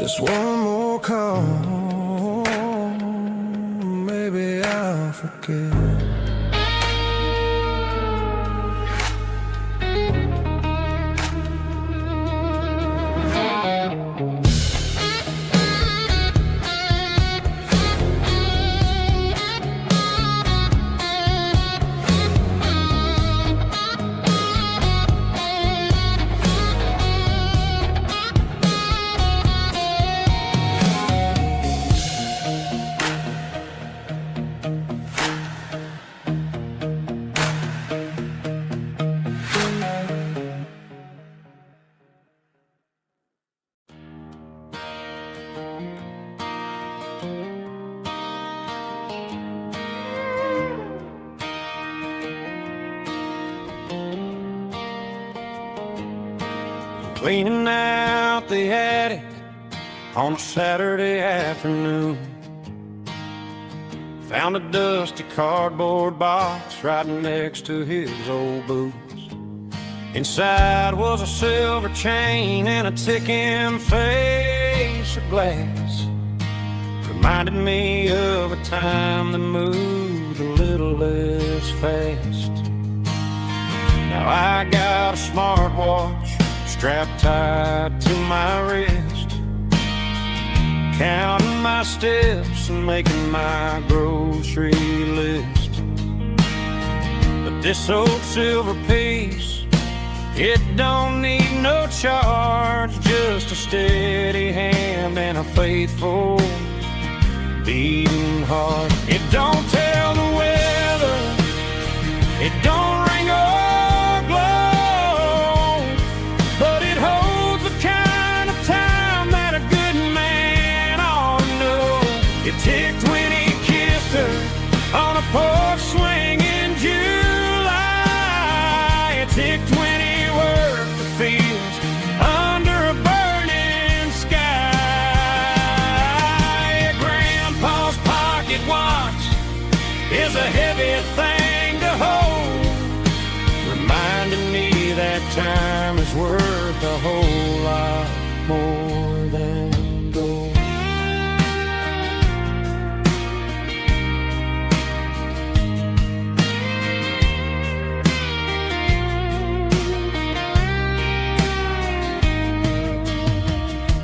Just one more call, maybe I'll forget. Cleaning out the attic on a Saturday afternoon. Found a dusty cardboard box right next to his old boots. Inside was a silver chain and a ticking face of glass. Reminded me of a time that moved a little less fast. Now I got a smartwatch strapped tight to my wrist, counting my steps and making my grocery list. But this old silver piece, it don't need no charge, just a steady hand and a faithful beating heart. It don't tell the weather, it don't ring or glow, but it holds the kind of time that a good man ought to know. It ticked when he kissed her on a porch swing in July. It ticked when he worked the fields under a burning sky. Grandpa's pocket watch is a heavy thing to hold, reminding me that time is worth a whole lot more than gold.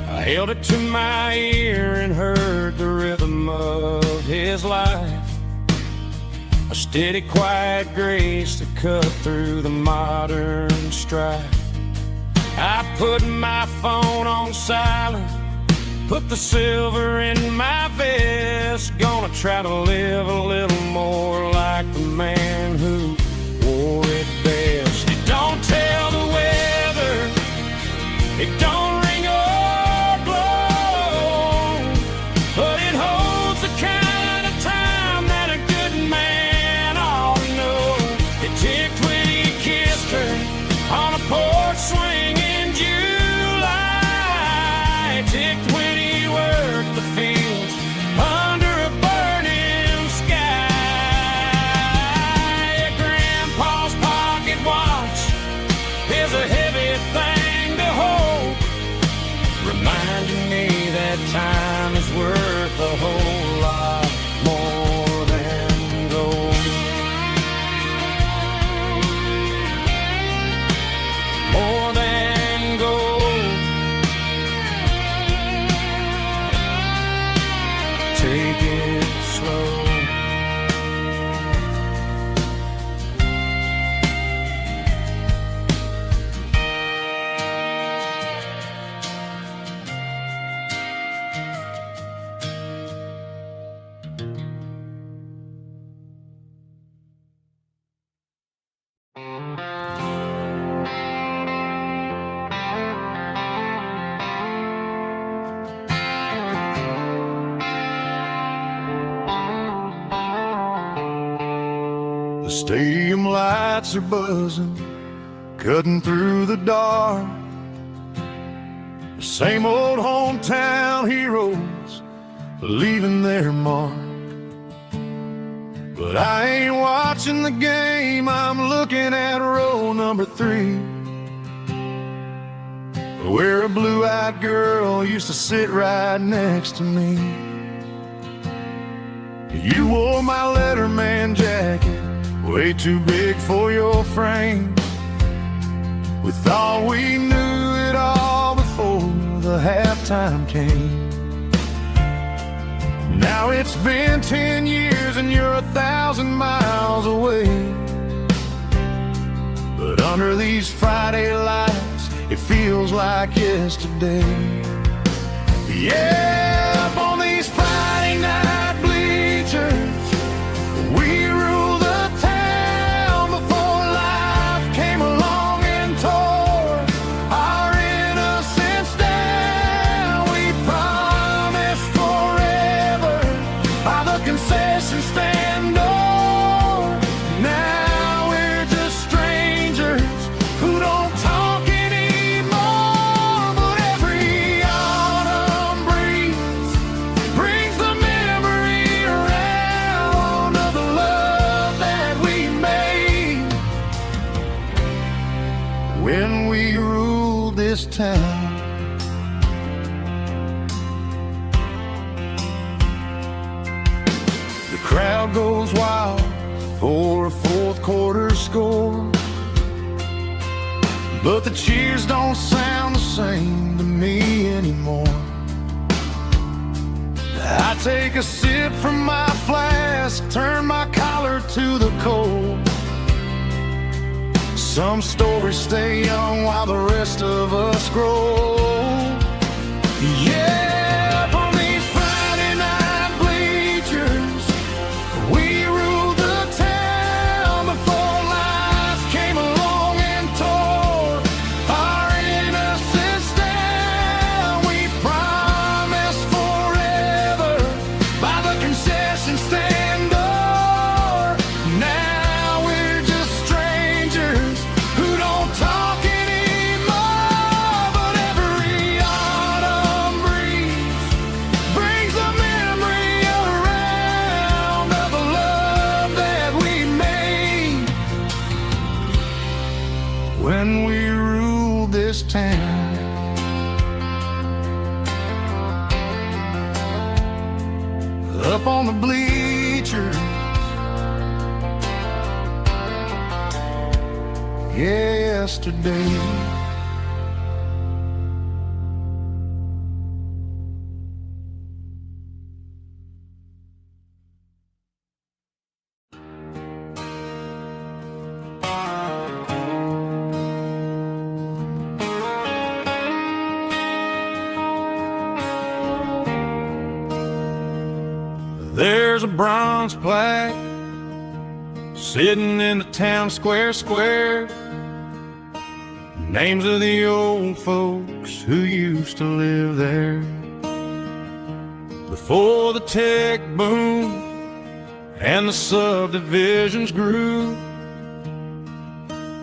I held it to my ear and heard the rhythm of his life, a steady, quiet grace that cut through the modern strife. I put my phone on silent, put the silver in my vest. Gonna try to live a little more like the man who wore it best. It don't tell the weather, it don't ring or glow, but it holds the kind of time that a good man ought to know. It ticked when he kissed her on a porch swing in July. It ticked when he worked the fields under a burning sky. Grandpa's pocket watch is a heavy thing to hold, reminding me that time is worth a whole lot more than gold. More than gold. Take it slow. The stadium lights are buzzing, cutting through the dark. The same old hometown heroes leaving their mark. But I ain't watching the game, I'm looking at row number 3. where a blue-eyed girl used to sit right next to me. You wore my Letterman jacket, way too big for your frame. We thought we knew it all before the halftime came. Now it's been 10 years and you're 1,000 miles away. But under these Friday lights, it feels like yesterday. Yeah, up on these Friday night bleachers, we rule the town before life came along and tore our innocence down. We promised forever by the concession stand door. Now we're just strangers who don't talk anymore. But every autumn breeze brings the memory around of the love that we made when we ruled this town. The crowd goes wild for a fourth quarter score, but the cheers don't sound the same to me anymore. I take a sip from my flask, turn my collar to the cold. Some stories stay young while the rest of us grow. Yeah, up on these Friday night bleachers, we ruled the town before life came along and tore our innocence down. We promised forever by the concession stand door. Now we're just strangers who don't talk anymore. But every autumn breeze brings the memory around of the love that we made when we ruled this town. Up on the bleachers, yesterday. There's a bronze plaque sitting in the town square. Names of the old folks who used to live there before the tech boom and the subdivisions grew,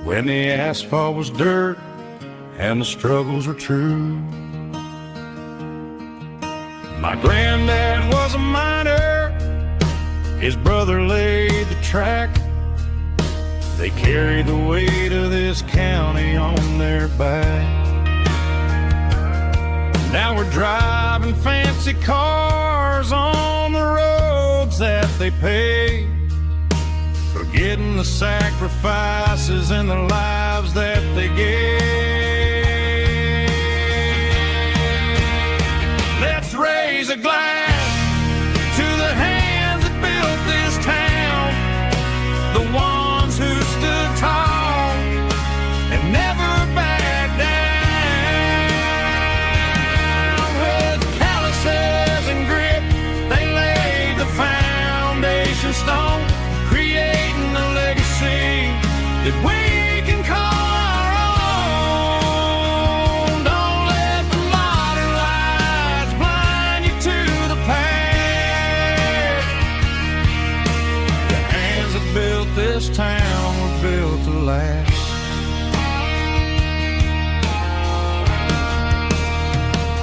when the asphalt was dirt and the struggles were true. My granddad was a miner, his brother laid the track. They carried the weight of this county on their back. Now we're driving fancy cars on the roads that they paved, forgetting the sacrifices and the lives that they gave. Let's raise a glass to the hands that built this town, the ones who stood tall and never backed down. With calluses and grit, they laid the foundation stone, creating a legacy that we can call our own. Don't let the modern lights blind you to the past. The hands that built this town were built to last.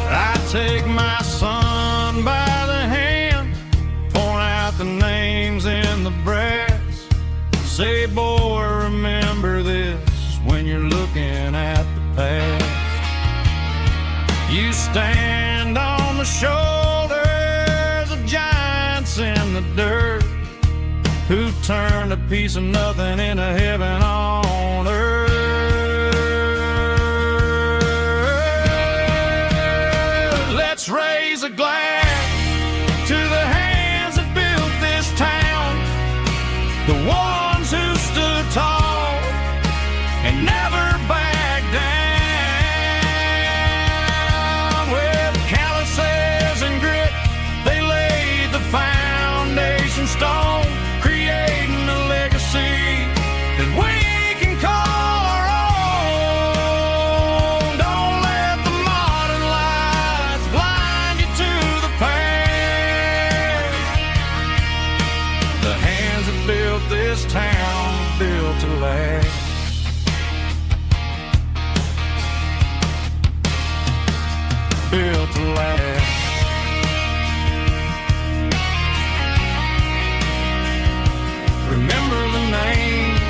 I take my son by the hand, point out the names in the brass. Say, boy, remember this when you're looking at the past. stand on the shoulders of giants in the dirt, who turned a piece of nothing into heaven on earth. Let's raise a glass to the hands that built this town, the ones who stood tall and never backed down. With calluses and grit, they laid the foundation stone, creating a legacy that we can call our own. Don't let the modern lights blind you to the past. The hands that built this town built to last. Built to last. Remember the names.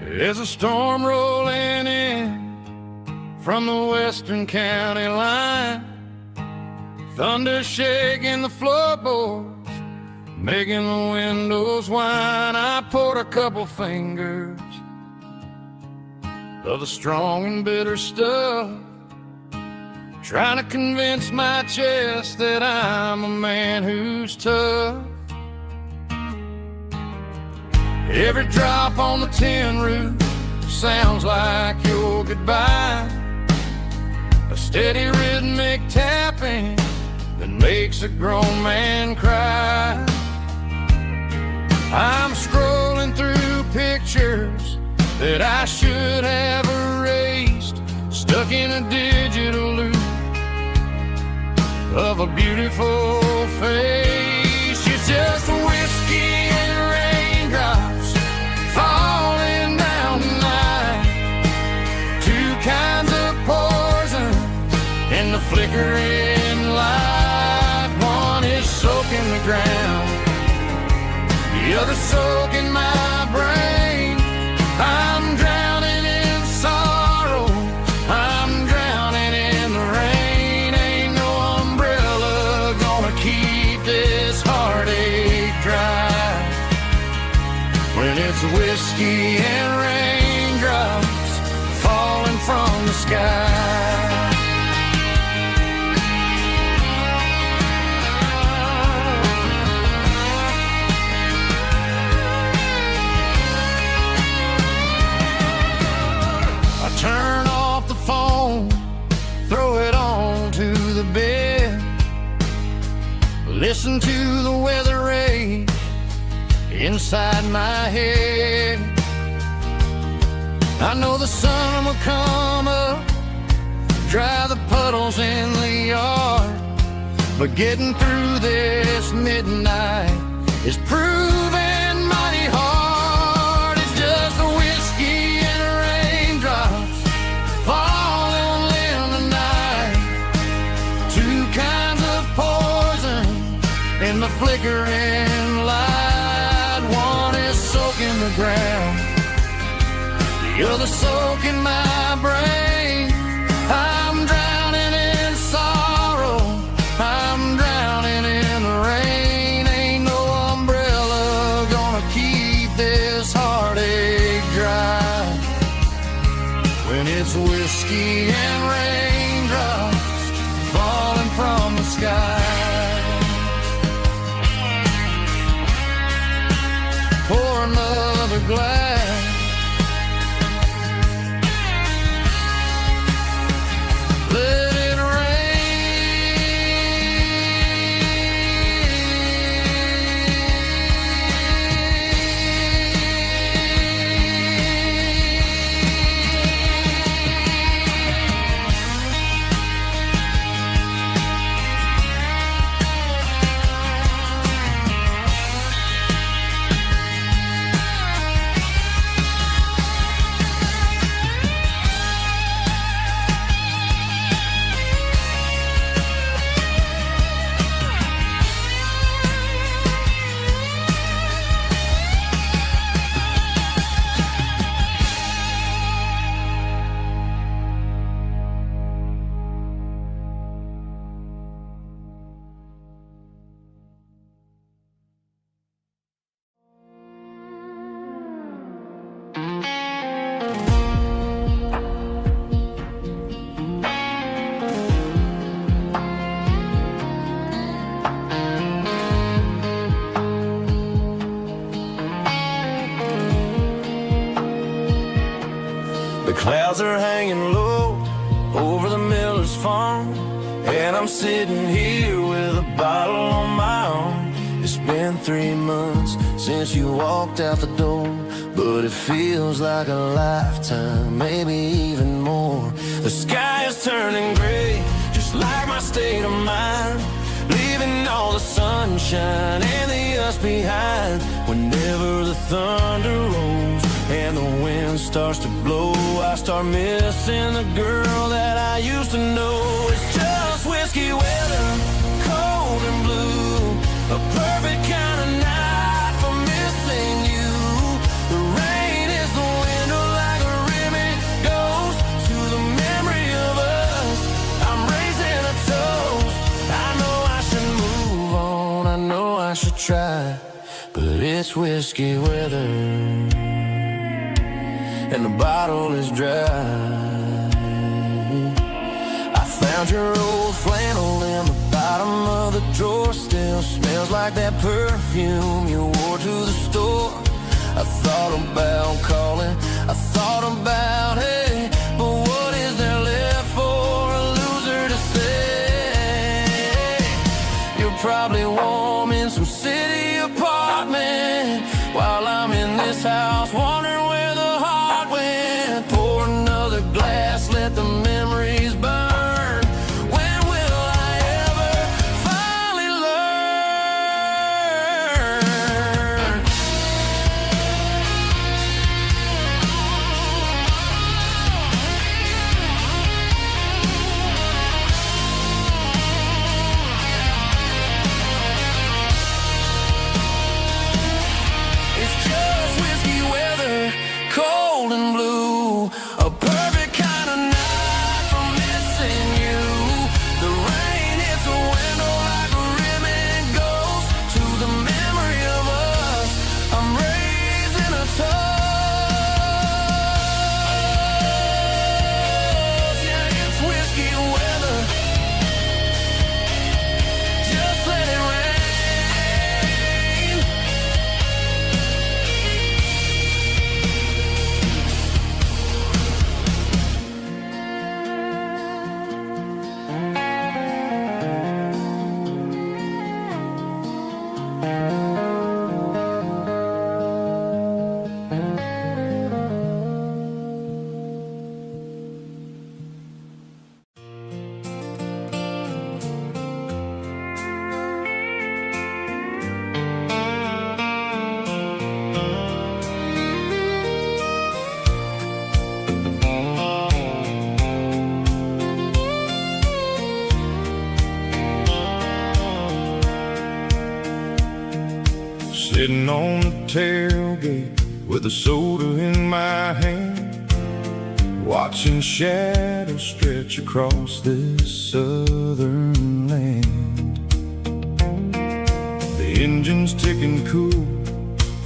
There's a storm rolling in from the western county line, thunder shaking the floorboards, making the windows whine. I poured a couple fingers of the strong and bitter stuff, trying to convince my chest that I'm a man who's tough. Every drop on the tin roof sounds like your goodbye, a steady rhythmic tapping that makes a grown man cry. I'm scrolling through pictures that I should have erased, stuck in a digital loop of a beautiful face. You're just whiskey and raindrops falling down tonight, two kinds of poison in the flickering light. One is soaking the ground, the other soaking my brain. I'm drowning in sorrow, I'm drowning in the rain. Ain't no umbrella gonna keep this heartache dry when it's whiskey and raindrops falling from the sky. Turn off the phone, throw it on to the bed, listen to the weather rage inside my head. I know the sun will come up, dry the puddles in the yard, but getting through this midnight is proving mighty hard. It's just a whiskey and raindrops falling in the night, two kinds of poison in the flickering light. One is soaking the ground, the other soaking my brain. I'm drowning in sorrow, I'm drowning in the rain. Ain't no umbrella gonna whiskey and raindrops falling from the sky. Pour another glass. Let it The clouds are hanging low over the miller's farm, and I'm sitting here with a bottle on my arm. It's been 3 months since you walked out the door, but it feels like a lifetime, maybe even more. The sky is turning gray, just like my state of mind, leaving all the sunshine and the us behind. Whenever the thunder rolls and the wind starts to blow, I start missing the girl that I used to know. It's just whiskey weather, cold and blue, a perfect kind of night for missing you. The rain is the window like a ribbon goes to the memory of us. I'm raising a toast. I know I should move on, I know I should try, but it's whiskey weather and the bottle is dry. I found your old flannel in the bottom of the drawer. Still smells like that perfume you wore to the store. I thought about calling, I thought about, hey, but what is there left for a loser to say? You're probably warm in some city apartment while I'm in this house wondering where the heart went. Pour another glass, let the memories burn. When will I ever finally learn? It's just whiskey weather, cold and blue, a perfect kind of night for missing you. The rain hits the window like a ribbon goes to the memory of us. I'm raising a toast. Yeah, it's whiskey weather. Just let it rain. Sitting on the tailgate with a soda in my hand, watching shadows stretch across this southern land. The engine's ticking cool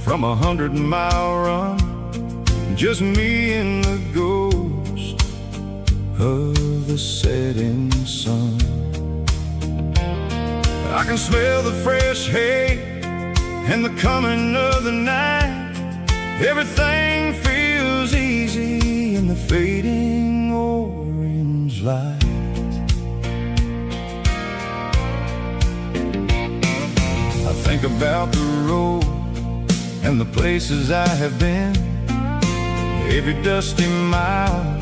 from 100-mile run, just me and the ghost of the setting sun. I can smell the fresh hay and the coming of the night. Everything feels easy in the fading orange light. I think about the road and the places I have been, every dusty mile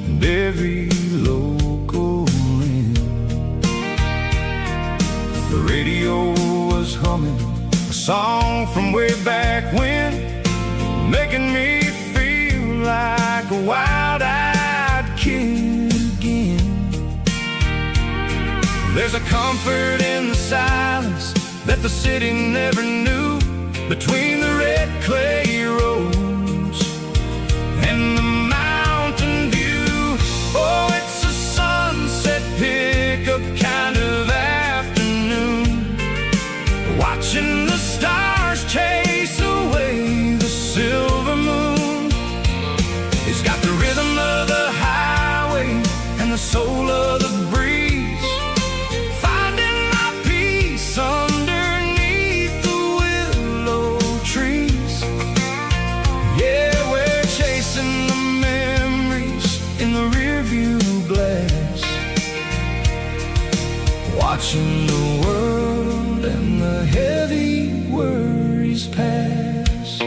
and every local inn. The radio was humming a song from way back when, making me feel like a wild-eyed kid again. There's a comfort in the silence that the city never knew, between the red clay roads and the mountain view. Oh, it's a sunset pickup kind of afternoon, watching the stars chase away the silver moon. It's got the rhythm of the highway and the soul of the breeze, finding my peace underneath the willow trees. Yeah, we're chasing the memories in the rearview glass, watching the world and the heavy worries pass.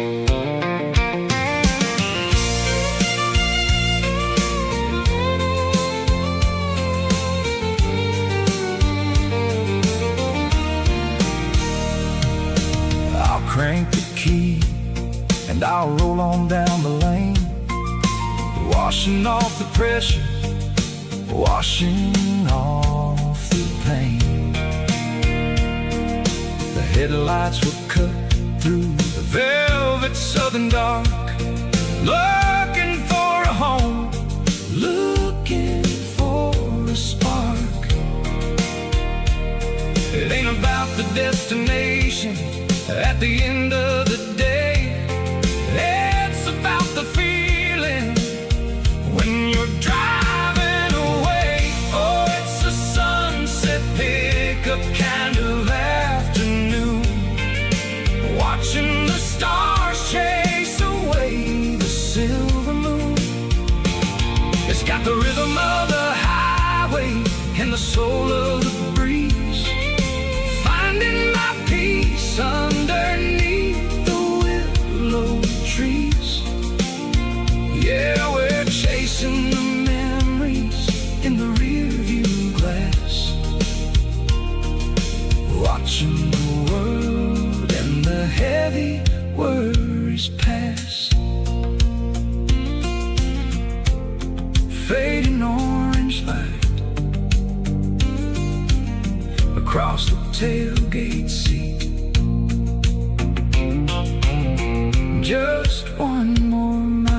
I'll crank the key and I'll roll on down the lane, washing off the pressure, washing off the pain. The headlights will cut through the velvet southern dark, looking for a home, looking for a spark. It ain't about the destination at the end of the day, it's about the feeling when you're driving away. Oh, it's a sunset pickup kind of afternoon, watching the stars chase away the silver moon. It's got the rhythm of the highway and the soul of the breeze, finding my peace underneath the willow trees. Yeah, we're chasing the memories in the rearview glass, watching the world and the heavy worries pass. Fading orange light across the tailgate seat, just one more mile.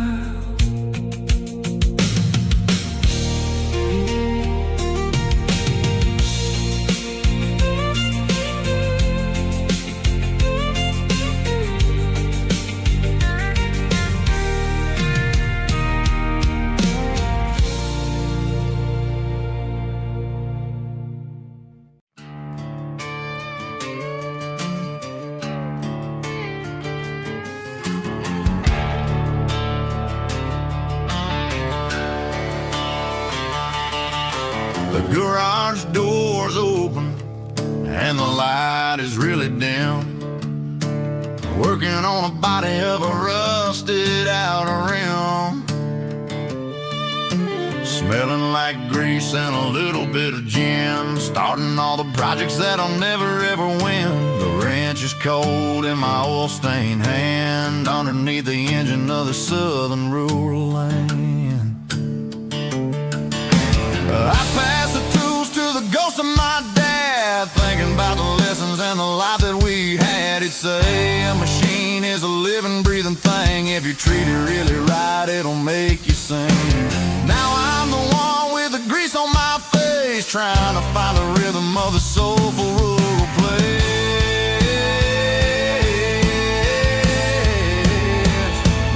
The garage door's open and the light is really dim, working on a body of a rusted out rim, smelling like grease and a little bit of gin, starting all the projects that I'll never ever win. The wrench is cold in my oil-stained hand, underneath the engine of the southern rural land. I pass the tools to the ghost of my dad, thinking about the lessons and the life that we had. He'd say a machine is a living, breathing thing. If you treat it really right, it'll make you sing. Now I'm the one with the grease on my face, trying to find the rhythm of the soulful rural place.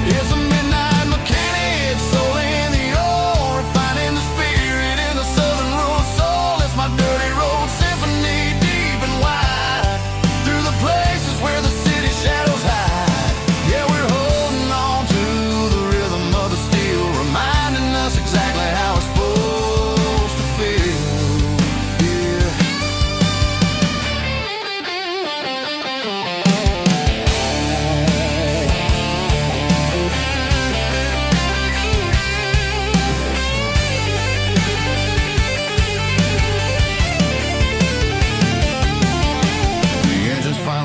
It's a midnight mechanic, soul in the ore, refining the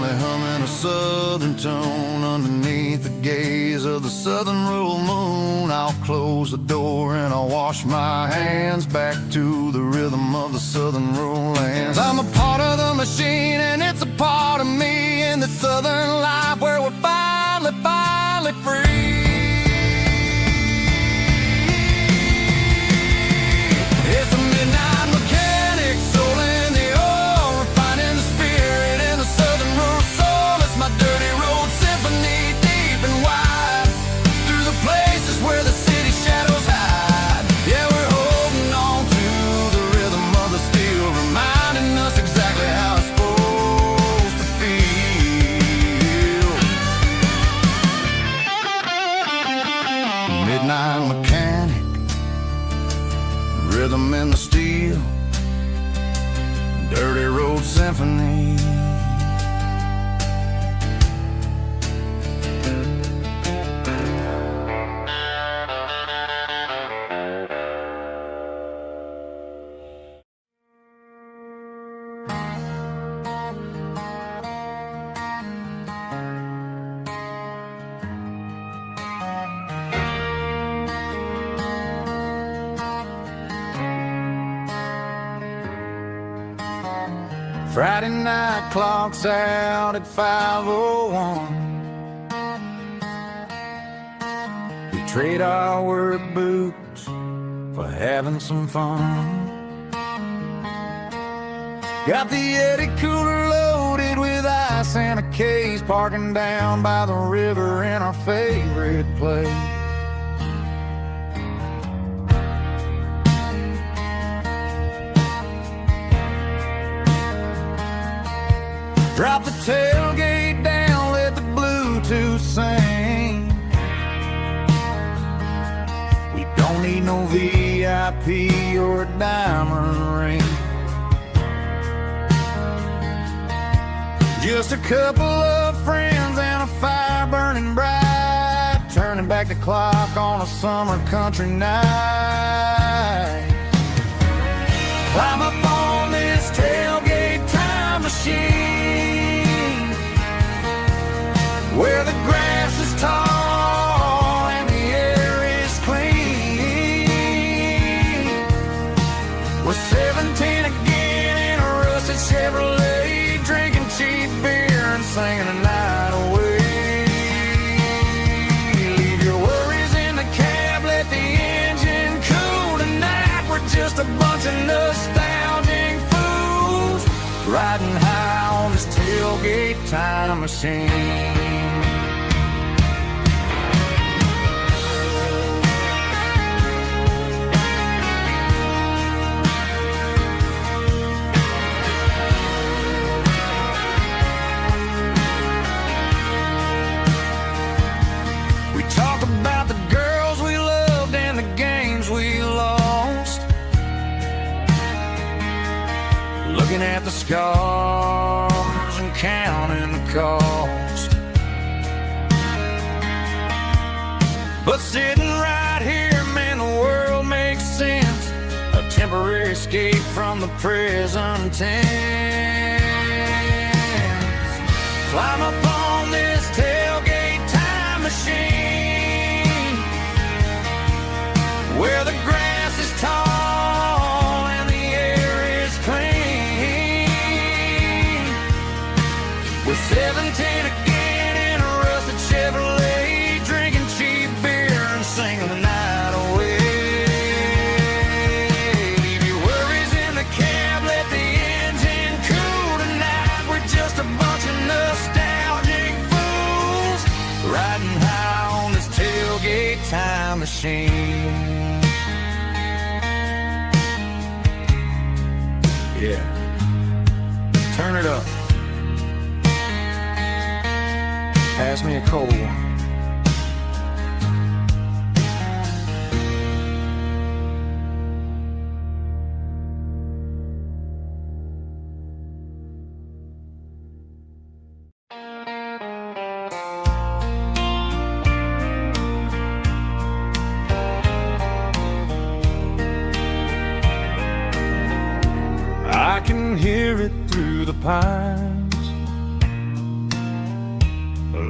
softly humming a southern tone underneath the gaze of the southern rural moon. I'll close the door and I'll wash my hands back to the rhythm of the southern rural lands. I'm a part of the machine and it's a part of me in the southern life where we're finally free. It's a midnight mechanic, soul in the oil, refining the spirit in the southern rural soul. It's my dirty road symphony, deep and wide, through the places where the city shadows hide. Yeah, we're holding on to the rhythm of the steel, reminding us exactly how it's supposed to feel. Midnight mechanic, rhythm in the steel, dirty road symphony. Friday night clocks out at 5:01. We trade our work boots for having some fun. Got the Yeti cooler loaded with ice and a case, parking down by the river in our favorite place. Drop the tailgate down, let the Bluetooth sing. We don't need no VIP or a diamond ring. Just a couple of friends and a fire burning bright, turning back the clock on a summer country night. Climb up on this tailgate time machine, where the grass is tall and the air is clean. We're 17 again in a rusted Chevrolet, drinking cheap beer and singing the night away. Leave your worries in the cab, let the engine cool tonight. We're just a bunch of nostalgic fools, riding high on this tailgate time machine. We talk about the girls we loved and the games we lost, looking at the scars and counting the cost. But sitting right here, man, the world makes sense, a temporary escape from the present tense. Climb up on this tailgate time machine, where the grass is tall and the air is clean. We're 17 again in a rusted Chevrolet, drinking cheap beer and singing the night away. Leave your worries in the cab, let the engine cool tonight. We're just a bunch of nostalgic fools, riding high on this tailgate time machine. Yeah, turn it up. Pass me a cold one. I can hear it through the pines,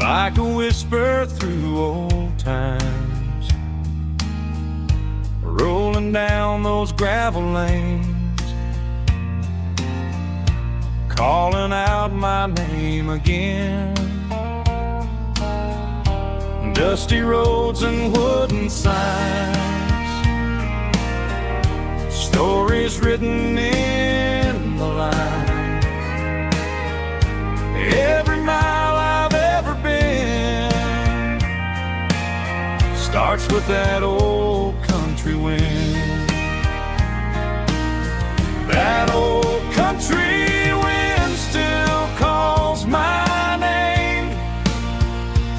like a whisper through old times, rolling down those gravel lanes, calling out my name again. Dusty roads and wooden signs, stories written in the lines. Every mile I've ever been starts with that old country wind. That old country wind still calls my name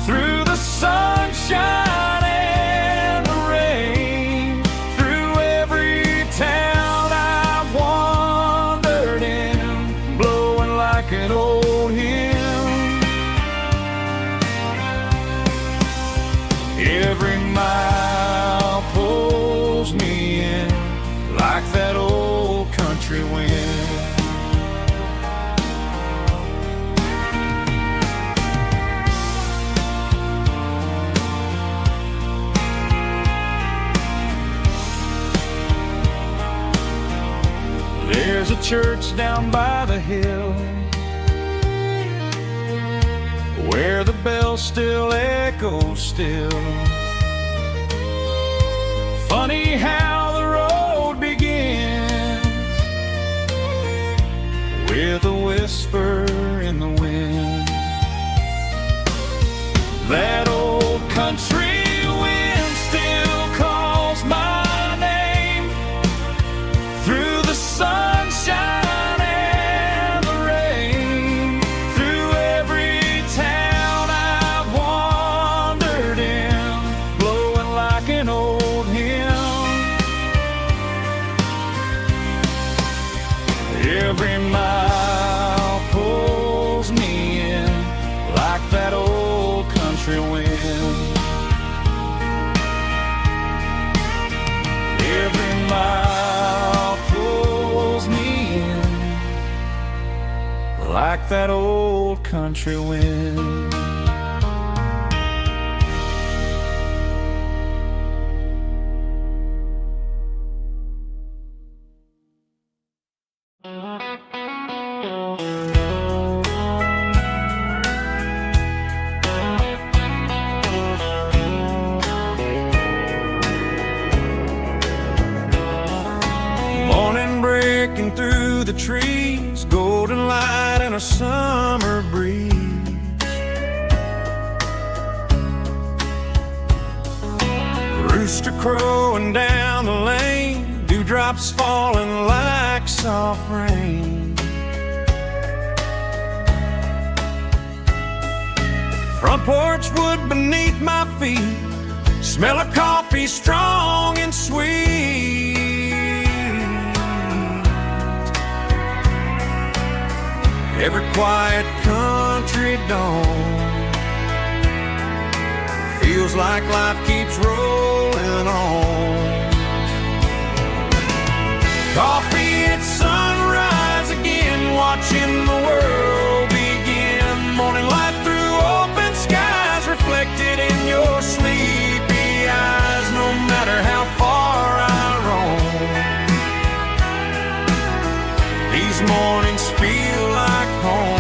through the sunshine and the rain, through every town I've wandered in, blowing like an old hymn. Every mile pulls me in like that old country wind. There's a church down by the hill where the bells still echo still. Funny how the road begins with a whisper in the wind. That old country wind still calls my name through the sunshine and the rain, through every town I've wandered in, blowing like an old hymn. Every mile pulls me in like that old country wind. Every mile pulls me in like that old country wind. Morning breaking through the trees, golden light and a summer breeze. Rooster crowing down the lane, dewdrops falling like soft rain. Front porch wood beneath my feet, smell of coffee strong and sweet. Every quiet country dawn feels like life keeps rolling on. Coffee at sunrise again, watching the world begin. Morning light through open skies, reflected in your sleepy eyes. No matter how far I roam, these mornings feel like home.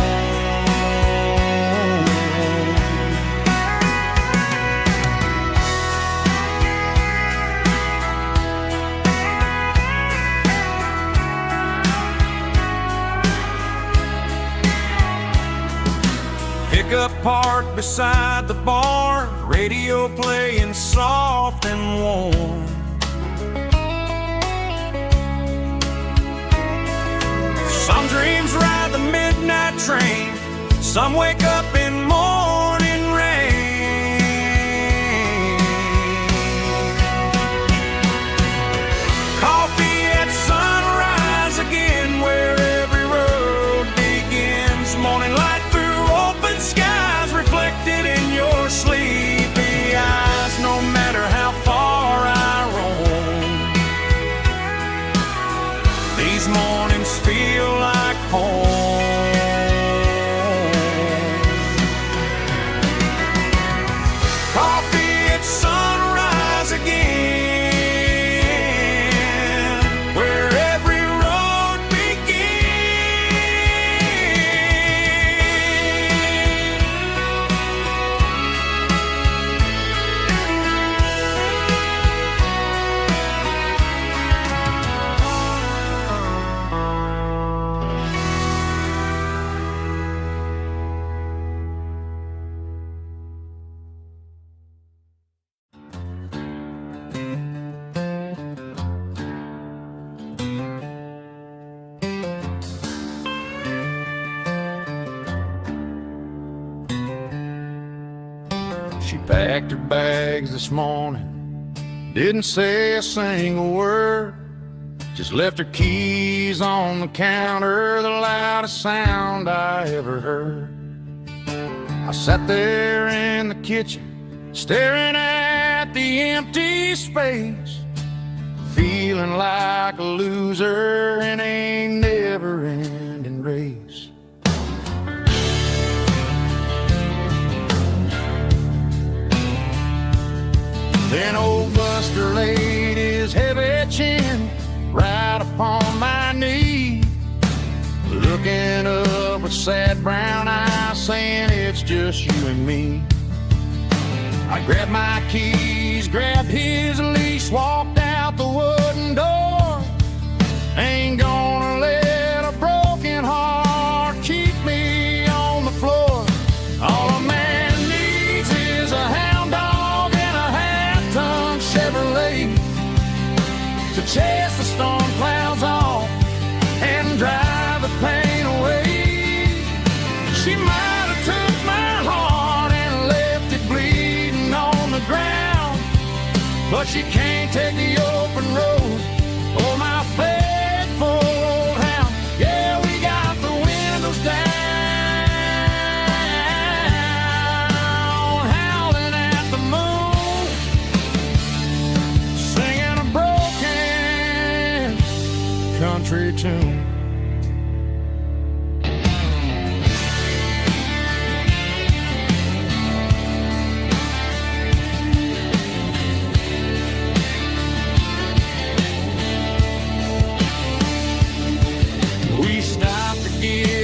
Pickup parked beside the barn, radio playing soft and warm. Some dreams ride the midnight train, some wake up in morning rain. Coffee at sunrise again, where every road begins. Morning light through open skies, reflected in your sleepy eyes. No matter how far I roam, these mornings feel like home. She packed her bags this morning, didn't say a single word, just left her keys on the counter, the loudest sound I ever heard. I sat there in the kitchen, staring at the empty space, feeling like a loser in a never-ending race. Then old Buster laid his heavy chin right upon my knee, looking up with sad brown eyes, saying it's just you and me. I grabbed my keys, grabbed his leash, walked out the wooden door. Ain't gonna let a broken heart keep me on the floor. All a man needs is a hound dog and a half-ton Chevrolet to chase the storm clouds off and drive the pain away. She might have took my heart and left it bleeding on the ground, but she can't take the open road or my faithful old hound. Yeah, we got the windows down, howling at the moon, singing a broken country tune.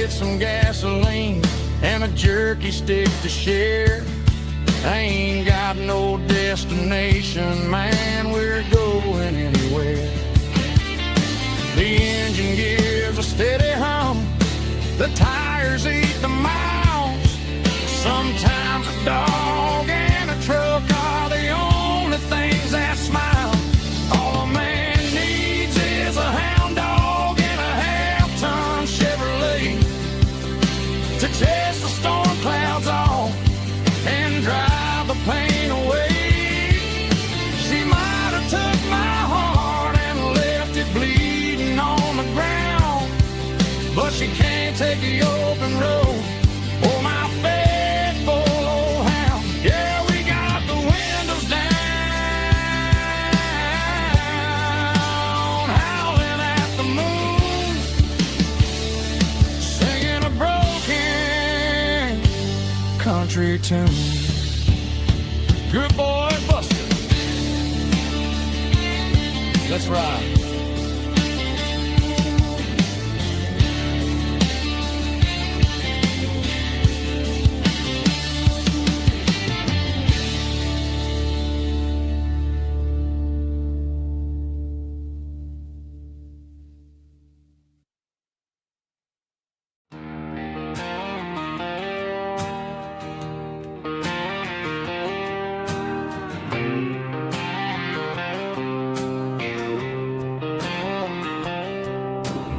Some gasoline and a jerky stick to share. I ain't got no destination, man, we're going anywhere. The engine gives a steady hum, the tires eat the miles. Sometimes a dog and a truck are the only things that smile. All a man needs is a hound dog and a half-ton Chevrolet to chase the storm clouds off and drive the pain away. She might have took my heart and left it bleeding on the ground, but she can't take the open road or my faithful old hound. Yeah, we got the windows down, howling at the moon, singing a broken country tune. Good boy, Buster. Let's ride.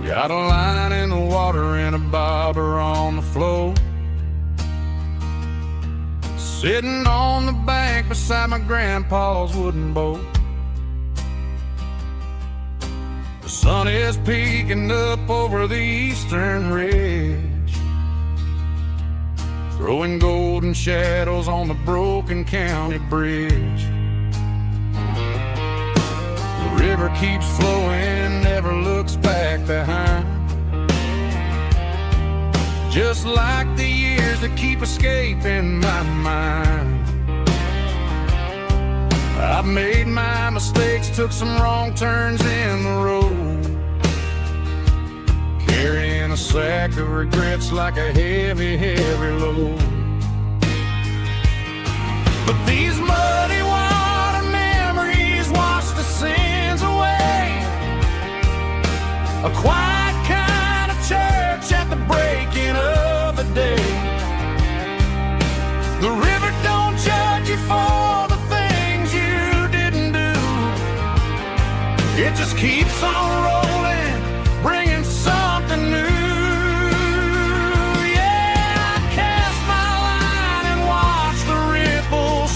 Got a line in the water and a bobber on the floor, sitting on the bank beside my grandpa's wooden boat. The sun is peeking up over the eastern ridge, throwing golden shadows on the broken county bridge. The river keeps flowing, never looks back behind, just like the years that keep escaping my mind. I've made my mistakes, took some wrong turns in the road, carrying a sack of regrets like a heavy, heavy load. But these muddy water memories wash the sins away. A quiet kind of church at the breaking of the day. The river don't judge you for the things you didn't do. It just keeps on rolling, bringing something new. Yeah, I cast my line and watch the ripples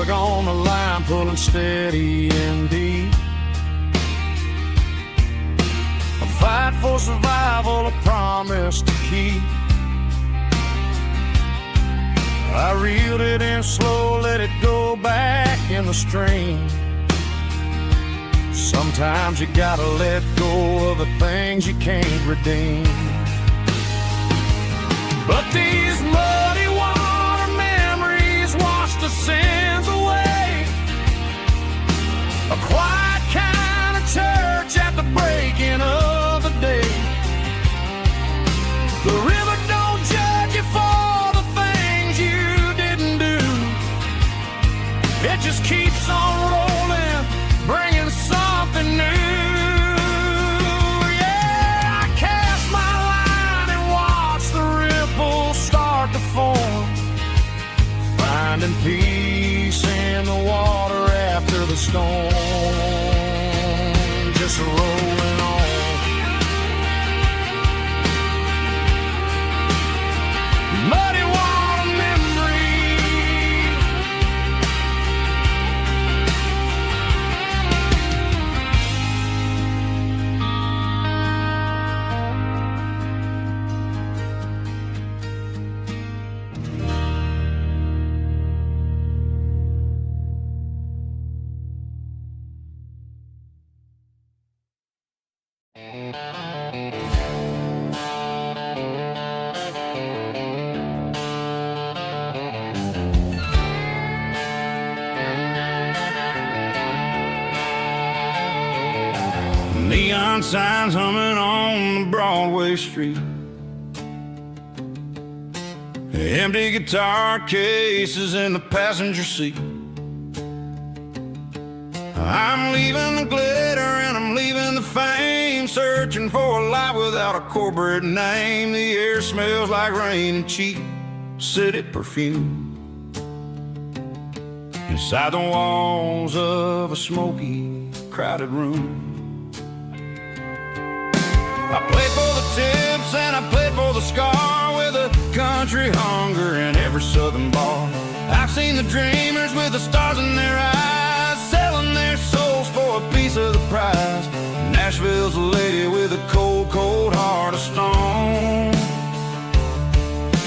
tug on the line, pulling steady and deep. A fight for survival, a promise to keep. I reeled it in slow, let it go back in the stream. Sometimes you gotta let go of the things you can't redeem. But these muddy water memories wash the sins away. A quiet kind of church at the breaking of the day. The river don't judge you for the things you didn't do. It just keeps on rolling, bringing something new. To form, finding peace in the water after the storm, just rolling on. Muddy water memory. Neon signs humming on the Broadway street. Empty guitar cases in the passenger seat. I'm leaving the glitter and I'm leaving the fame, searching for a life without a corporate name. The air smells like rain and cheap city perfume. Inside the walls of a smoky, crowded room. I played for the tips and I played for the scar, with a country hunger in every southern bar. I've seen the dreamers with the stars in their eyes, selling their souls for a piece of the prize. Nashville's a lady with a cold, cold heart of stone.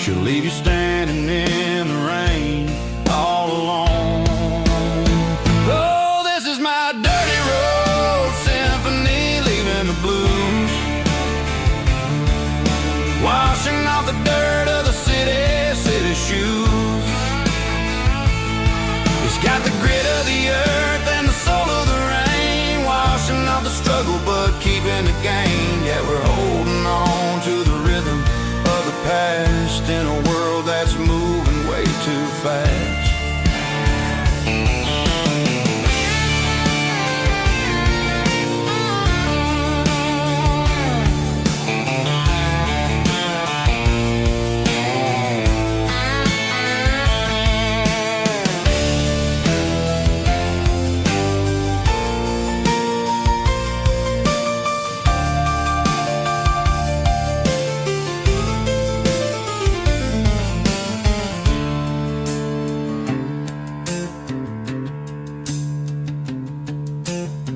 She'll leave you standing in the rain all alone. Oh, this is my dirty road symphony, leaving the blues, washing off the dirt of the city shoes. It's got the grit of the earth and the soul of the rain, washing off the struggle but keeping the gain. Yeah, we're holding on to the rhythm of the past in a world that's moving way too fast.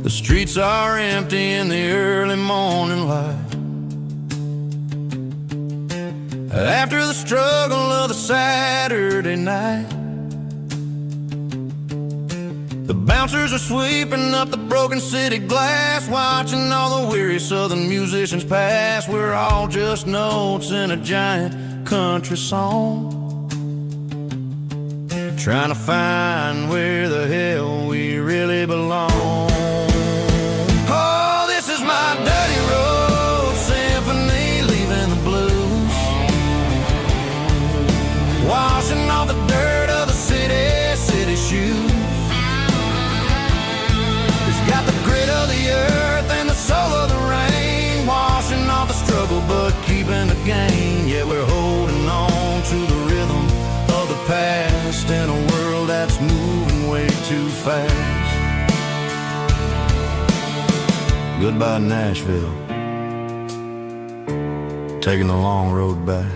The streets are empty in the early morning light, after the struggle of the Saturday night. The bouncers are sweeping up the broken city glass, watching all the weary southern musicians pass. We're all just notes in a giant country song, trying to find where the hell we really belong. Oh, this is my dirty road symphony, leaving the blues, washing off the dirt of the city shoes. It's got the grit of the earth and the soul of the rain, washing off the struggle but keeping the gain. Yeah, we're holding on to the rhythm of the past in a world that's moving way too fast. Goodbye, Nashville, taking the long road back.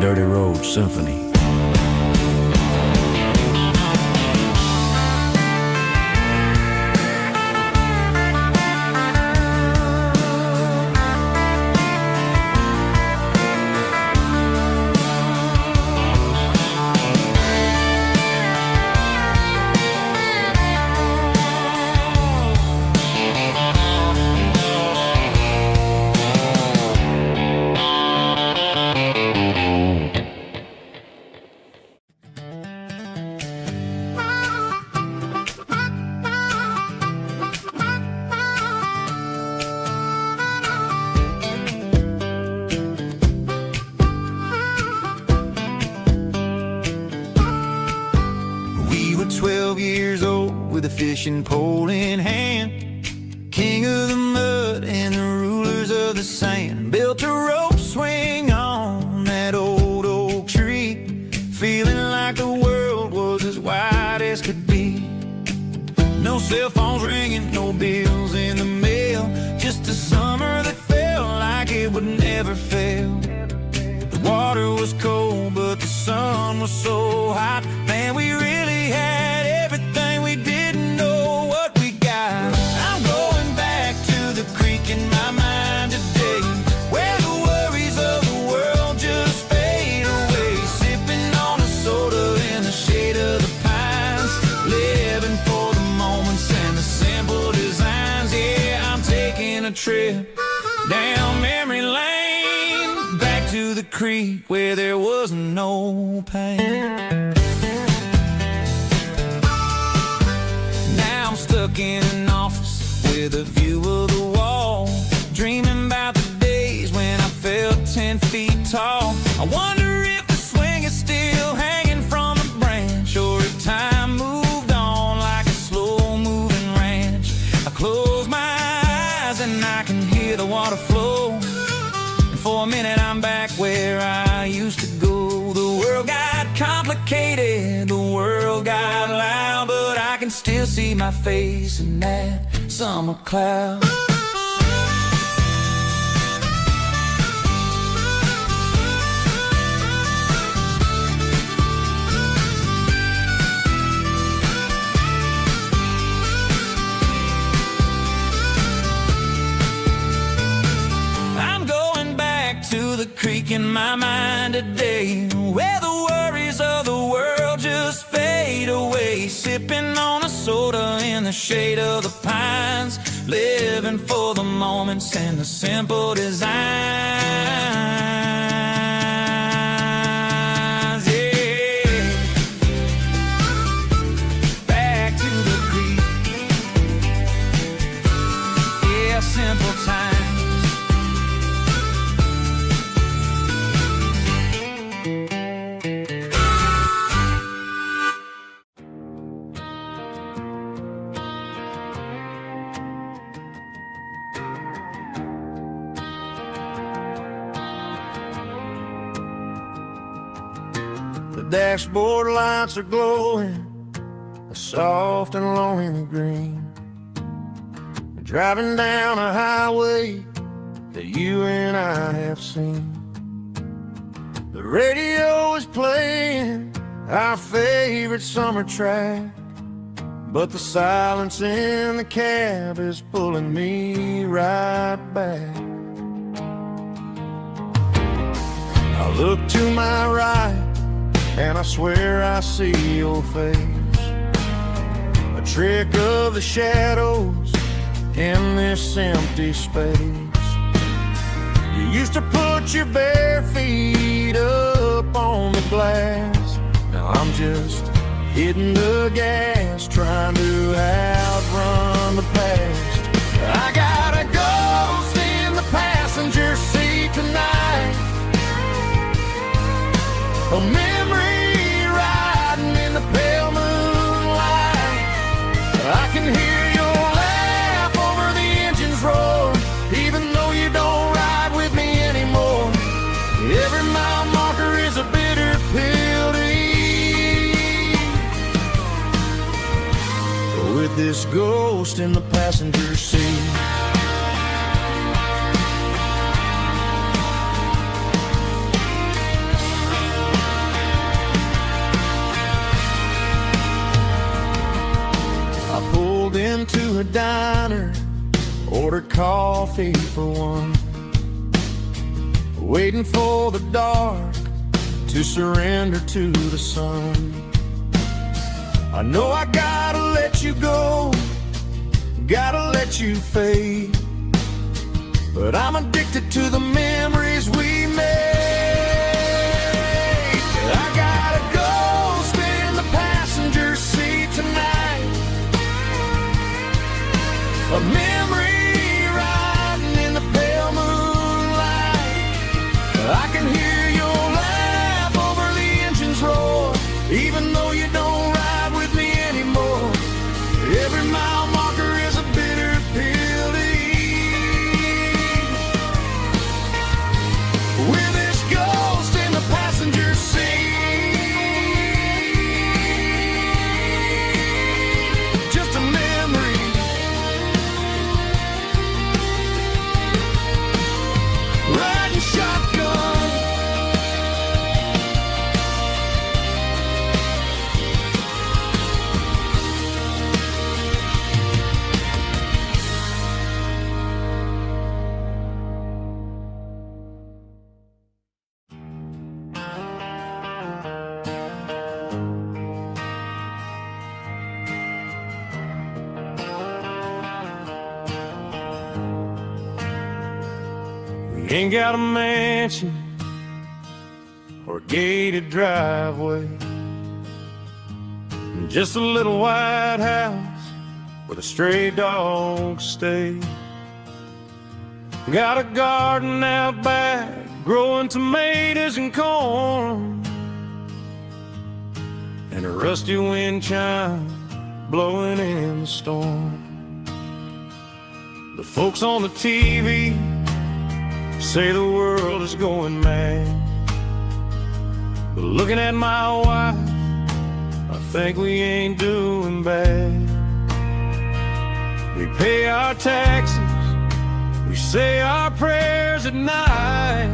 Dirty Road Symphony. fishing pole in hand. King of the mud and the rulers of the sand. Built a rope swing on that old oak tree, feeling like the world was as wide as could be. No cell phones ringing, no bills in the mail, just a summer that felt like it would never fail. The water was cold, but the sun was so hot. Man, we really had everything, we didn't know what we got. I'm going back to the creek in my mind today, where the worries of the world just fade away. Sipping on a soda in the shade of the pines, living for the moments and the simple designs. Yeah, I'm taking a trip down memory lane, back to the creek where there was no pain. Now I'm stuck in an office with a view of the wall, dreaming about the days when I felt 10 feet tall. I wonder if the swing is still hanging from the branch, or if time moved on like a slow-moving ranch. I close my eyes and I can hear the water flow, and for a minute I'm back where I used to go. The world got complicated, the world got loud, but I can still see my face in that summer cloud. To the creek in my mind today, where the worries of the world just fade away. Sipping on a soda in the shade of the pines, living for the moments and the simple designs. Yeah, back to the creek. Yeah, simple times. The dashboard lights are glowing, a soft and lonely green. Driving down a highway that you and I have seen. The radio is playing our favorite summer track, but the silence in the cab is pulling me right back. I look to my right and I swear I see your face, a trick of the shadows in this empty space. You used to put your bare feet up on the glass. Now I'm just hitting the gas, trying to outrun the past. I got a ghost in the passenger seat tonight, a memory riding in the pale moonlight. I can hear your laugh over the engine's roar, even though you don't ride with me anymore. Every mile marker is a bitter pill to eat, with this ghost in the passenger seat. Into a diner, ordered coffee for one, waiting for the dark to surrender to the sun. I know I gotta let you go, gotta let you fade, but I'm addicted to the memories we made. I got a ghost in the passenger seat tonight, a memory riding in the pale moonlight. I can hear your laugh over the engine's roar, even though you don't ride with me anymore. Every mile We ain't got a mansion or a gated driveway, just a little white house where the stray dogs stay. Got a garden out back, growing tomatoes and corn, and a rusty wind chime blowing in the storm. The folks on the TV say the world is going mad, but looking at my wife, I think we ain't doing bad. We pay our taxes, we say our prayers at night,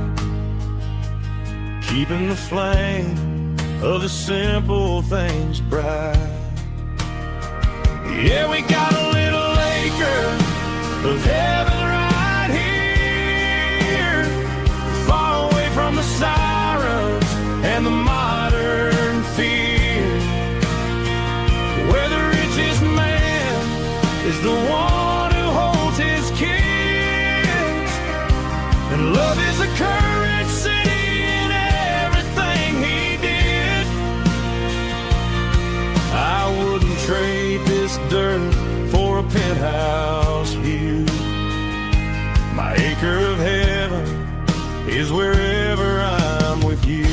keeping the flame of the simple things bright. Yeah, we got a little acre of heaven right here, far away from the sirens and the modern fear, where the richest man is the one who holds his kids, and love is a currency in everything he did. I wouldn't trade this dirt for a penthouse view. My acre of heaven is wherever I'm with you.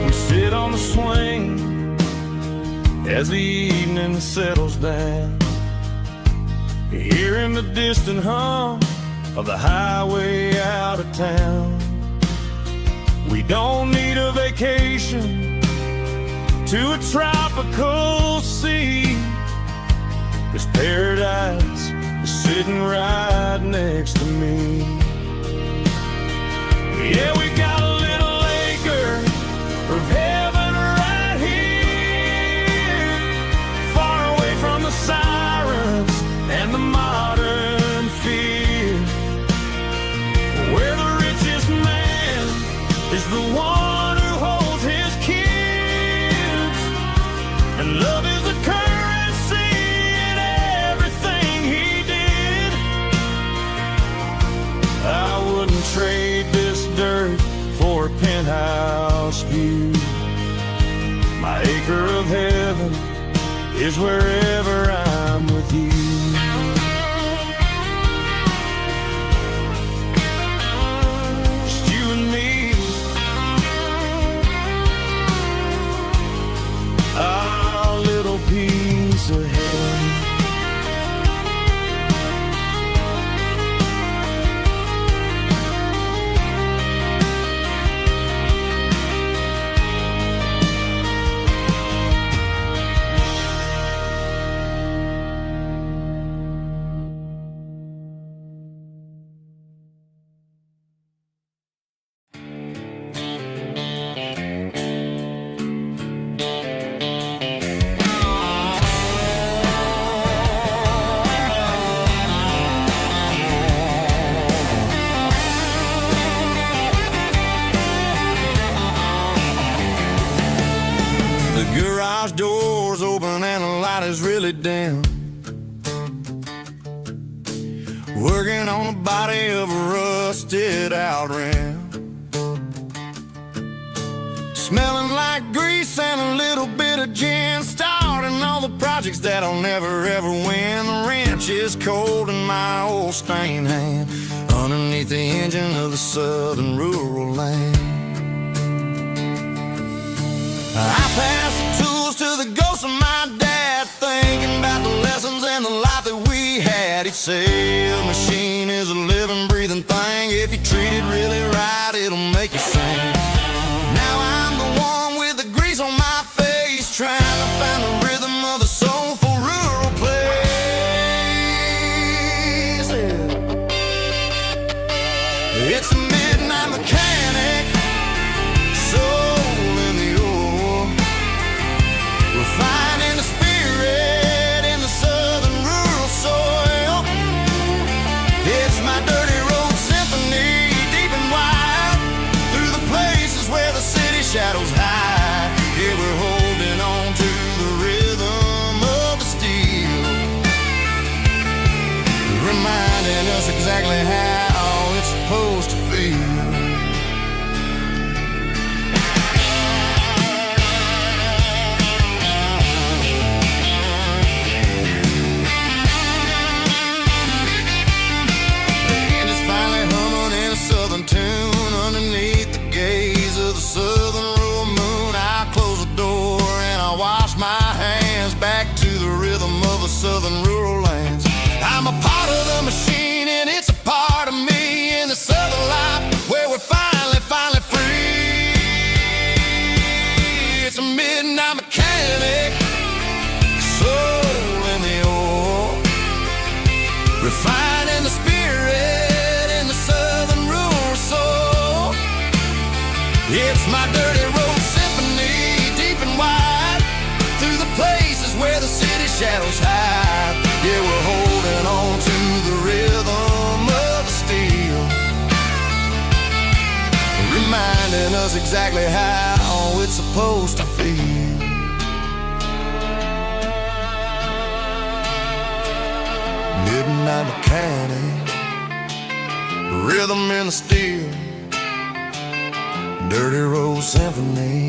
We sit on the swing as the evening settles down, hearing the distant hum of the highway out of town. We don't need a vacation to a tropical sea, 'cause paradise is sitting right next to me. Yeah, we got a little acre of heaven right here, far away from the sirens and the modern fear, where the richest man is the one who holds his kids, and love is a currency in everything he did. I wouldn't trade this dirt for a penthouse view. My acre of heaven is wherever I'm with you. Just you and me, our little piece of heaven. The garage door's open and the light is really dim, working on the body of a rusted out rim, smelling like grease and a little bit of gin, starting all the projects that I'll never ever win. The wrench is cold in my old stained hand, underneath the engine of the southern rural land. I pass the tools to the ghost of my dad, thinking about the lessons and the life that we had. He'd say a machine is a living, breathing thing. If you treat it really right, it'll make you sing. Now I'm the one with the grease on my face, trying to find the rhythm of the soulful rural place. It's a midnight mechanic, soul in the ore, refining the spirit in the southern rural soil. It's my dirty road symphony, deep and wide, through the places where the city shadows hide. Yeah, we're holding on to the rhythm refining the spirit in the southern rural soul. It's my dirty road symphony, deep and wide, through the places where the city shadows hide. Yeah, we're holding on to the rhythm of the steel, reminding us exactly how it's supposed to feel. Midnight mechanic, rhythm in the steel, dirty road symphony.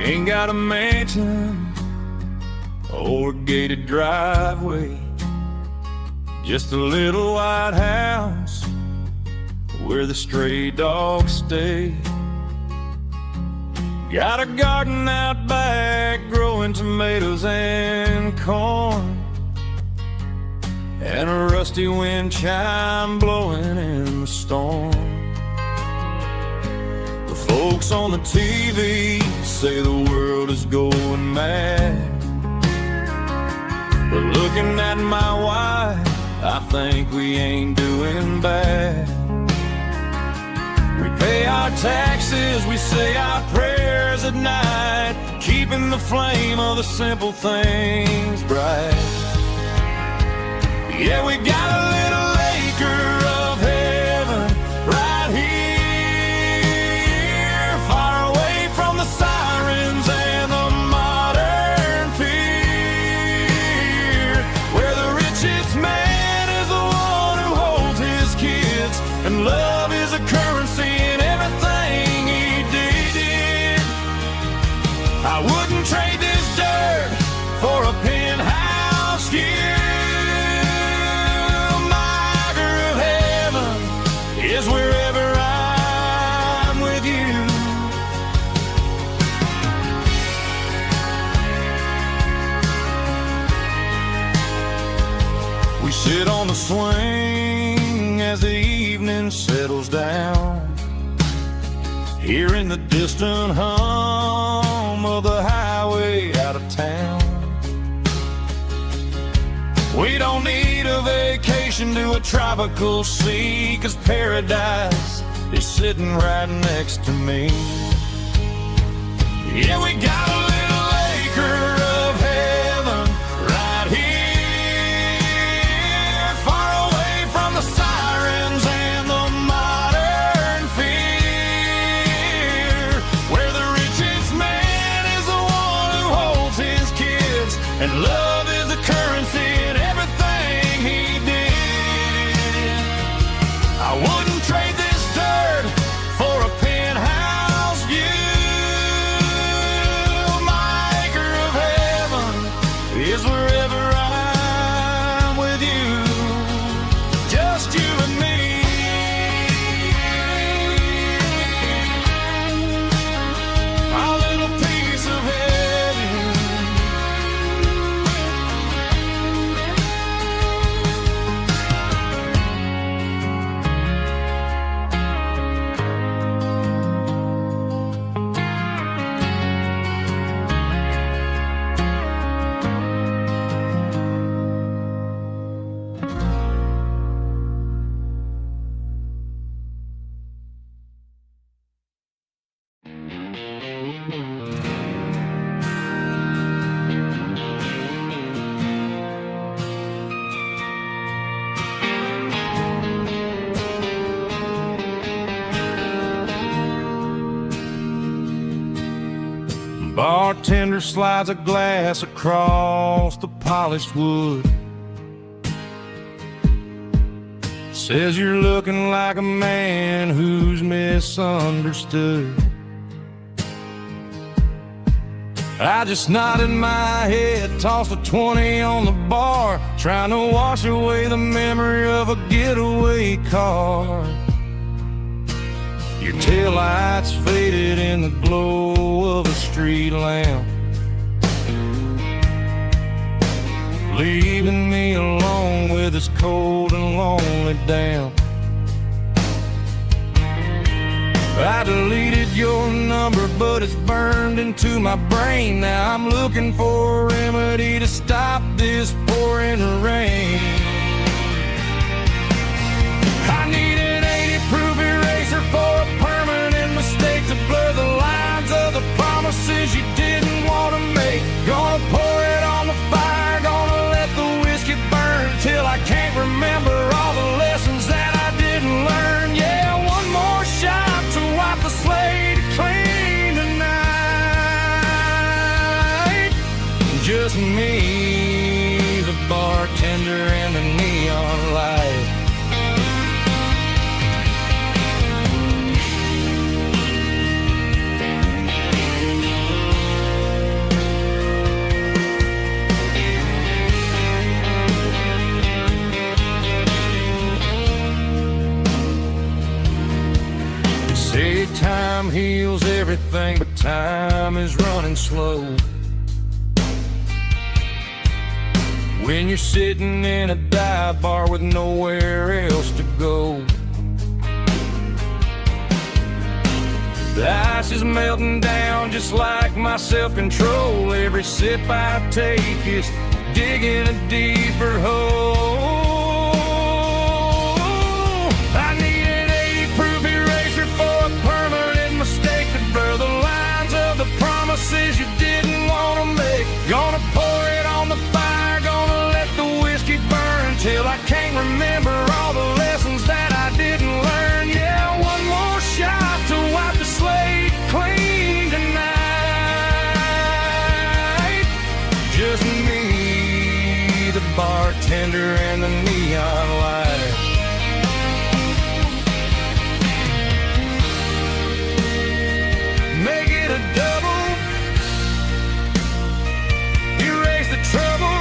Ain't got a mansion or a gated driveway, just a little white house where the stray dogs stay. Got a garden out back growing tomatoes and corn, and a rusty wind chime blowing in the storm. The folks on the TV say the world is going mad, but looking at my wife, I think we ain't doing bad. We pay our taxes, we say our prayers at night, keeping the flame of the simple things bright. Yeah, we got a little acre of heaven right here, far away from the sirens and the modern fear, where the richest man is the one who holds his kids, and love is a currency in everything he did. I wouldn't trade this dirt for a penthouse view. Is wherever I'm with you. We sit on the swing as the evening settles down, hearing the distant hum of the highway out of town. We don't need a vacation to a tropical sea, 'cause paradise is sitting right next to me. Yeah, we got a little acre of heaven right here, far away from the sirens and the modern fear, where the richest man is the one who holds his kids, and love is a currency in everything he did. I wouldn't trade this dirt for a penthouse view. My acre of heaven is wherever I'm with you, just you and me. Our little piece of heaven. Bartender slides a glass across the polished wood. Says you're looking like a man who's misunderstood. I just nodded my head, tossed a 20 on the bar, trying to wash away the memory of a getaway car. Your taillights faded in the glow of a street lamp, leaving me alone with this cold and lonely damp. I deleted your number, but it's burned into my brain. Now I'm looking for a remedy to stop this pouring rain. I need an 80-proof eraser for a permanent mistake, to blur the lines of the promises you didn't want to make. Gonna pour it on the fire, gonna let the whiskey burn till I can't remember all the lessons that I didn't learn. Yeah, one more shot to wipe the slate clean tonight. Just me, the bartender, and the neon light. Say time heals everything, but time is running slow. When you're sitting in a dive bar with nowhere else to go, the ice is melting down just like my self-control. Every sip I take is digging a deeper hole. I need an 80-proof eraser for a permanent mistake, to blur the lines of the promises you didn't want to make. Gonna pour it on the fire, gonna let the whiskey burn till I can't remember all the lessons that I didn't learn. Yeah, one more shot to wipe the slate clean tonight. Just me, the bartender, and the neon light. Make it a double, erase the trouble.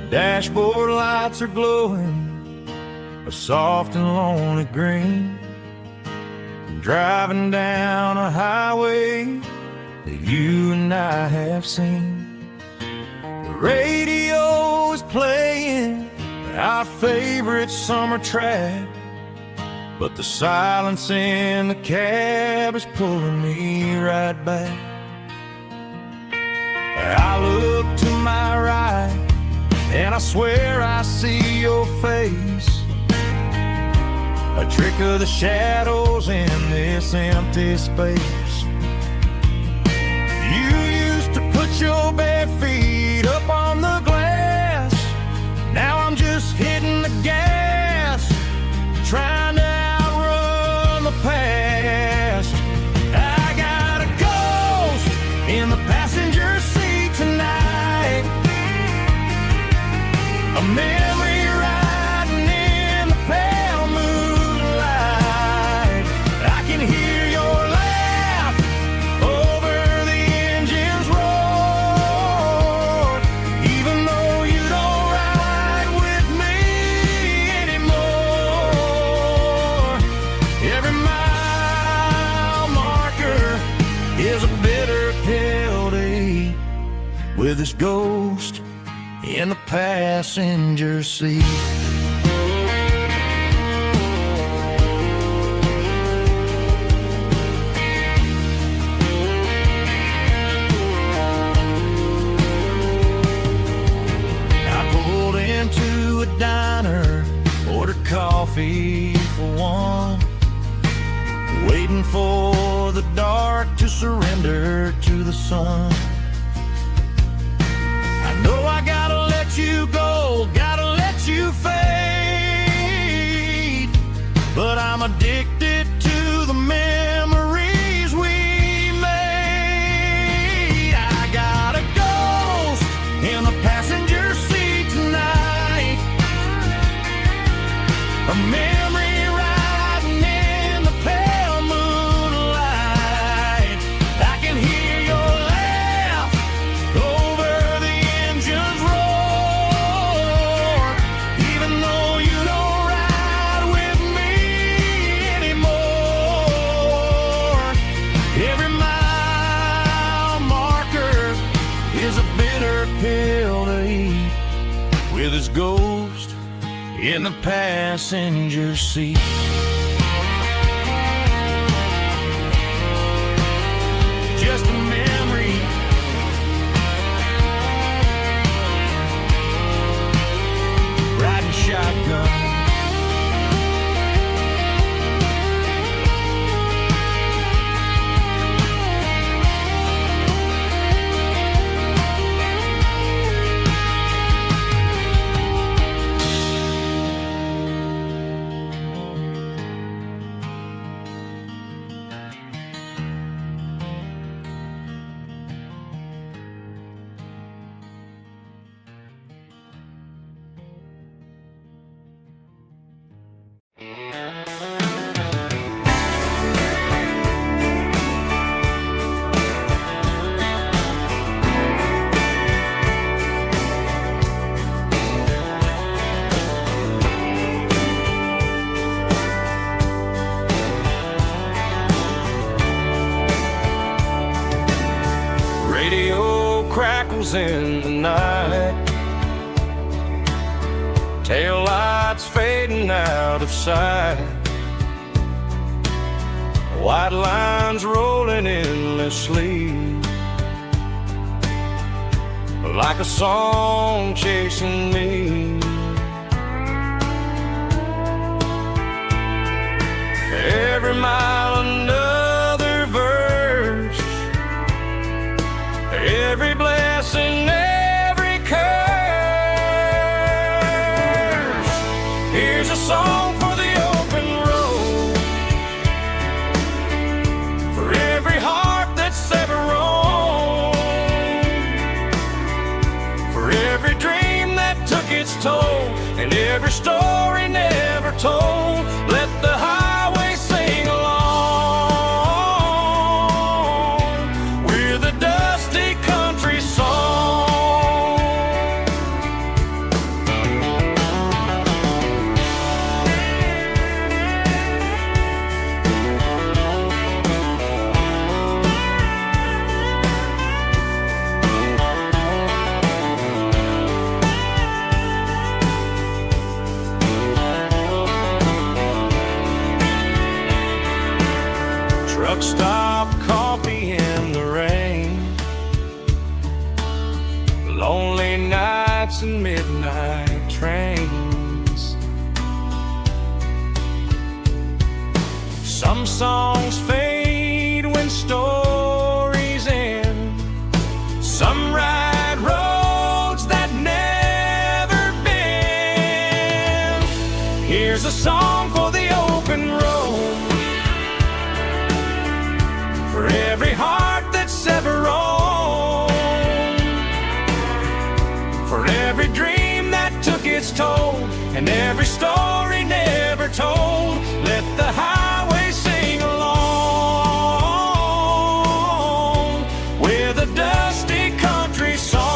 Dashboard lights are glowing a soft and lonely green. I'm driving down a highway that you and I have seen. The radio is playing our favorite summer track, but the silence in the cab is pulling me right back. I look to my right and I swear I see your face, a trick of the shadows in this empty space. You used to put your bare feet up on the glass. Now I'm just hitting the gas, trying to outrun the past. I got a ghost in the passenger seat tonight, a memory riding in the pale moonlight. I can hear your laugh over the engine's roar, even though you don't ride with me anymore. Every mile marker is a bitter penalty with this ghost in the passenger seat. feet for one, waiting for the dark to surrender to the sun. I know I gotta let you go, gotta let you fade, but I'm addicted to the memories we made. I got a ghost in the passenger seat tonight, a memory riding in the pale moonlight. I can hear your laugh over the engine's roar, even though you don't ride with me anymore. Every mile marker is a bitter pill to eat, with his ghost in the passenger seat. Just a memory, riding shotgun. Radio crackles in the night, tail lights fading out of sight, white lines rolling endlessly, like a song chasing me. Every mile another verse, every blessing, every curse. Here's a song for the open road, for every heart that's ever roamed, for every dream that took its toll, and every story never told. Let the highway sing along with a dusty country song. Truck stop, coffee in the rain, lonely nights and midnight trains. Some songs fade when stories end, some ride roads that never bend. Here's a song for the open road, for every heart that's ever roamed, for every dream that took its toll, and every story never told. Let the highway sing along with a dusty country song.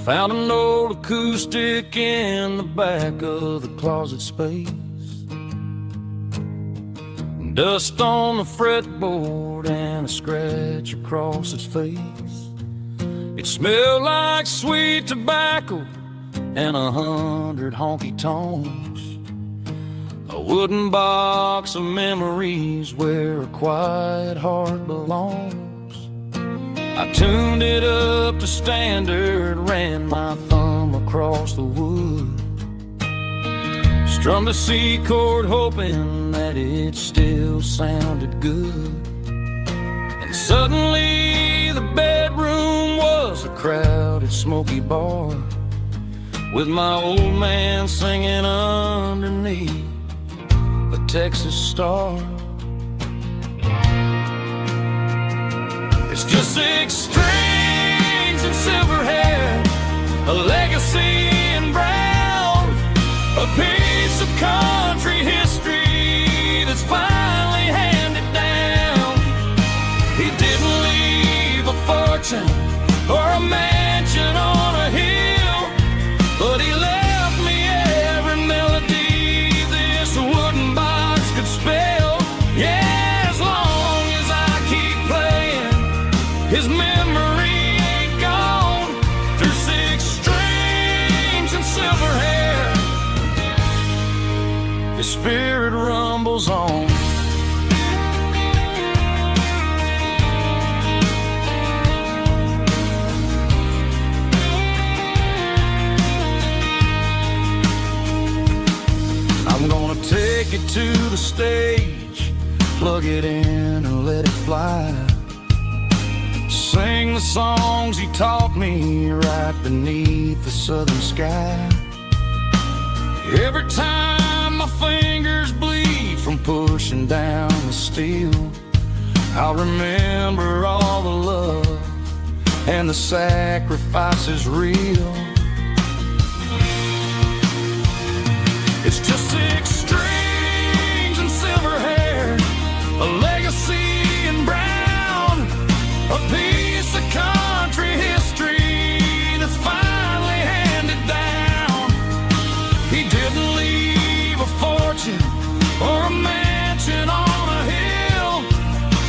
found an old acoustic in the back of the closet space. Dust on the fretboard and a scratch across its face. It smelled like sweet tobacco and 100 honky-tonks. A wooden box of memories where a quiet heart belongs. I tuned it up to standard, ran my thumb across the wood, strummed a C chord hoping that it still sounded good. And suddenly the bedroom was a crowded smoky bar, with my old man singing underneath a Texas star. It's just 6 strings and silver hair, a legacy in brown, a piece of country history that's finally handed down. He didn't leave a fortune or a mansion on a hill, but he left me every melody this wooden box could spell. Yeah, as long as I keep playing, his memory ain't gone. Through 6 strings and silver hair, his spirit rumbles on. I'm gonna take it to the stage, plug it in and let it fly. Sing the songs he taught me right beneath the southern sky. Every time my fingers bleed from pushing down the steel, I'll remember all the love and the sacrifices real. It's just 6 strings and silver hair, a legacy in brown, a piece of country history that's finally handed down. He didn't leave a fortune or a mansion on a hill,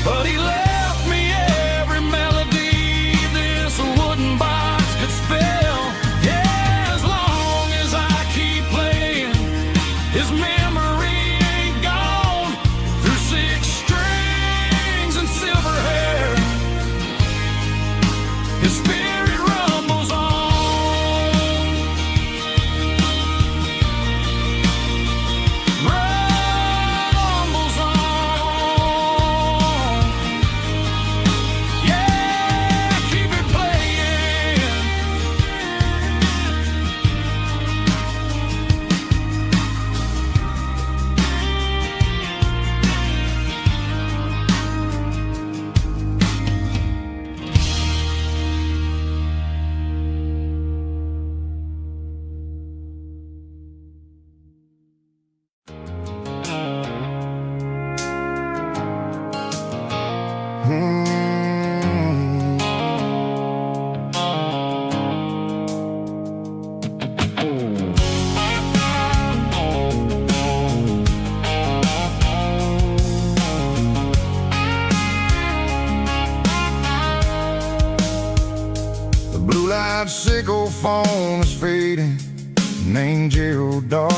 but he left me every melody this wooden box could spell. Yeah, as long as I keep playing, his memory ain't gone. Through 6 strings and silver hair, his spirit rumbles on. Rumbles on. Yeah, keep it playing. The blue light sickle phone is fading, named Gerald dark.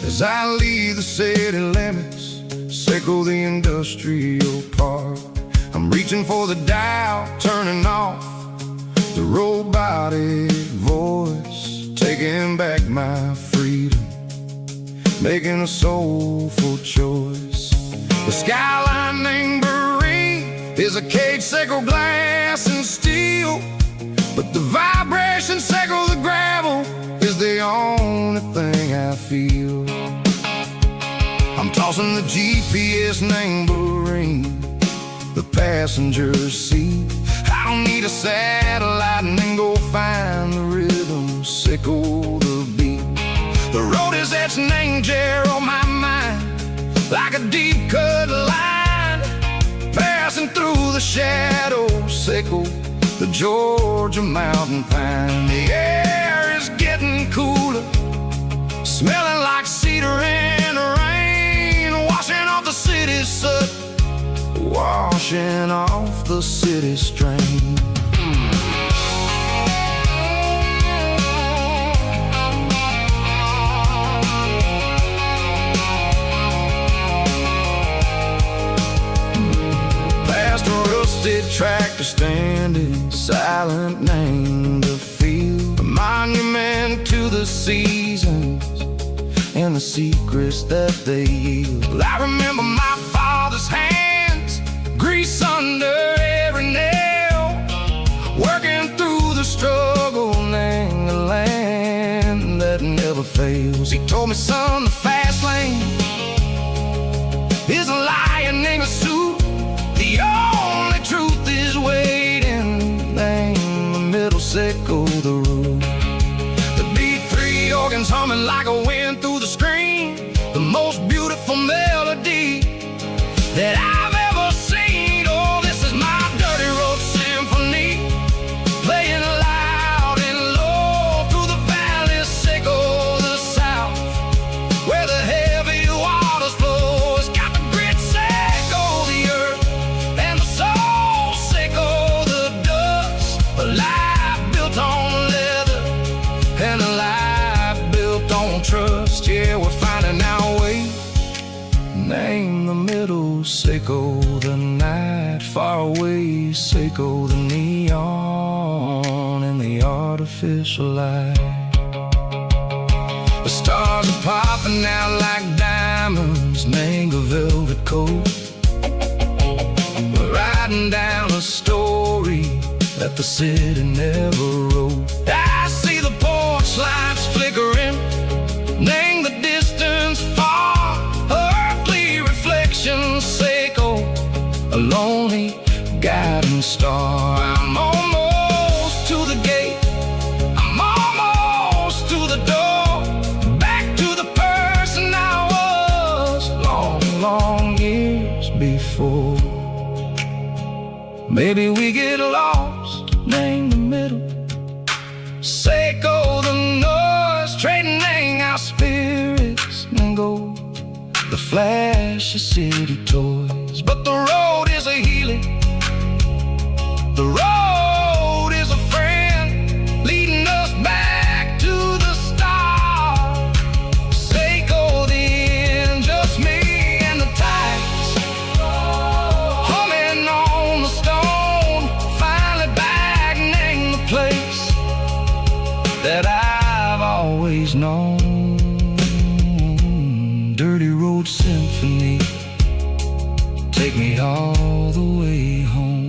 As I leave the city limits, sickle the industrial park. I'm reaching for the dial, turning off the robotic voice, taking back my freedom, making a soulful choice. The skyline named Marine is a cage, sickle glass and steel, but the vibration sickle the gravel is the only thing I feel. I'm tossing the GPS named Marine, the passenger seat. I don't need a satellite and then go find the rhythm, sickle the beat. The road is etched named Gerald on my mind, like a deep cut line, passing through the shadows, sickle the Georgia mountain pine. The air is getting cooler, smelling like cedar in the rain, washing off the city soot, washing off the city strain. Past a rusted tractor standing silent, named the field, a monument to the seasons and the secrets that they yield. I remember my father's hands, grease under every nail, working through the struggle, name the land that never fails. He told me, son, the fast lane is a lion in a suit. The only truth is waiting. Name the middle, sickle the root. The B3 organs humming like a wind through the screen, the most beautiful melody that I've ever seen. Oh, this is my dirty road symphony, playing loud and low through the valley, sickle the south, where the heavy waters flow. It's got the grit, sickle the earth, and the soul, sickle the dust. A life built on leather and a life built on trust. Yeah, we're finding our way. Name the middle, sickle the night, far away, sickle the neon and the artificial light. The stars are popping out like diamonds, mango velvet coat. We're riding down a story that the city never wrote. I see the porch lights flickering, name the distance far, earthly reflections, sickle a lonely guiding star. I'm almost to the gate, I'm almost to the door, back to the person I was long, long years before. Maybe we get lost, name the middle, sickle the noise, trading our spirits and go the flash of city toys. But the road is a healing, the road is a friend, leading us back to the start. Sickle the end, just me and the tides, humming on the stone, finally back, name the place that I've always known. Dirty road symphony, take me all the way home.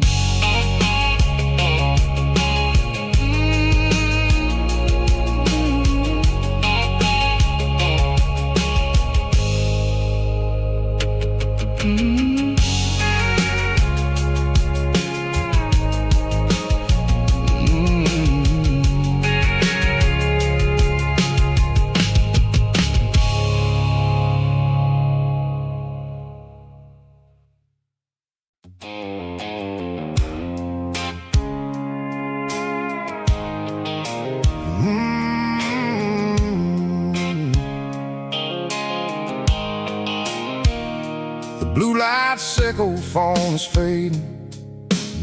Blue light sickle phone is fading,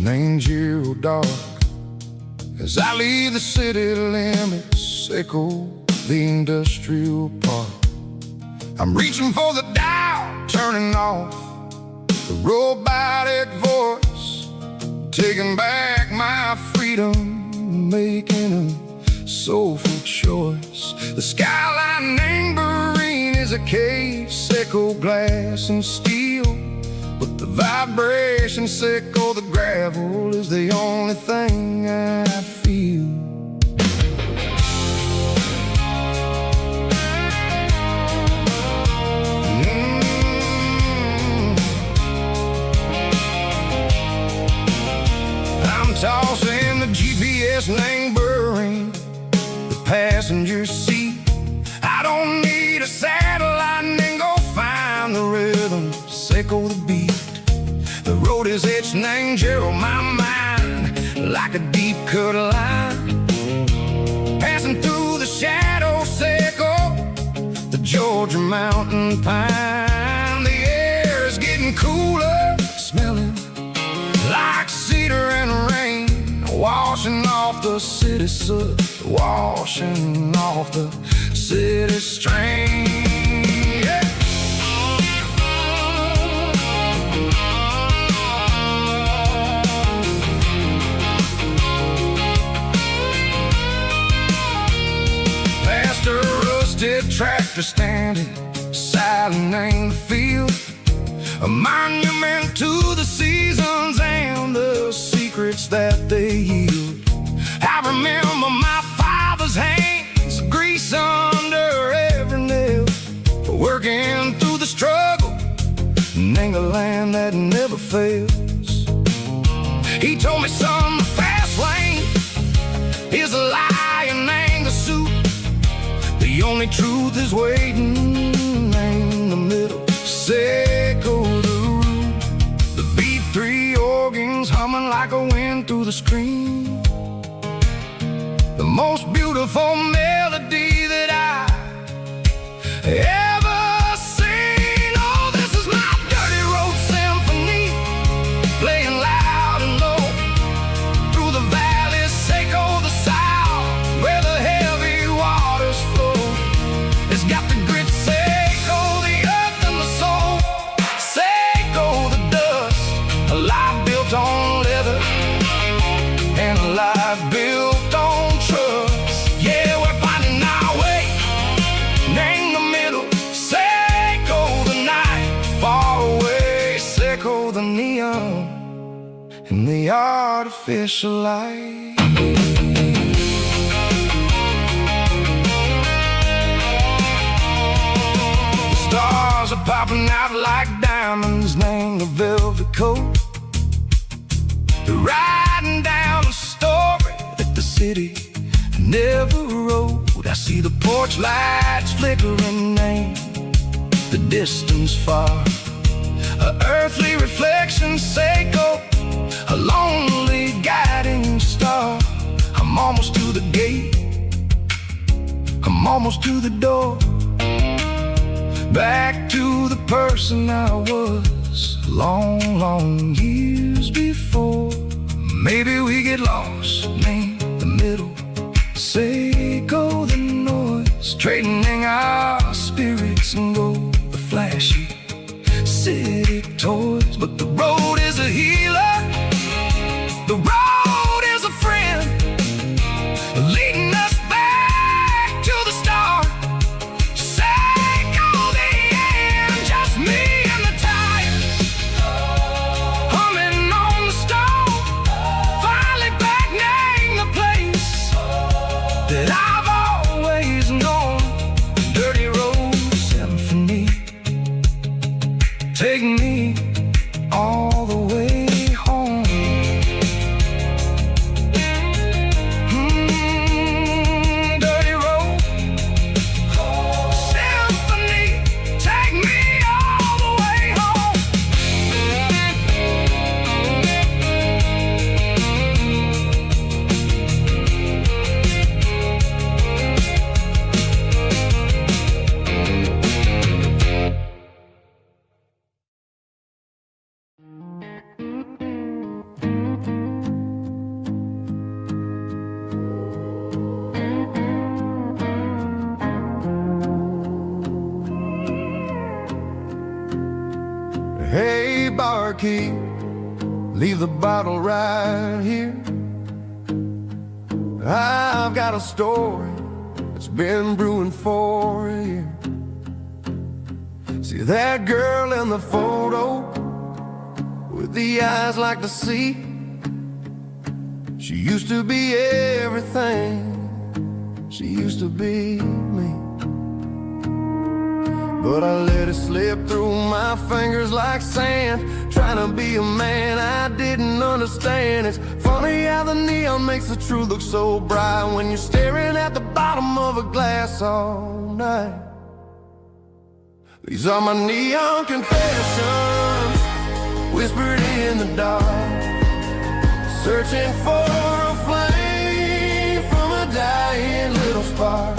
name zero dark. As I leave the city limits, sickle the industrial park. I'm reaching for the dial, turning off the robotic voice, taking back my freedom, making a soulful choice. The skyline named Marine is a cave, sickle glass and steel, but the vibration, sickle the gravel, is the only thing I feel. I'm tossing the GPS named Burring, the passenger seat. I don't need a satellite and go find the rhythm, sickle the beat. The road is its name, Gerald, my mind. like a deep cut line, passing through the shadow circle, the Georgia mountain pine. The air is getting cooler, smelling like cedar and rain, washing off the city soot, washing off the city strain. Yeah. Past a rusted tractor standing silent in the field, a monument to the seasons and the secrets that they yield. I remember my father's hands, grease under every nail, working through the struggle, in the land that never fails. He told me, son, the fast lane is a lie and anger suit. The only truth is waiting in the middle. Echo the root, the B3 organs humming like a wind through the screen. The most beautiful melody that I ever seen. Oh, this is my dirty road symphony, playing loud and low through the valleys, Echo the south, where the heavy waters flow. It's got the grit, Echo the earth and the soul, Echo the dust, a life built on leather and a life built on trust. Yeah, we're finding our way in the middle. Echo the night, far away. Echo the neon and the artificial light. Stars are popping out like diamonds, named the velvet coat. They're riding down a story that the city never wrote. I see the porch lights flickering in the distance far, a earthly reflection, Echo, a lonely guiding star. I'm almost to the gate, I'm almost to the door, back to the person I was long, long years before. Maybe we get lost in the middle, Echo the noise, trading our spirits and go the flashy city toys. But the road is a healer, the road is a friend, leading us back to the start. Echo the end, just me and the tires, humming on the stove, finally back name the place that I've always known. Dirty road symphony, take me all the way home. Dirty road symphony, take me all the way home. Hey, barkeep, leave the bottle right here. I've got a story that's been brewing for a year. See that girl in the photo with the eyes like the sea? She used to be everything, she used to be me. But I let it slip through my fingers like sand, trying to be a man I didn't understand. It's funny how the neon makes the truth look so bright when you're staring at the bottom of a glass all night. These are my neon confessions, whispered in the dark. searching for a flame from a dying little spark.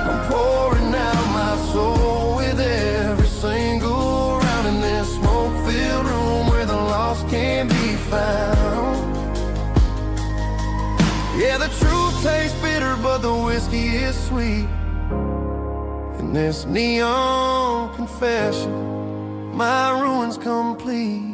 I'm pouring out my soul with every single round in this smoke-filled room where the lost can be found. Yeah, the truth tastes bitter, but the whiskey is sweet. In this neon confession, my ruin's complete.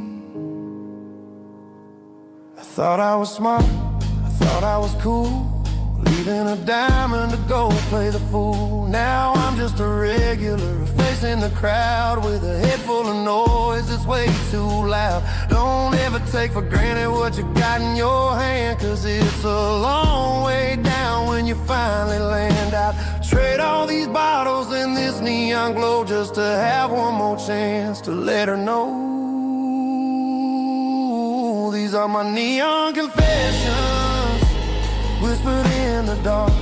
I thought I was smart, I thought I was cool, leaving a diamond to go play the fool. Now I'm just a regular, facing the crowd with a head full of noise that's way too loud. Don't ever take for granted what you got in your hand, cause it's a long way down when you finally land out. Trade all these bottles and this neon glow just to have one more chance to let her know. These are my neon confessions, whispered in the dark,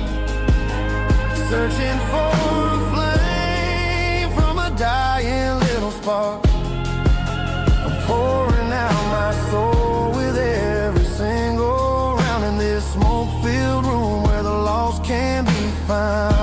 searching for a flame from a dying little spark. I'm pouring out my soul with every single round in this smoke-filled room where the lost can be found.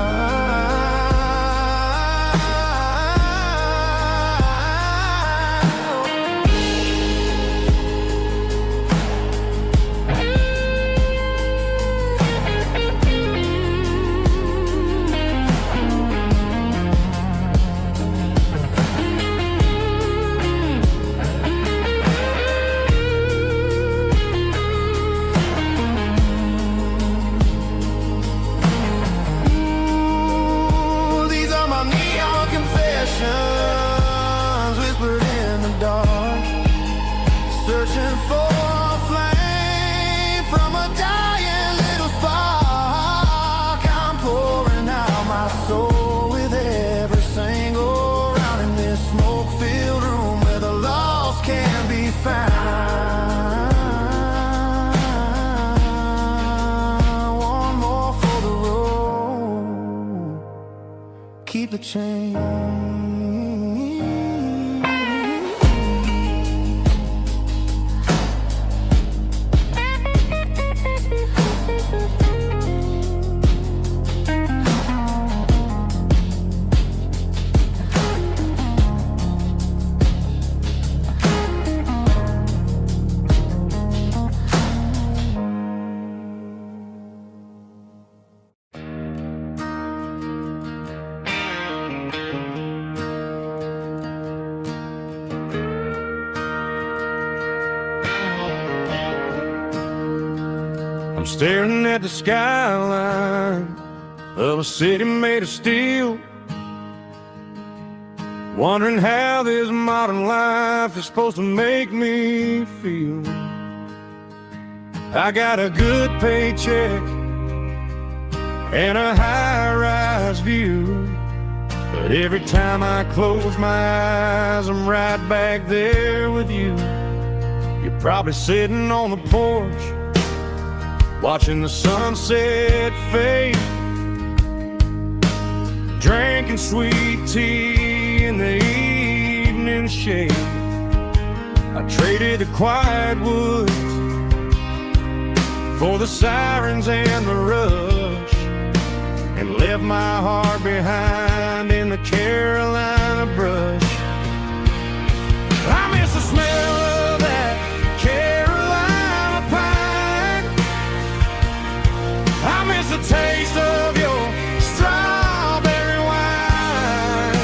Whispered in the dark, searching for a flame from a dying little spark. I'm pouring out my soul with every single round in this smoke-filled room where the lost can be found. One more for the road, keep the change. I'm staring at the skyline of a city made of steel, wondering how this modern life is supposed to make me feel. I got a good paycheck and a high-rise view, but every time I close my eyes, I'm right back there with you. You're probably sitting on the porch, watching the sunset fade, drinking sweet tea in the evening shade. I traded the quiet woods for the sirens and the rush, and left my heart behind in the Carolina brush. I miss the smell of that Carolina pine. I miss the taste of your strawberry wine.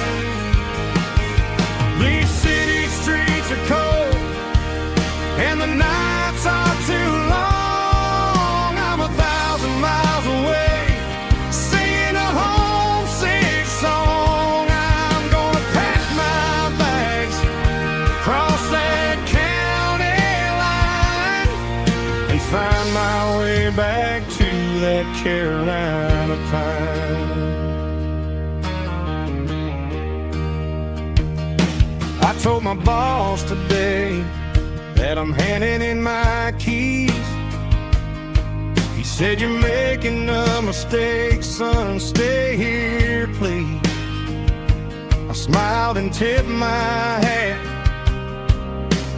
These city streets are cold and the nights are too long. I'm 1,000 miles away, singing a homesick song. I'm gonna pack my bags, cross that county line, and find my way back to that Carolina pine. I told my boss today that I'm handing in my keys. He said, "You're making a mistake, son, stay here, please." I smiled and tipped my hat,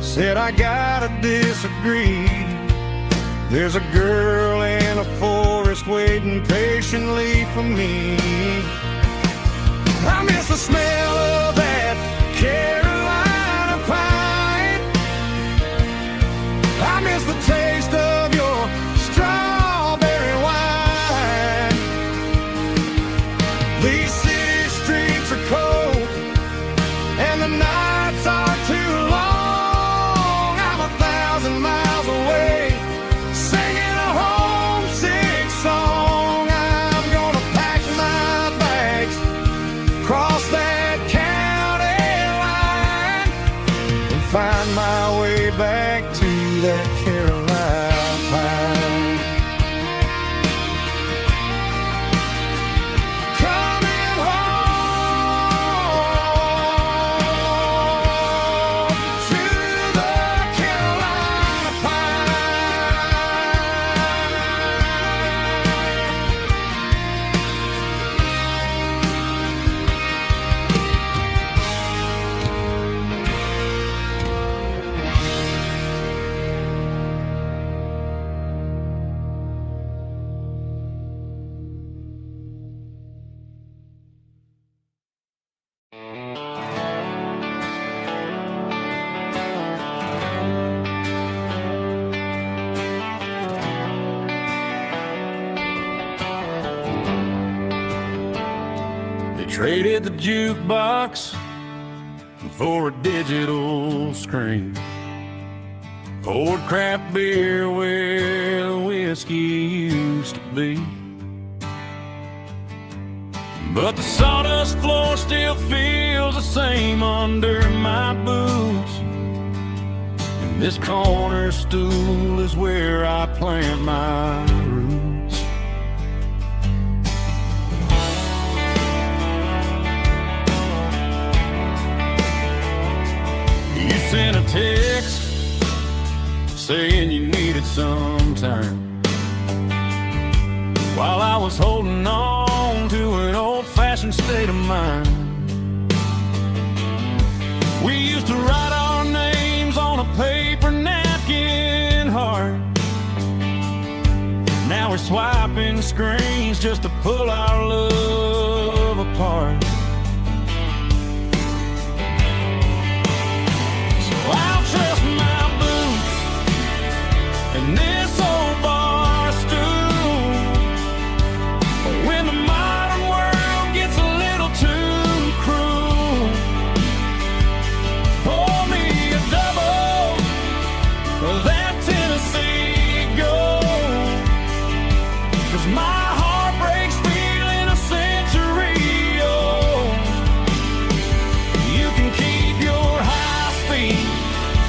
said I gotta disagree. There's a girl in a forest waiting patiently for me. I miss the smell of that Carolina pine. I miss the taste of your strawberry wine. These city streets are cold and the nights are too long. I'm 1,000 miles away, singing a homesick song. I'm gonna pack my bags, cross that county line, and find my way back to that Carolina pine. Coming home to the Carolina They traded the jukebox for a digital screen, poured craft beer where the whiskey used to be. But the sawdust floor still feels the same under my boots, and this corner stool is where I plant my roots. You sent a text saying you needed some time, while I was holding on to an old-fashioned state of mind. We used to write our names on a paper napkin heart. Now we're swiping screens just to pull our love apart. So I'll trust my boots and this old bar stool. When the modern world gets a little too cruel, pour me a double of that Tennessee Gold, 'cause my heart breaks feeling a century old. You can keep your high-speed,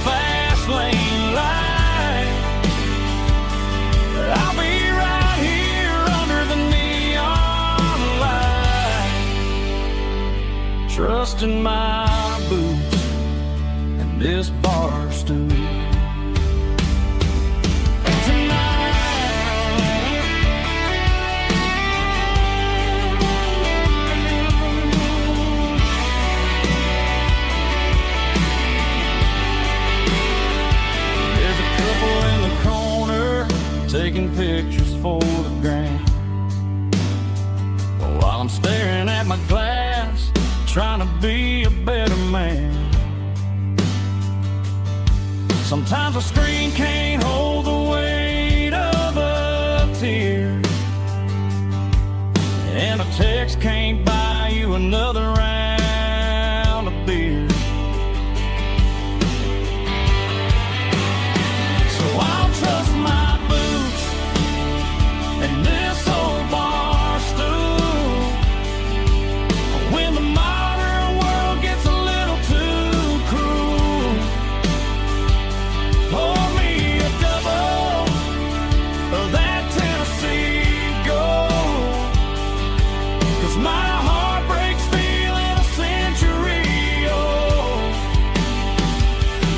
fast lane light. I'll be right here under the neon light, trusting my boots and this bar stool. There's a couple in the corner taking pictures for the gram, while I'm staring at my glass, trying to be a better man. Sometimes a screen can't hold the weight of a tear, and a text can't buy you another round of beer. So I'll trust my boots and this old bar stool. When the modern world gets a little too cruel, pour me a double of that Tennessee Gold, 'cause my heart breaks feeling a century old.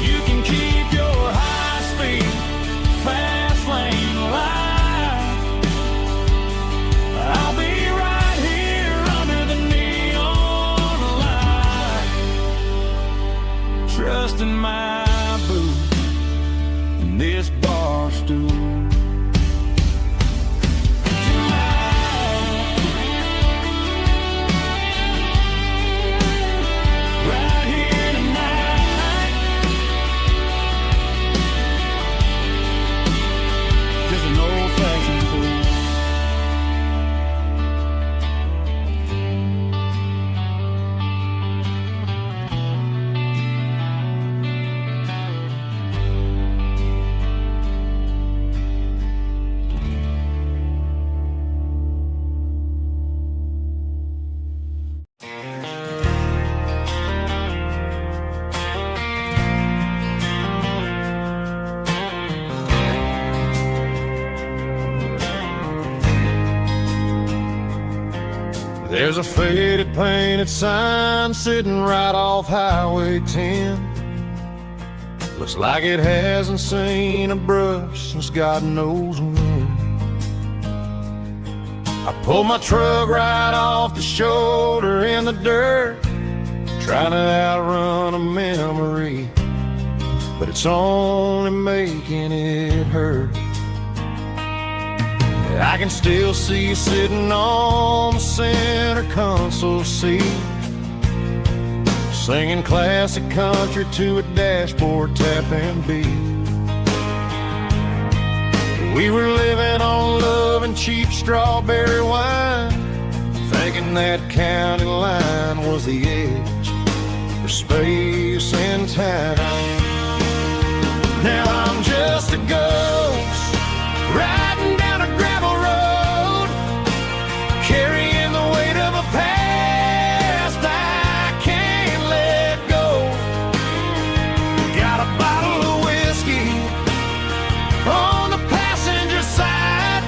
You can keep your high-speed, fast lane light. I'll be right here under the neon light, trusting my boots and this bar stool. There's a faded painted sign sitting right off Highway 10. Looks like it hasn't seen a brush since God knows when. I pulled my truck right off the shoulder in the dirt, trying to outrun a memory, but it's only making it hurt. I can still see you sitting on the center console seat, singing classic country to a dashboard tapping beat. We were living on love and cheap strawberry wine, thinking that county line was the edge for space and time. Now I'm just a ghost riding down a gravel road, carrying the weight of a past I can't let go. Got a bottle of whiskey on the passenger side,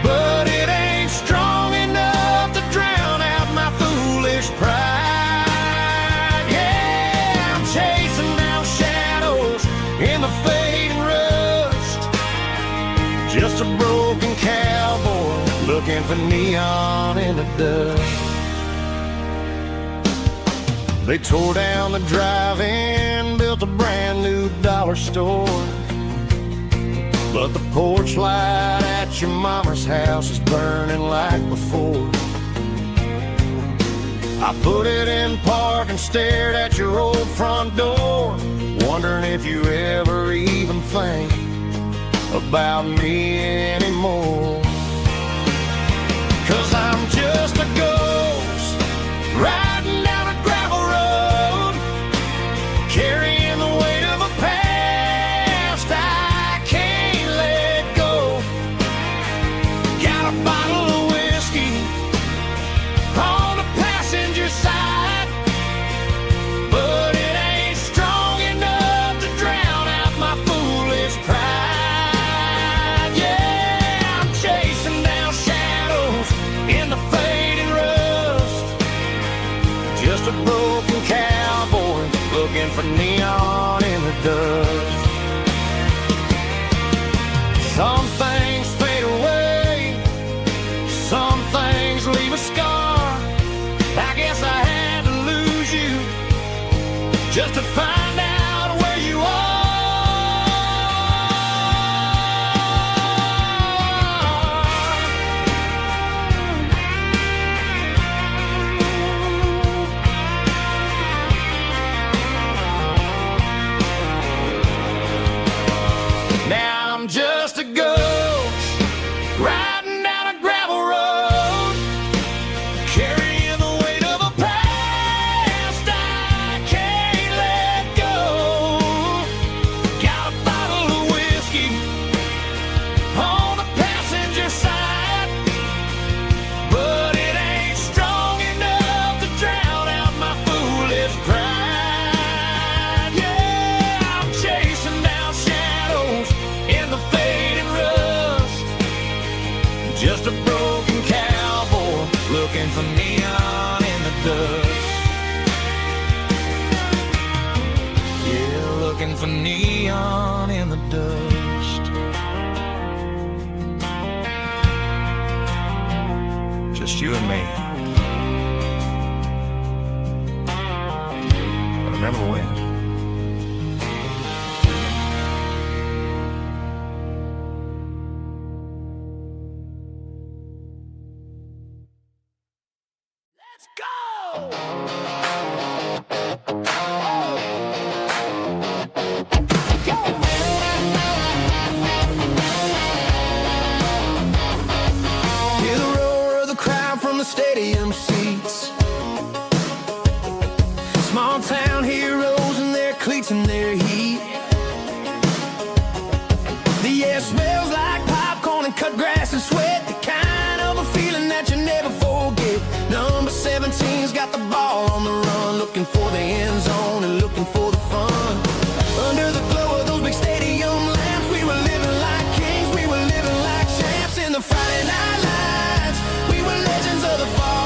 but it ain't strong enough to drown out my foolish pride. Yeah, I'm chasing down shadows in the fading rust, just a broken cowboy looking for neon in the dust. They tore down the drive-in, built a brand new dollar store, but the porch light at your mama's house is burning like before. I put it in park and stared at your old front door, wondering if you ever even think about me anymore. 'Cause I'm just a ghost riding down a gravel road, carrying the weight of a past I can't let go. Got a bottle of whiskey on the passenger side, but it ain't strong enough to drown out my foolish pride. Yeah, I'm chasing down shadows in the fading rust, just a broken cowboy looking for neon in the dust. Some things fade away, some things leave a scar. I guess I had to lose you just to find out where you are. Now I'm just a ghost riding down a gravel road, carrying the weight of a past I can't let go. Got a bottle of whiskey on the passenger side, but it ain't strong enough to drown out my foolish pride. Yeah, I'm chasing down shadows in the fading rust, just a broken cowboy looking for neon in the dust. Yeah, looking for neon in the dust. Just you and me. But remember when? Let's go! Hear the roar of the crowd from the stadium seats. Small town heroes in their cleats and their heat. The air smells like popcorn and cut grass and sweat, the kind of a feeling that you never forget. Number 17's got the ball on the run, looking for the end zone and looking for the fun. Under the glow of those big stadium lamps, we were living like kings, we were living like champs in the Friday night lights. We were legends of the fall.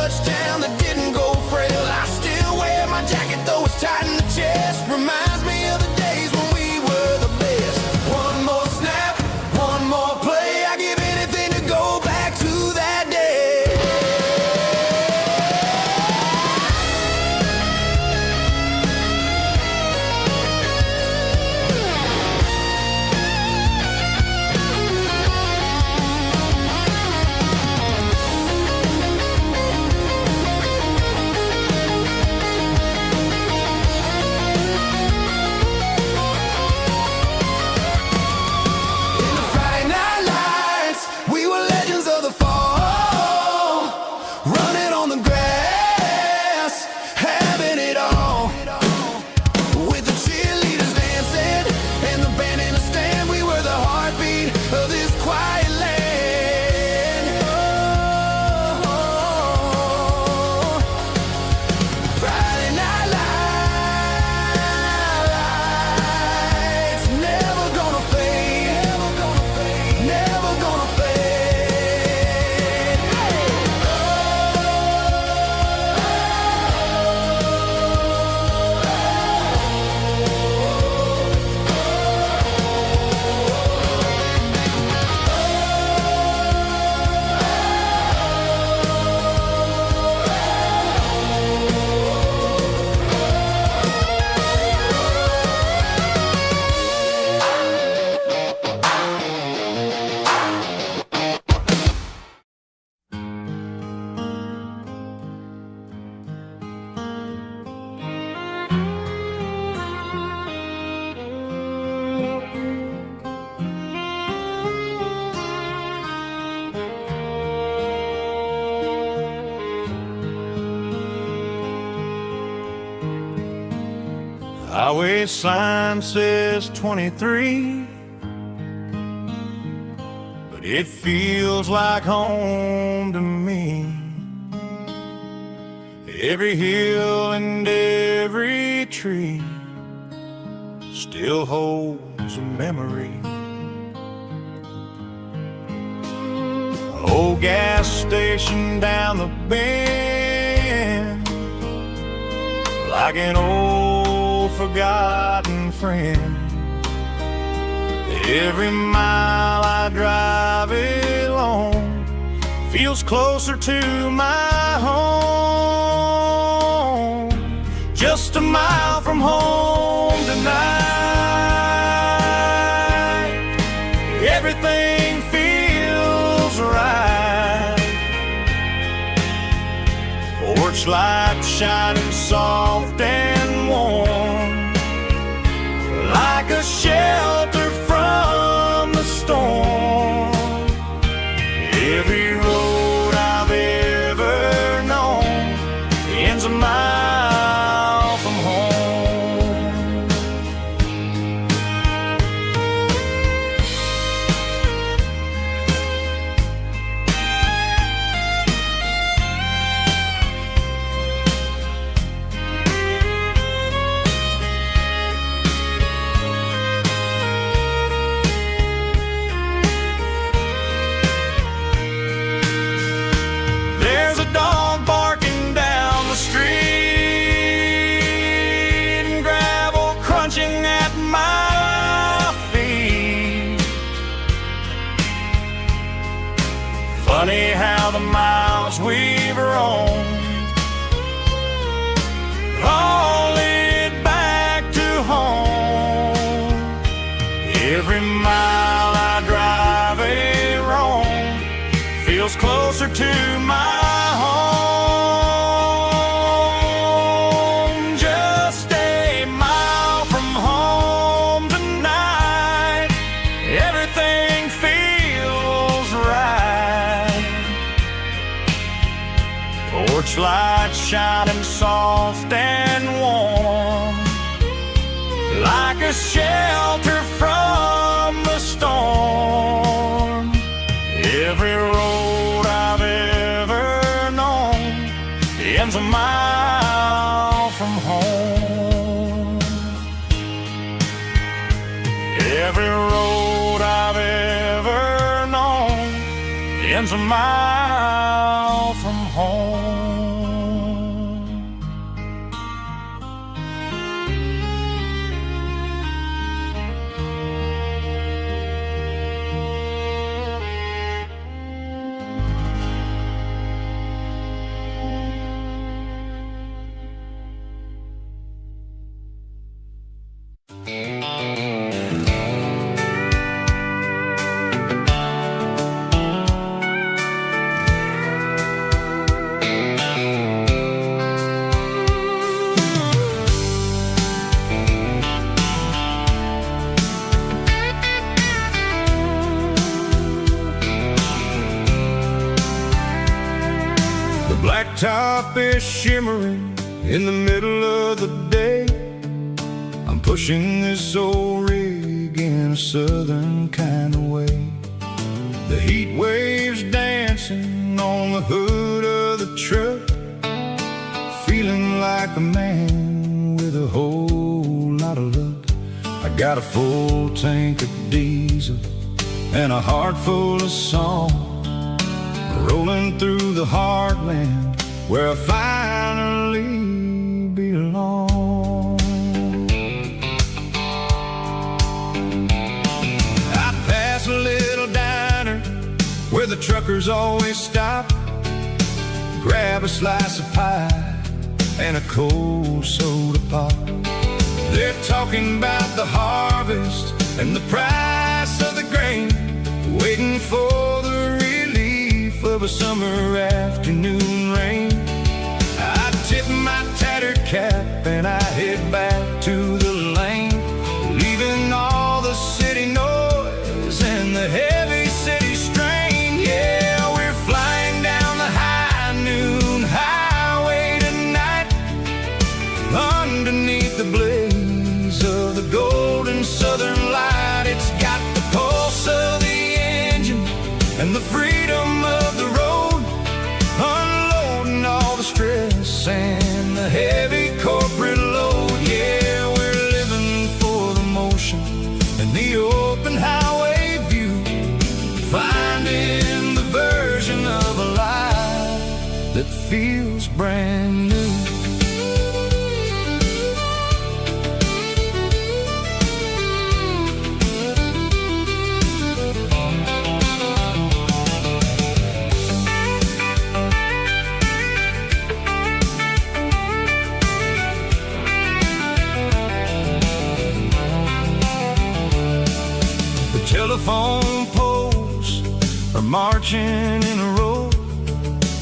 touchdown that didn't go frail. I still wear my jacket though it's tight in the chest. Reminds me of the days when we were the best. One more snap, one more play. I give anything to go back to that day. In the Friday night lights, we were legends of the fall, running on the grass, having it all. With the cheerleaders dancing and the band in the stand, we were the heartbeat of this quiet land. Oh, Friday night lights, never gonna fade, never gonna fade, never gonna fade. Highway sign says 23, but it feels like home to me. Every hill and every tree still holds a memory. Old gas station down the bend, like an old forgotten friend. Every mile I drive it along feels closer to my home. Just a mile from home tonight, everything feels right. Porch light shining soft and warm, like a shelter from the storm. Every road I've ever known ends a mile from home. There's a dog barking down the street, and gravel crunching at my feet. Funny how the miles we've roamed all lead back to home. Every mile I drive a roam feels closer to my home. Just a mile from home tonight, everything feels right. Porch light shining soft and warm, like a shelter from the storm. Every road I've ever known ends a mile from home. Every road I've ever known ends a mile from home. top is shimmering in the middle of the day. I'm pushing this old rig in a southern kind of way. The heat waves dancing on the hood of the truck, feeling like a man with a whole lot of luck. I got a full tank of diesel and a heart full of song, rolling through the heartland where I finally belong. I pass a little diner where the truckers always stop, grab a slice of pie and a cold soda pop. They're talking about the harvest and the price of the grain, waiting for the relief of a summer afternoon rain. I tip my tattered cap and I head back to the lane, leaving all the city noise and the heavy city strain. Yeah, we're flying down the high noon highway tonight, underneath the blaze of the golden southern light. It's got the pulse of the engine and the freedom of the road, unloading all the stress and the heavy corporate load. Yeah, we're living for the motion and the open highway view, finding the version of a life that feels brand new. Telephone poles are marching in a row,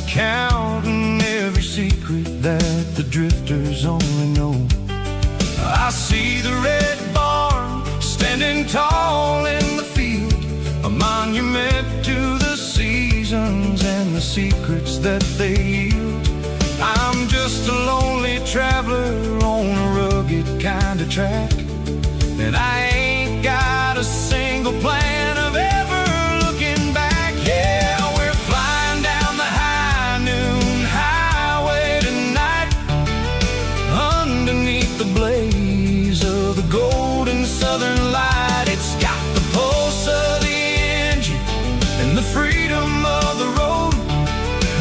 counting every secret that the drifters only know. I see the red barn standing tall in the field, a monument to the seasons and the secrets that they yield. I'm just a lonely traveler on a rugged kind of track, and I ain't got a single plan of ever looking back. Yeah, we're flying down the high noon highway tonight, underneath the blaze of the golden southern light. It's got the pulse of the engine and the freedom of the road,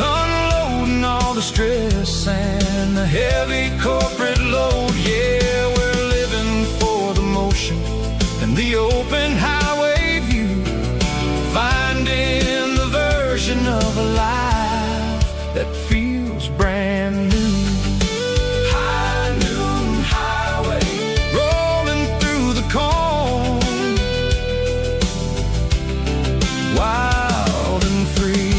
unloading all the stress and the heavy corporate load. Yeah, we're living for the motion and the open highway view, finding the version of a life that feels brand new. High noon highway, rolling through the corn, wild and free.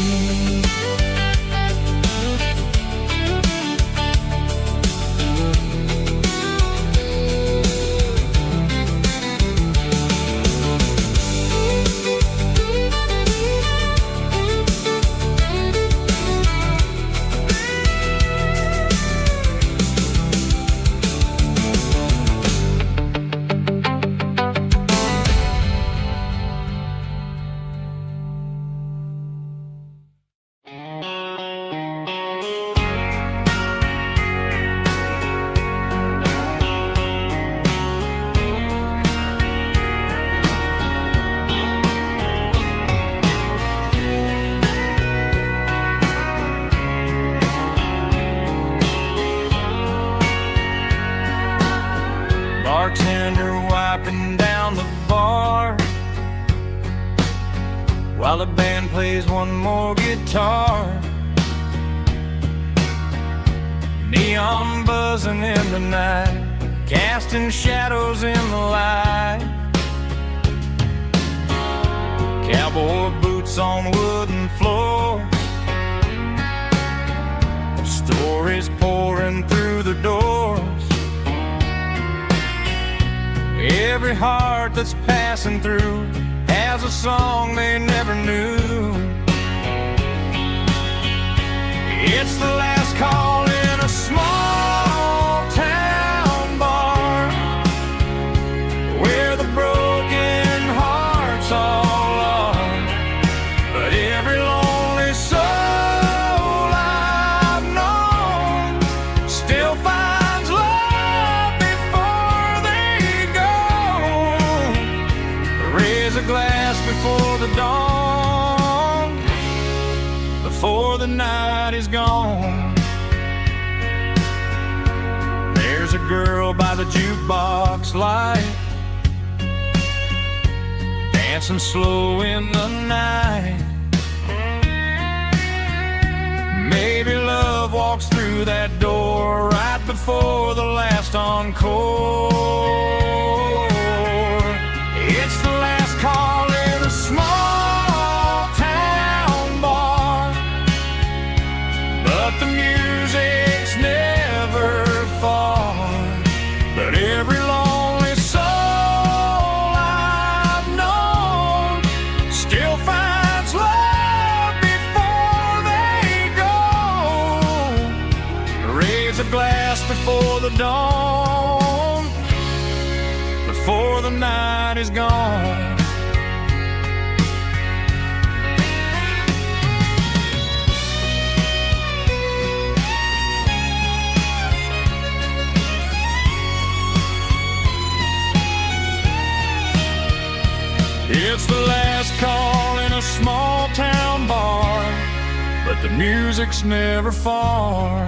Bartender wiping down the bar while the band plays one more guitar. Neon buzzing in the night, casting shadows in the light. Cowboy boots on wooden floors, stories pouring through the doors. Every heart that's passing through has a song they never knew. It's the last call in a small town bar where the broken hearts all are. But every lonely soul I've known still finds love before they go. Raise a glass before the dawn, before the night is gone. There's a girl by the jukebox light, dancing slow in the night. Maybe love walks through that door right before the last encore. It's the last call in a small town bar, but the music's never far. But every lonely soul I've known still finds love before they go. Raise a glass before the dawn, before the night is gone. It's the last call in a small town bar, but the music's never far.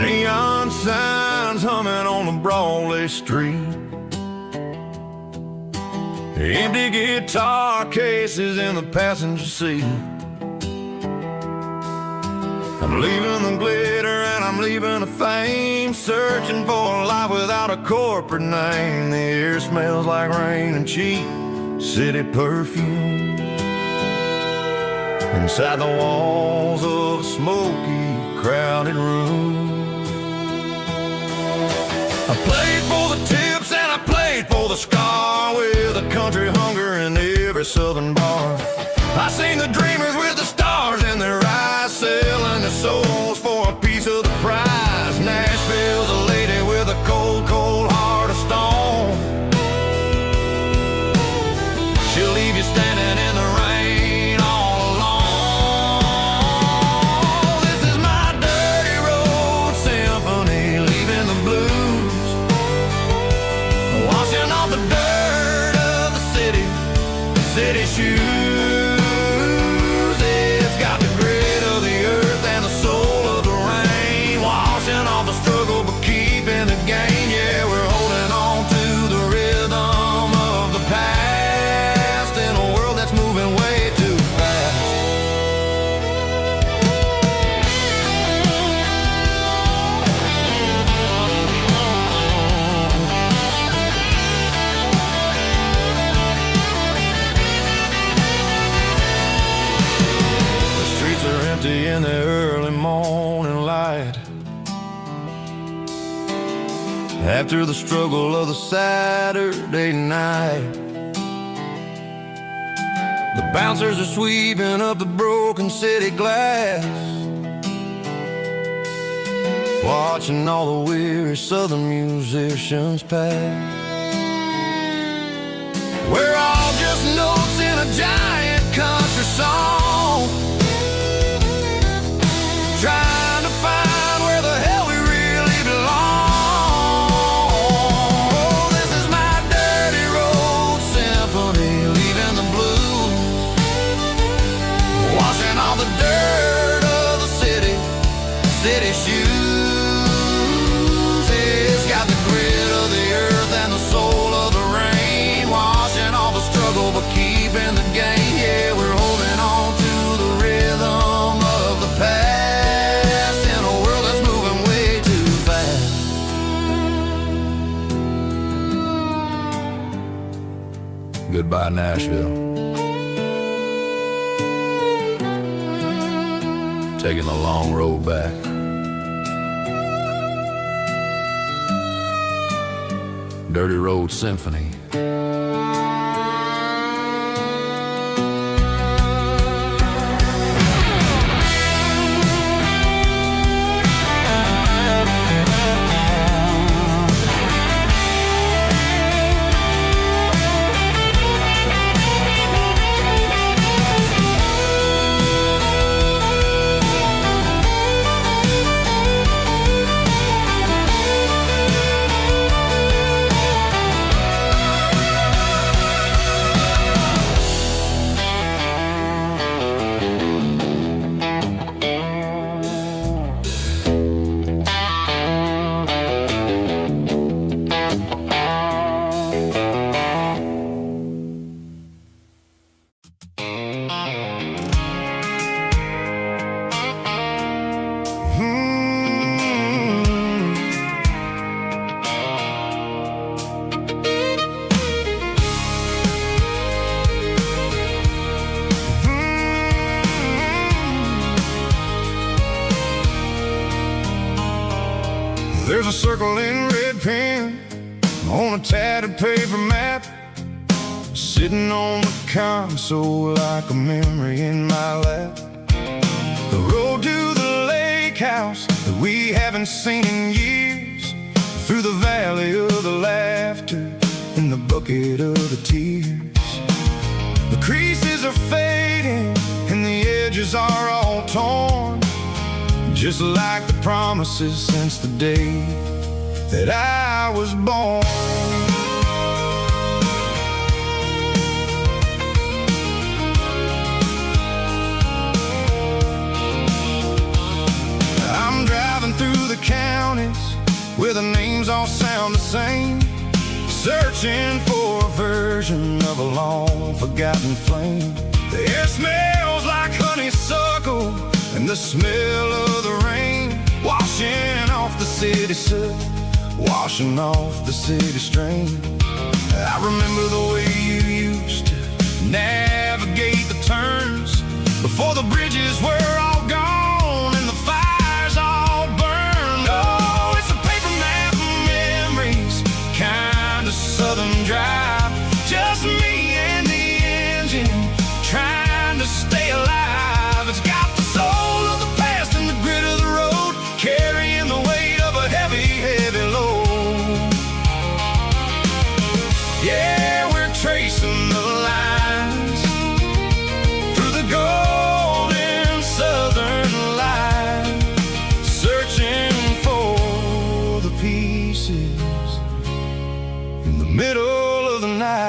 Neon signs humming on the Broadway street, empty guitar cases in the passenger seat. I'm leaving the glitter and I'm leaving the fame, searching for a life without a corporate name. The air smells like rain and cheap city perfume inside the walls of a smoky, crowded room. I played for the tips and I played for the scar, with a country hunger in every southern bar. I seen the dreamers with the stars in their eyes, selling their souls for a piece of the prize. Nashville's a lady with a cold, cold heart of stone. She'll leave you standing in the rain all alone. This is my dirty road symphony, leaving the blues, washing off the dirt of the city shoes. It's got the grit of the earth and the soul of the rain, washing off the struggle but keeping the gain. Yeah, we're holding on to the rhythm of the past in a world that's moving way too fast. In the early morning light, after the struggle of the Saturday night, the bouncers are sweeping up the broken city glass, watching all the weary southern musicians pass. We're all just notes in a giant country song, trying to find where the hell we really belong. Oh, this is my dirty road symphony, leaving the blues, washing all the dirt of the city shoes. It's got the grit of the earth and Goodbye, Nashville. Taking the long road back. Dirty Road Symphony. There's a circle in red pen on a tattered paper map, sitting on the console like a memory in my lap. The road to the lake house that we haven't seen in years, through the valley of the laughter and the bucket of the tears. The creases are fading and the edges are all torn, just like the promises since the day that I was born. I'm driving through the counties where the names all sound the same, searching for a version of a long forgotten flame. The air smells like honeysuckle and the smell of the rain, washing off the city soot, washing off the city strain. I remember the way you used to navigate the turns before the bridges were all gone and the fires all burned. Oh, it's a paper map of memories, kind of southern drive, just me and the engine trying to stay alive. It's got the soul of the past and the grit of the road, carrying the weight of a heavy, heavy load. Yeah, we're tracing the lines through the golden southern light, searching for the pieces in the middle of the night.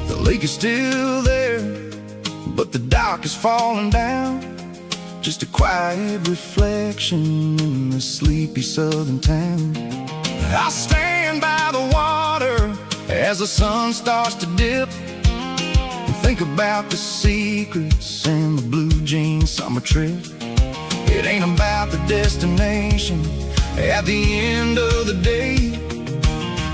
The lake is still there, but the dock is falling down, just a quiet reflection in the sleepy southern town. I stand by the water as the sun starts to dip, and think about the secrets and the blue jean summer trip. It ain't about the destination at the end of the day,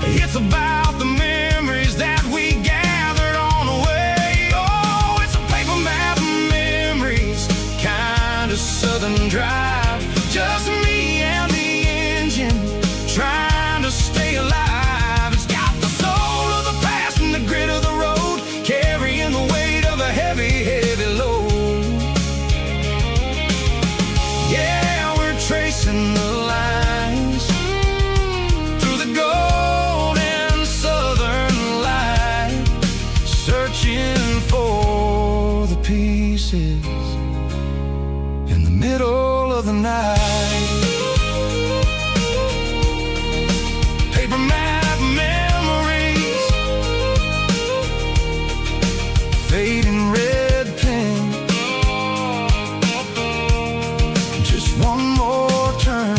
it's about the memories that we gathered on the way. Oh, it's a paper map of memories, kind of southern drive, just me and the engine trying to stay alive. It's got the soul of the past and the grit of the road, carrying the weight of a heavy, heavy load. Yeah, we're tracing the lines through the golden southern light, searching for the pieces in the middle of the night. Paper map memories, fading red pen, just one more turn.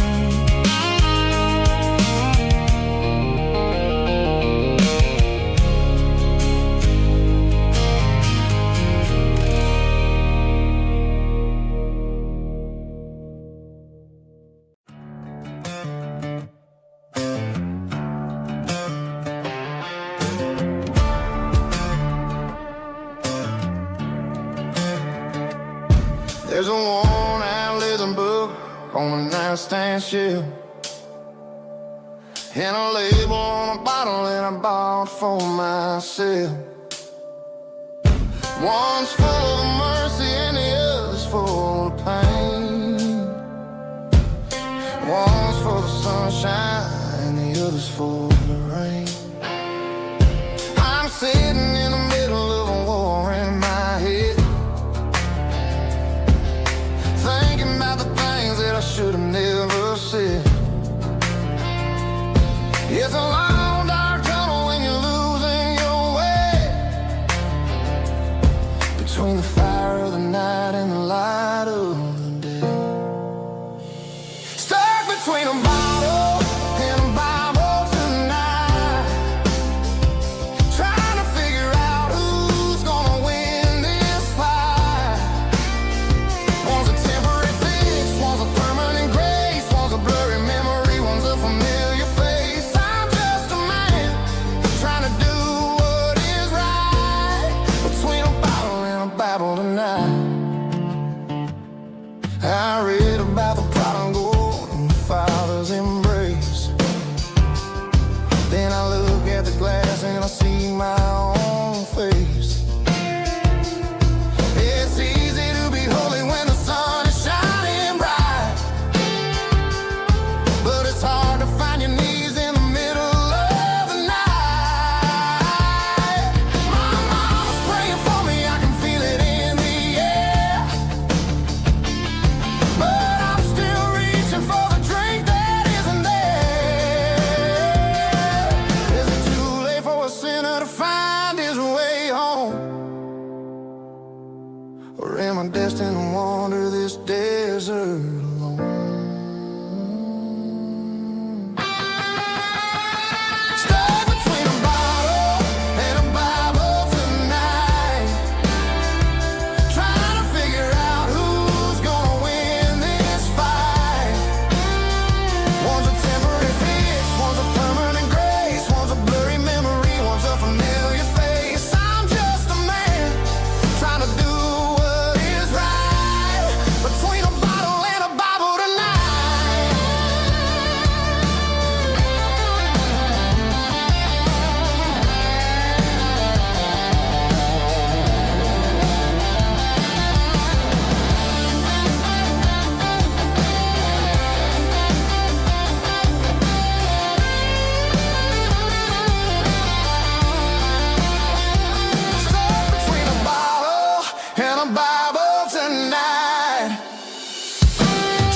There's a worn-out leather book on the nightstand shelf, and a label on a bottle that I bought for myself. One's full of mercy and the other's full of pain. One's full of sunshine and the other's full of rain. I'm sitting in the middle of a war in my head, thinking about the things that I should have never said. It's a long dark tunnel when you're losing your way, between the fire of the night and the light of the day. Stuck between a bottle and a Bible tonight, trying to figure out who's gonna win this fight. One's a temporary fix, one's a permanent grace, one's a blurry memory, one's a familiar face. I'm just a man trying to do what is right, between a bottle and a Bible tonight. I read about the prodigal and the father's embrace. Then I look at the glass and I see my own face. It's easy to be holy when the sun is shining bright, but it's hard to find your knees in the middle of the night. My mama's praying for me, I can feel it in the air, but I'm still reaching for the drink that isn't there. Is it too late for a sinner to find his way home? Or am I destined to wander this desert alone? Stuck between a bottle and a Bible tonight, trying to figure out who's gonna win this fight. One's a temporary fix, one's a permanent grace, one's a blurry memory, one's a familiar face. I'm just a man trying to do what is right, between a bottle and a Bible tonight. Stuck between a bottle and a Bible tonight,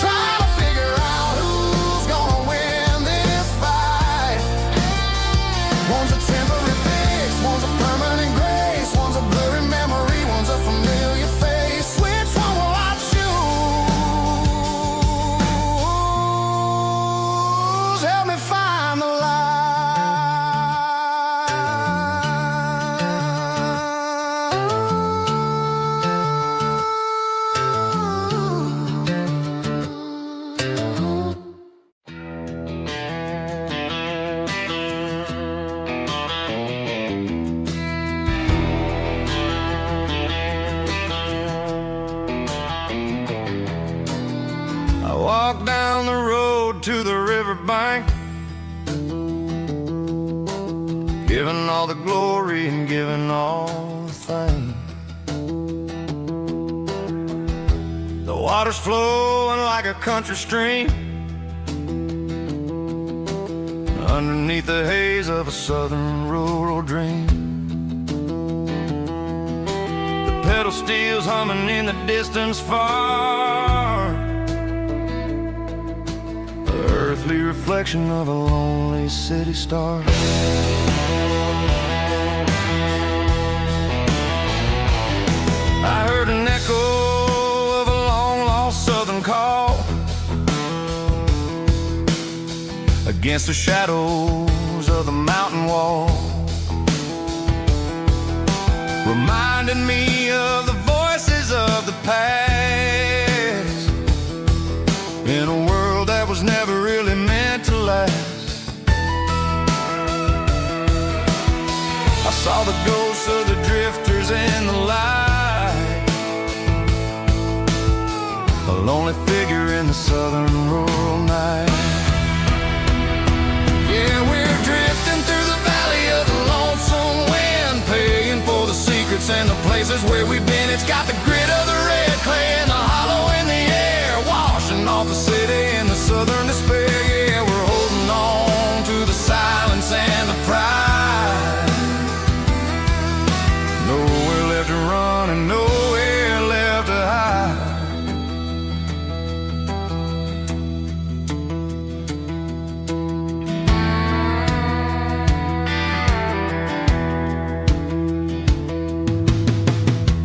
trying to figure out who's gonna win this fight. One's a temporary fix, one's a permanent grace, one's a blurry memory, one's a familiar face. Which one will I choose? Help me find the light. I walk down the road to the riverbank, giving all the glory and giving all the thanks. The water's flowing like a country stream, underneath the haze of a southern rural dream. The pedal steel's humming in the distance far, the earthly reflection of a lonely city star. I heard an echo of a long-lost southern call against the shadows of the mountain wall, reminding me of the voices of the past, in a world that was never really meant to last. I saw the ghosts of the drifters in the light, southern rural night. Yeah, we're drifting through the valley of the lonesome wind, paying for the secrets and the places where we've been. It's got the grit of the red clay and the hollow in the air, washing off the city and the southern despair. Yeah, we're holding on to the silence and the pride. Nowhere left to run and nowhere left to hide.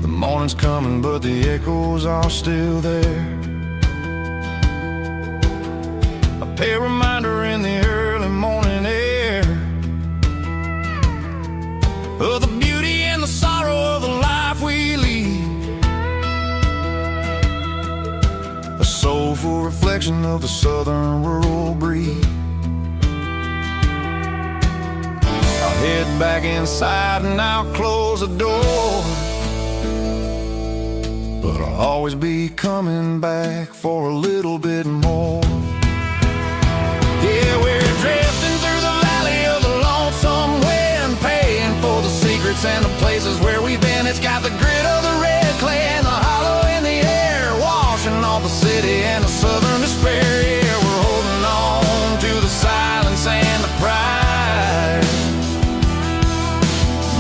Morning's coming, but the echoes are still there. A pale reminder in the early morning air of the beauty and the sorrow of the life we lead. A soulful reflection of the southern rural breed. I'll head back inside and I'll close the door, but I'll always be coming back for a little bit more. Yeah, we're drifting through the valley of the lonesome wind, paying for the secrets and the places where we've been. It's got the grit of the red clay and the hollow in the air, washing off the city and the southern despair. Yeah, we're holding on to the silence and the pride.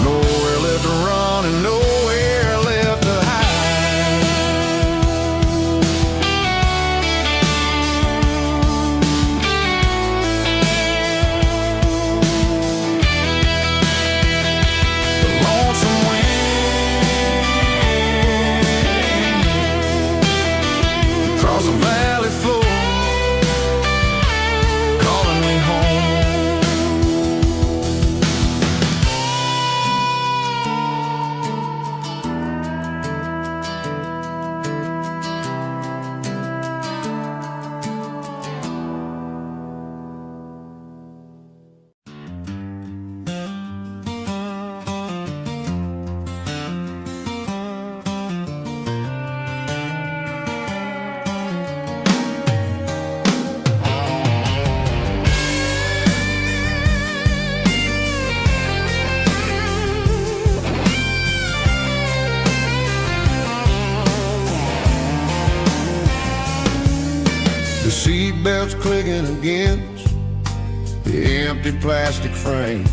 Nowhere left to run and nowhere left to hide. The valley floor, calling me home. The seatbelt's clicking against the empty plastic frame,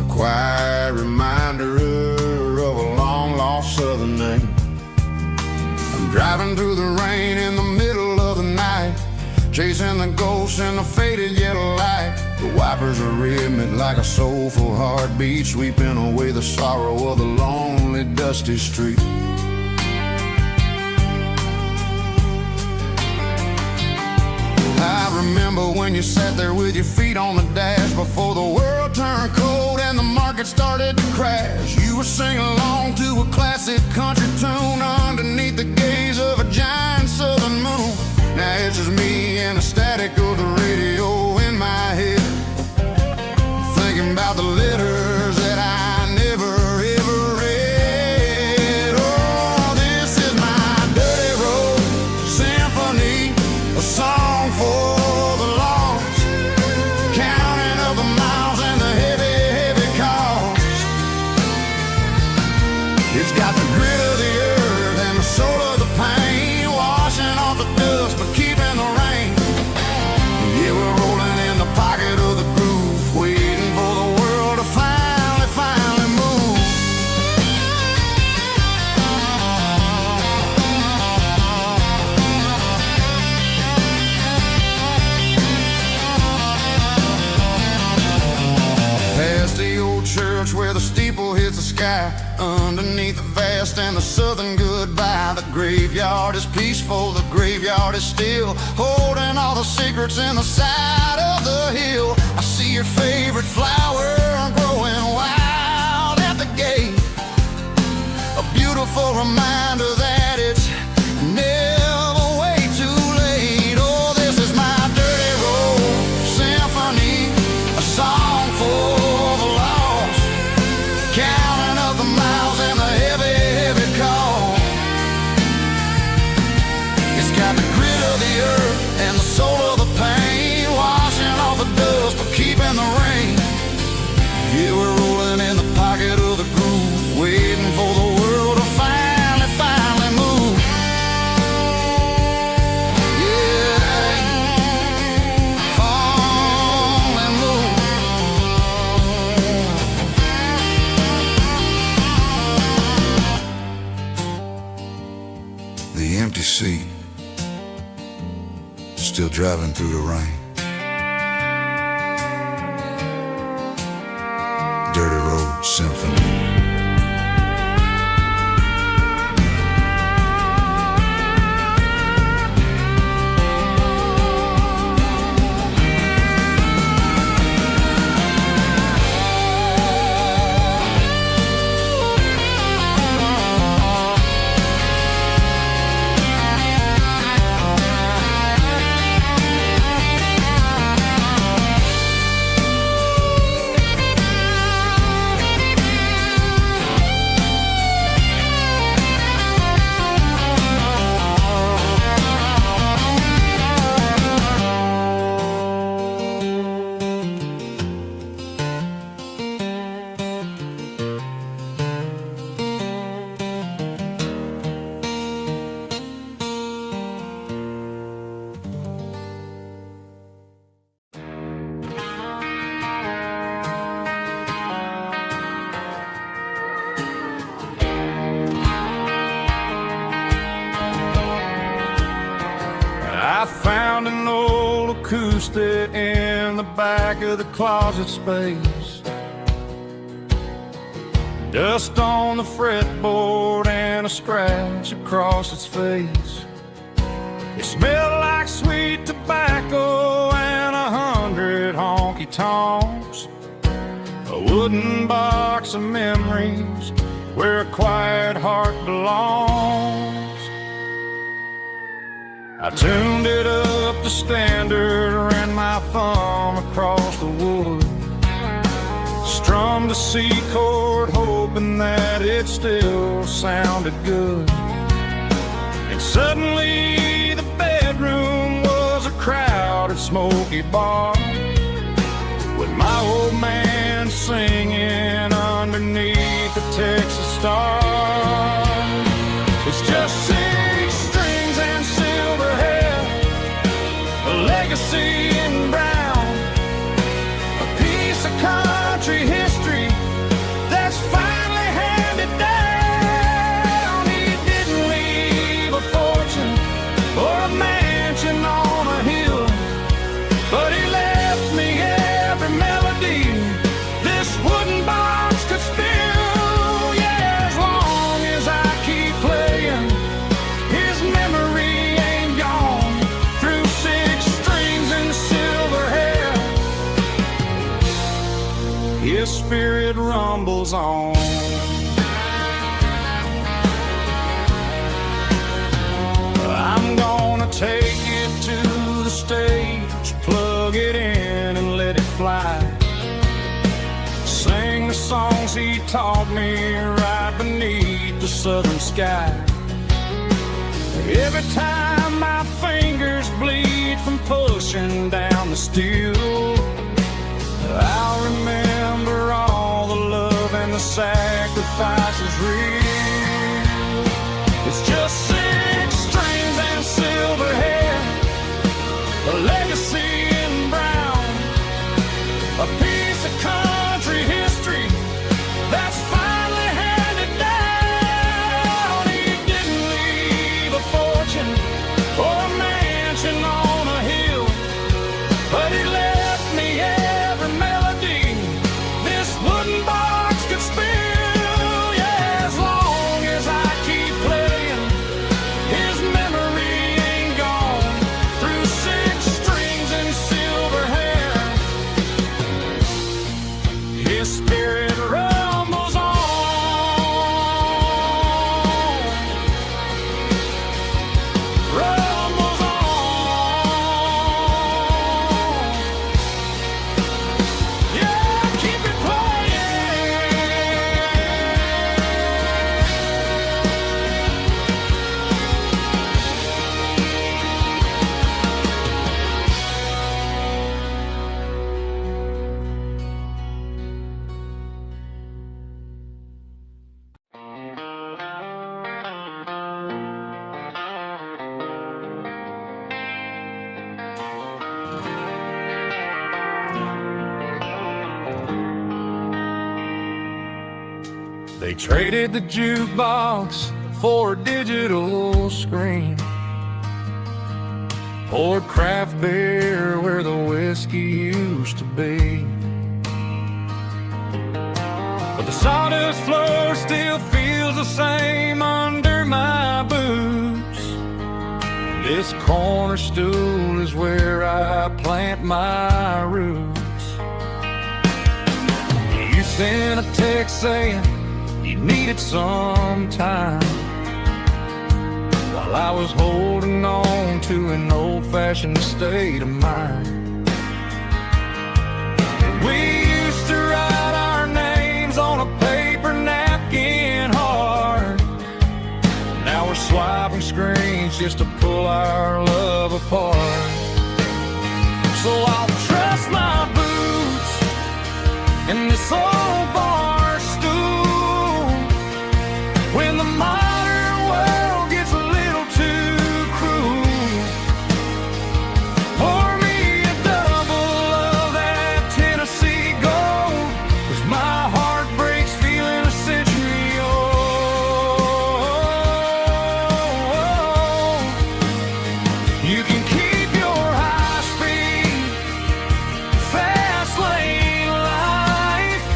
a quiet reminder of a long-lost southern name. I'm driving through the rain in the middle of the night, chasing the ghosts in the faded yellow light. The wipers are rhythmic like a soulful heartbeat, sweeping away the sorrow of the lonely, dusty street. I remember when you sat there with your feet on the dash before the world turned cold and the market started to crash. You were singing along to a classic country tune underneath the gaze of a giant southern moon. Now it's just me and the static of the radio in my head, thinking about the letters that I never ever read. Oh, this is my dirty road symphony, a song for the lost, counting up the miles and the heavy, heavy cost. It's got the grit of the earth and the soul of the pain, washing off the dust but keeping the rain. Yeah, we're rolling in the pocket of the groove, waiting for the world to finally move. Past the old church where the steeple hits the sky, underneath the vast and the southern goodbye. The graveyard is peaceful, the graveyard is still, holding all the secrets in the side of the hill. I see your favorite flower growing wild at the gate, a beautiful reminder that it's never way too late. Oh, this is my dirty road symphony, a song for the lost, counting up the miles and the heavy, heavy call. It's got the the empty seat, still driving through the rain. Dirty Road Symphony. I found an old acoustic in the back of the closet space. Dust on the fretboard and a scratch across its face. It smelled like sweet tobacco and 100 honky-tonks. A wooden box of memories where a quiet heart belongs. I tuned it up to standard, ran my thumb across the wood, strummed a C chord, hoping that it still sounded good. And suddenly the bedroom was a crowded, smoky bar, with my old man singing underneath the Texas star. It's just six strings and silver hair, a legacy in brown, a piece of country history that's finally handed down. He didn't leave a fortune or a mansion on a hill, but he left me every melody this wooden box could spill. Yeah, as long as I keep playing, his memory ain't gone. Through six strings and silver hair, his spirit rumbles on. I'm gonna take it to the stage, plug it in and let it fly. Sing the songs he taught me right beneath the southern sky. Every time my fingers bleed from pushing down the steel, I'll remember all the love and the sacrifices real. It's just six strings and silver hair, a legacy in brown, a piece of country history that's finally handed down. He didn't leave a fortune or a mansion on a hill, but he left me every melody this wooden box could spill. Yeah, as long as I keep playing, his memory ain't gone. Through six strings and silver hair, his spirit rumbles on. Rumbles on. Yeah, keep it playing. They traded the jukebox for a digital full screen. Poured craft beer where the whiskey used to be. But the sawdust floor still feels the same under my boots. This corner stool is where I plant my roots. You sent a text saying you needed some time, while I was holding on to an old-fashioned state of mind. We used to write our names on a paper napkin hard. Now we're swiping screens just to pull our love apart. So I'll trust my boots in this old bar stool when the modern world gets a little too cruel. Pour me a double of that Tennessee Gold, 'cause my heart breaks feeling a century old. You can keep your high-speed, fast lane life.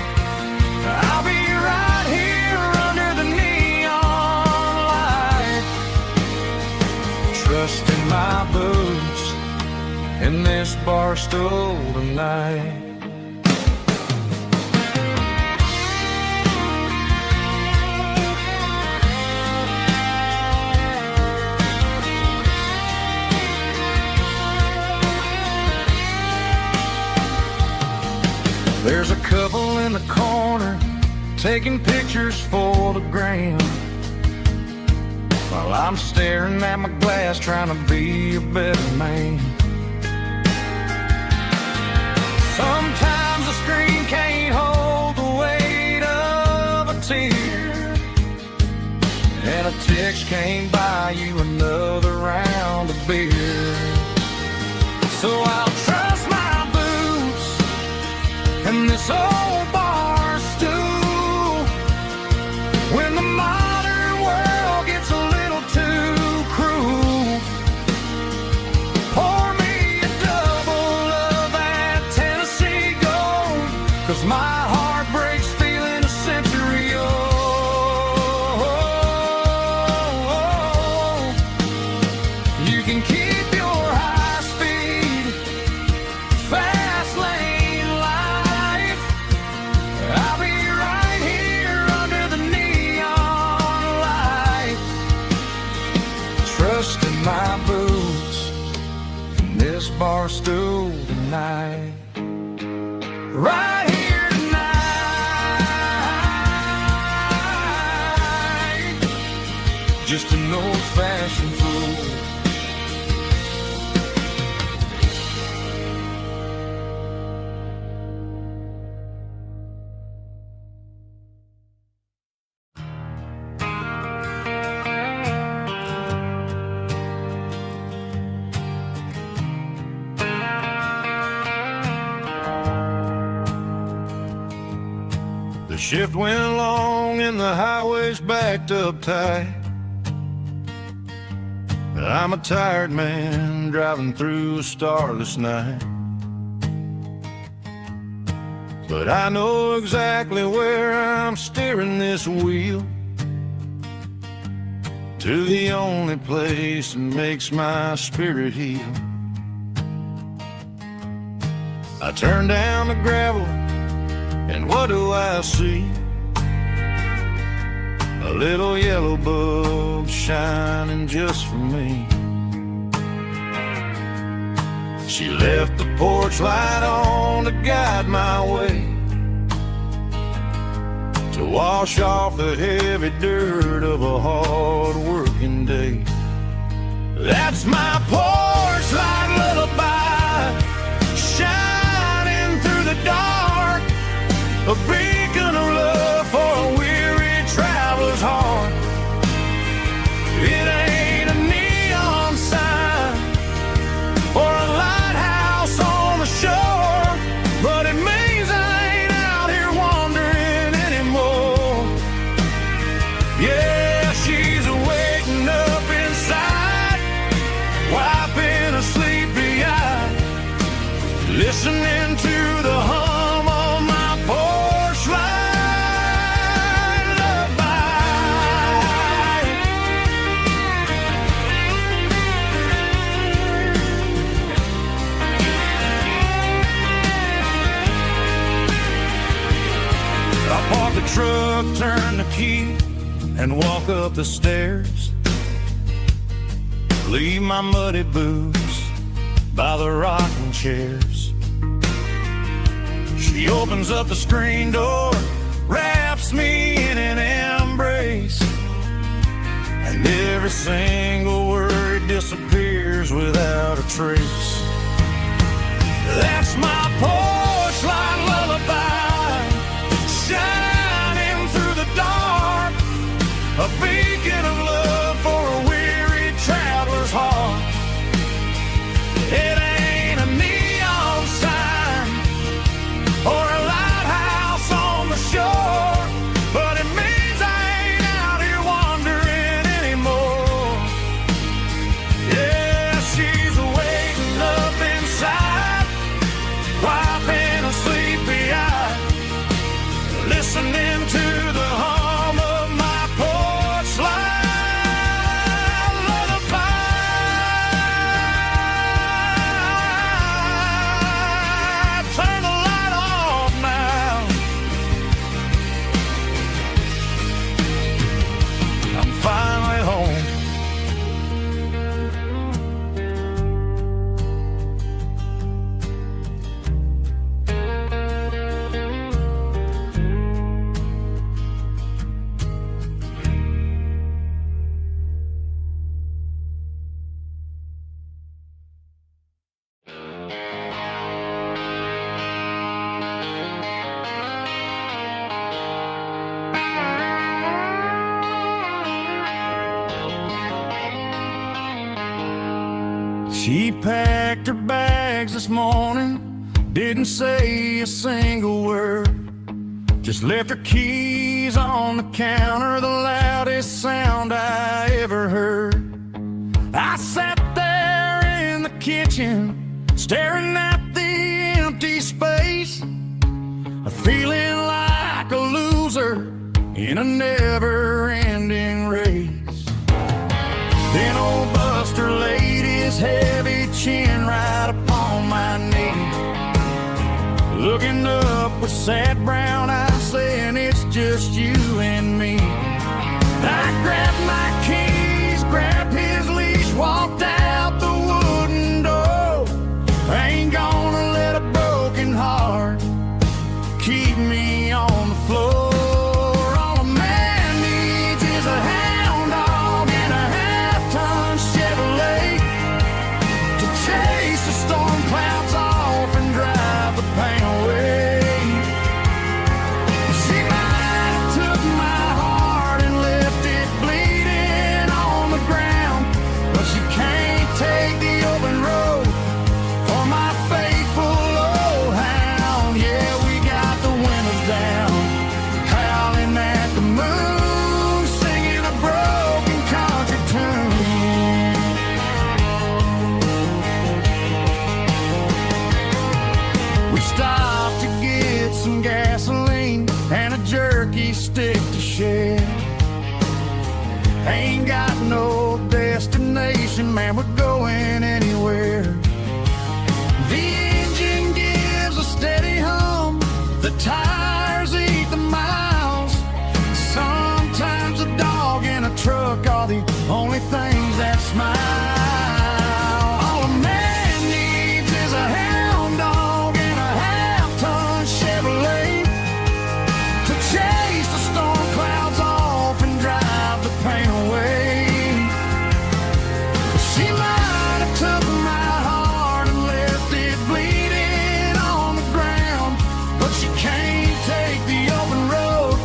I'll be right here under the neon light, trusting my boots in this bar stool tonight. There's a couple in the corner taking pictures for the gram, while I'm staring at my glass trying to be a better man. Sometimes the screen can't hold the weight of a tear, and a text can't buy you another round of beer. So I'll trust my boots and this old bar stool when the modern world gets a little too cruel. Pour me a double of that Tennessee Gold, 'cause my heart breaks feeling a century old. You can keep your high speed, fast lane life. I'll be right here under the neon light, trusting my boots in this bar stool tonight. Right here tonight, just an old-fashioned fool. The shift went long and the highway's backed up tight. I'm a tired man driving through a starless night, but I know exactly where I'm steering this wheel, to the only place that makes my spirit heal. I turn down the gravel, and what do I see? A little yellow bulb shining just for me. She left the porch light on to guide my way, to wash off the heavy dirt of a hard-working day. That's my porch light lullaby, shining through the dark, a beacon of love for a weary traveler's heart. It ain't a neon sign or a lighthouse on the shore, but it means I ain't out here wandering anymore. Yeah, she's waiting up inside turn the key and walk up the stairs. Leave my muddy boots by the rocking chairs. She opens up the screen door, wraps me in an embrace, and every single word disappears without a trace. That's my porch light lullaby, shining through the dark, a beacon of love for a weary traveler's heart. It ain't a neon sign or a lighthouse on the shore, but it means I ain't out here wandering anymore. Yeah, she's waiting up inside, wiping a sleepy eye, listening to the hum of my porch light lullaby. Turn the light off now. I'm finally home. She packed her bags this morning, didn't say a single word, just left her keys on the counter, the loudest sound I ever heard. I sat there in the kitchen, staring at the empty space, feeling like a loser in a never-ending race. Then old Buster laid his heavy chin right upon my knee, looking up with sad brown eyes, saying it's just you and me. I grabbed my keys, grabbed his leash, walked out the wooden door. I ain't gonna let a broken heart keep me on the floor. All a man needs is a hound dog and a half-ton Chevrolet to chase the storm clouds off and drive the pain away. She might have took my heart and left it bleeding on the ground, but she can't take the open road for my faithful old hound. Yeah, we got the windows down, howling at the moon, singing a broken country tune. We stopped to get some gasoline and a jerky stick to share. Ain't got no destination, man, we're going anywhere. The engine gives a steady hum, the tires eat the miles. Sometimes a dog and a truck are the only things that smile. All a man needs is a hound dog and a half-ton Chevrolet to chase the storm clouds off and drive the pain away. She might have took my heart and left it bleeding on the ground, but she can't take the open road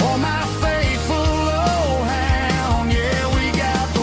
or my faithful old hound. Yeah, we got the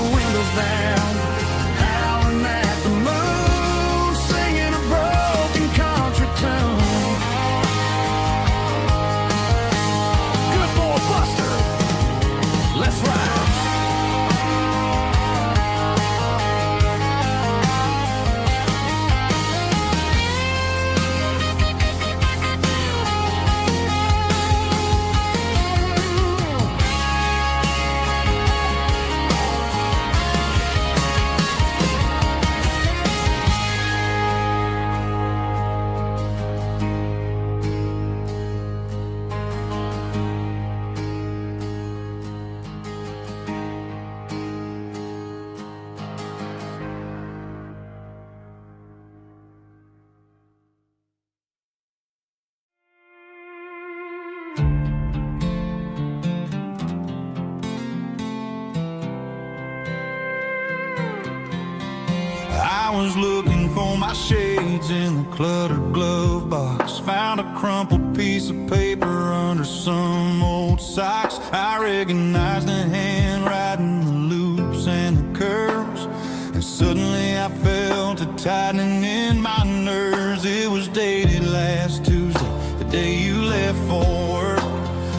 I was looking for my shades in the cluttered glove box. Found a crumpled piece of paper under some old socks. I recognized the handwriting, the loops and the curves, and suddenly I felt a tightening in my nerves. It was dated last Tuesday, the day you left for work.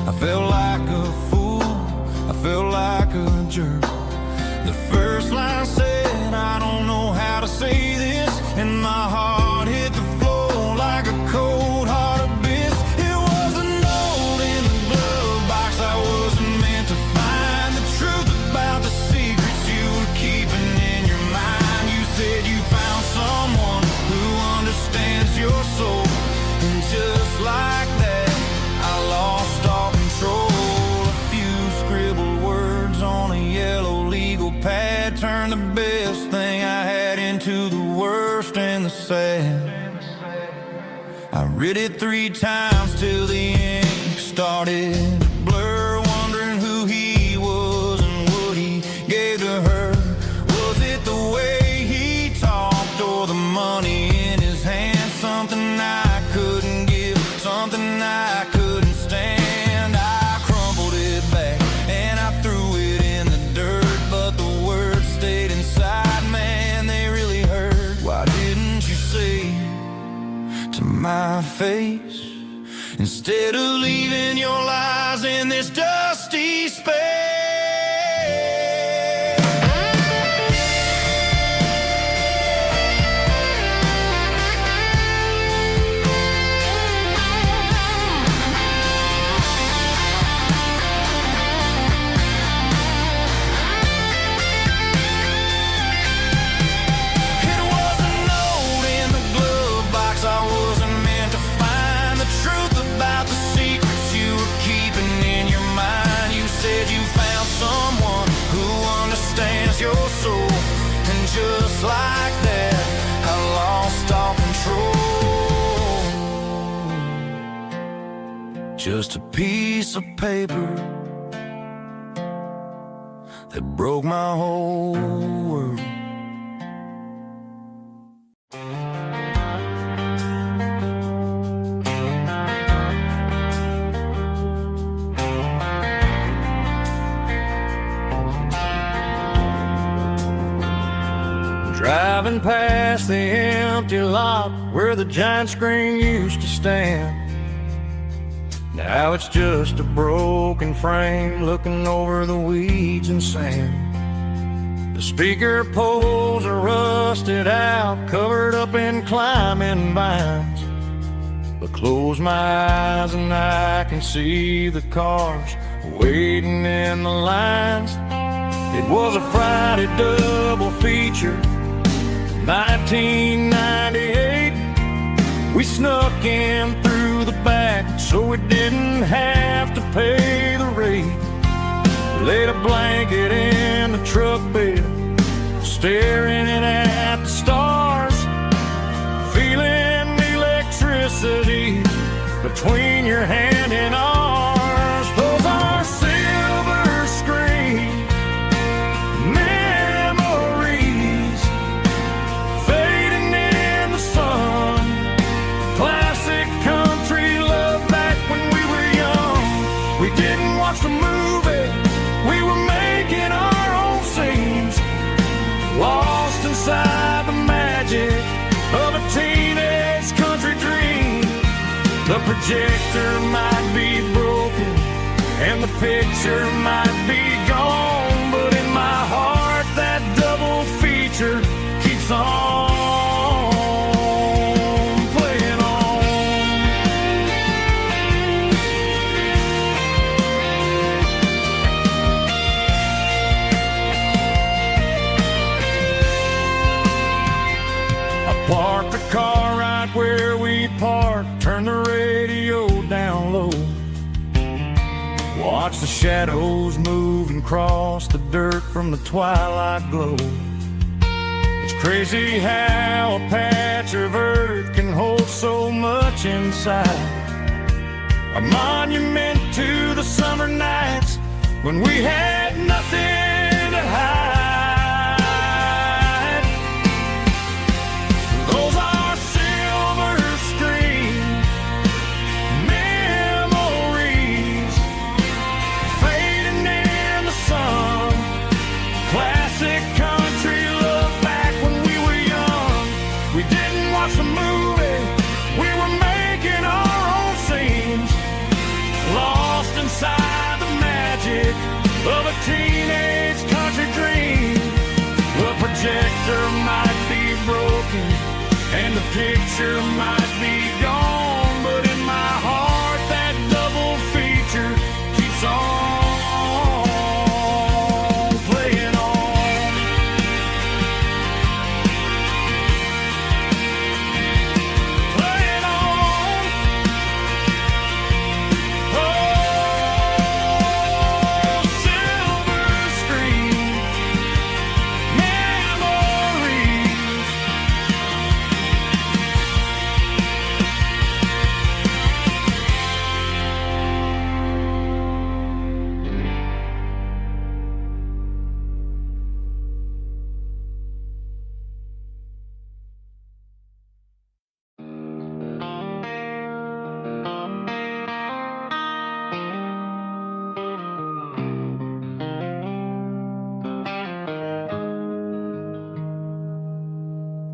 I felt like a fool, I felt like a jerk. The first line said, I don't know how to say this, and my heart hit the floor like a cold heart abyss. It was a note in the glove box I wasn't meant to find. The truth about the secrets you were keeping in your mind. You said you found someone who understands your soul, and just like that, I lost all control. A few scribbled words on a yellow legal pad turned the best thing I had into the worst and the sad. I read it 3 times till the ink started to blur, wondering who he was and what he gave to her. Was it the way he talked or the money in his hand? Something I couldn't give, something I couldn't stand. I crumpled it back and I threw it in the dirt, but the words stayed inside, man, they really hurt. Why didn't you say to my face, instead of leaving your lies in this dusty space? It was a note in the glove box I wasn't meant to find. The truth about the secrets you were keeping in your mind. You said you found someone who understands your soul, and just like that, I lost all control. Just a piece of paper that broke my whole world. Driving past the empty lot where the giant screen used to stand. Now it's just a broken frame looking over the weeds and sand. The speaker poles are rusted out, covered up in climbing vines. But close my eyes and I can see the cars waiting in the lines. It was a Friday double feature, 1998. We snuck in through the back so we didn't have to pay the rate. Laid a blanket in the truck bed, staring at the stars, feeling the electricity between your hand and ours. Those are silver screen memories fading in the sun. Classic country love back when we were young. We didn't watch the movie, we were making our own scenes, lost inside the magic of a teenage country dream. The projector might be broken and the picture might be gone, but in my heart that double feature keeps on playing on. I parked the car right where we parked, turned the radio down low, watch the shadows move and cross the dirt from the twilight glow. It's crazy how a patch of earth can hold so much inside. A monument to the summer nights when we had nothing to hide. picture might be gone, but in my heart that double feature keeps on playing on. Playing on. Oh, silver screen memories.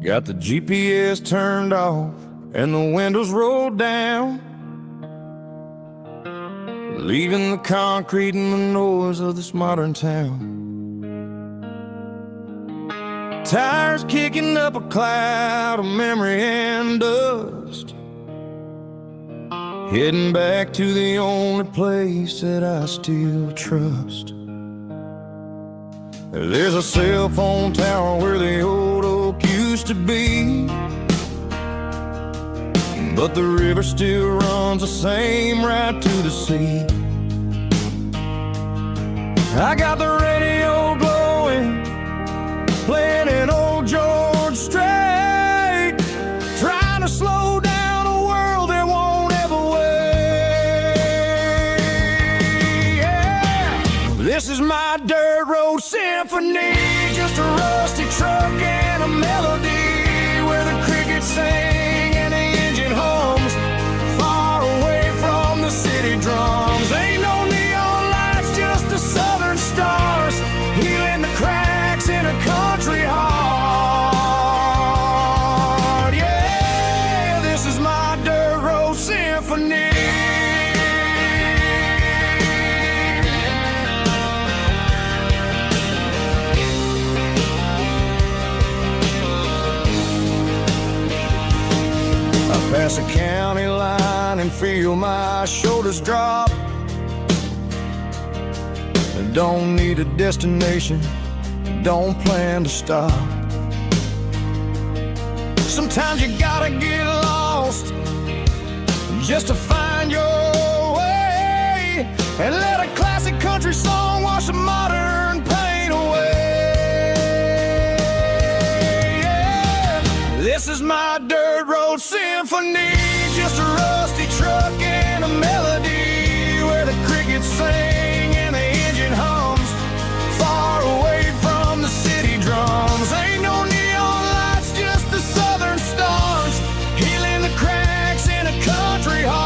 Got the GPS turned off and the windows rolled down, leaving the concrete and the noise of this modern town. Tires kicking up a cloud of memory and dust, heading back to the only place that I still trust. There's a cell phone tower where the old oak used to be, but the river still runs the same right to the sea. I got the radio glowing, playing an old George Strait, trying to slow down a world that won't ever wait. Yeah. This is my dirt road symphony, just a rusty truck and a melody where the crickets sing and the engine hums, far away from the city drums. Ain't no neon lights, just the southern stars, healing the cracks in a country heart. Yeah, this is my dirt road symphony. Pass a county line and feel my shoulders drop. Don't need a destination, don't plan to stop. Sometimes you gotta get lost just to find your way, and let a classic country song wash a modern pain away. Yeah. This is my dirt road symphony, just a rusty truck and a melody where the crickets sing and the engine hums, far away from the city drums. Ain't no neon lights, just the southern stars, healing the cracks in a country heart.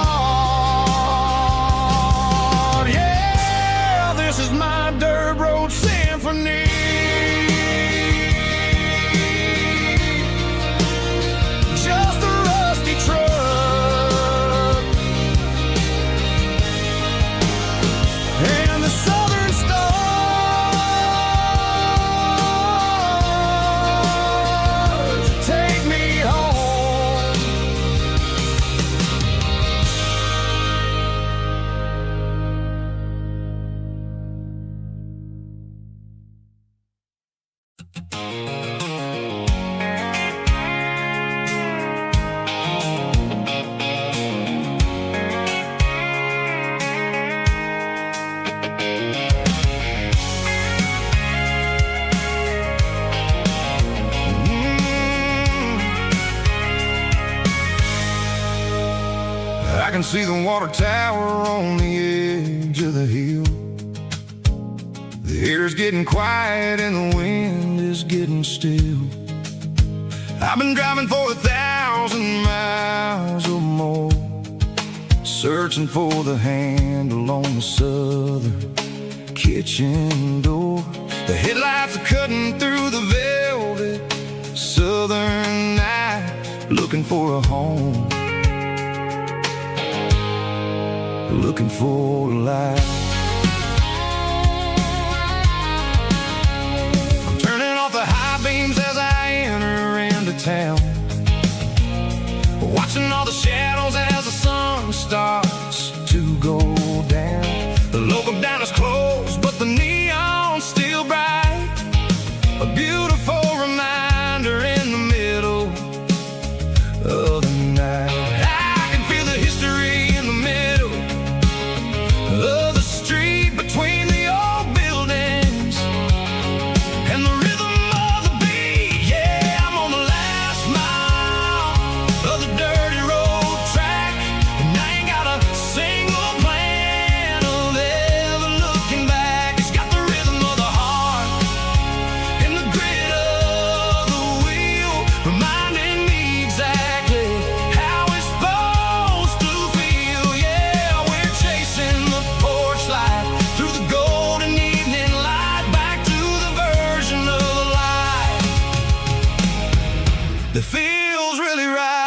Yeah, this is my dirt road symphony. Just a rusty truck and the southern stars take me home. I can see the water tower on the edge of the hill. The air's getting quiet and the wind is getting still. I've been driving for 1,000 miles or more, searching for the handle on the southern kitchen door. The headlights are cutting through the velvet southern night, looking for a home, looking for a light. I'm turning off the high beams as I enter into town. a beautiful reminder in the middle of the night. I can feel the history in the middle of the street between the old buildings and the rhythm of the beat. Yeah, I'm on the last mile of the dirty road track, and I ain't got a single plan of ever looking back. It's got the rhythm of the heart and the grit of the wheel, reminding me exactly how it's supposed to feel. Yeah, we're chasing the porch light through the golden evening light, back to the version of life that feels really right.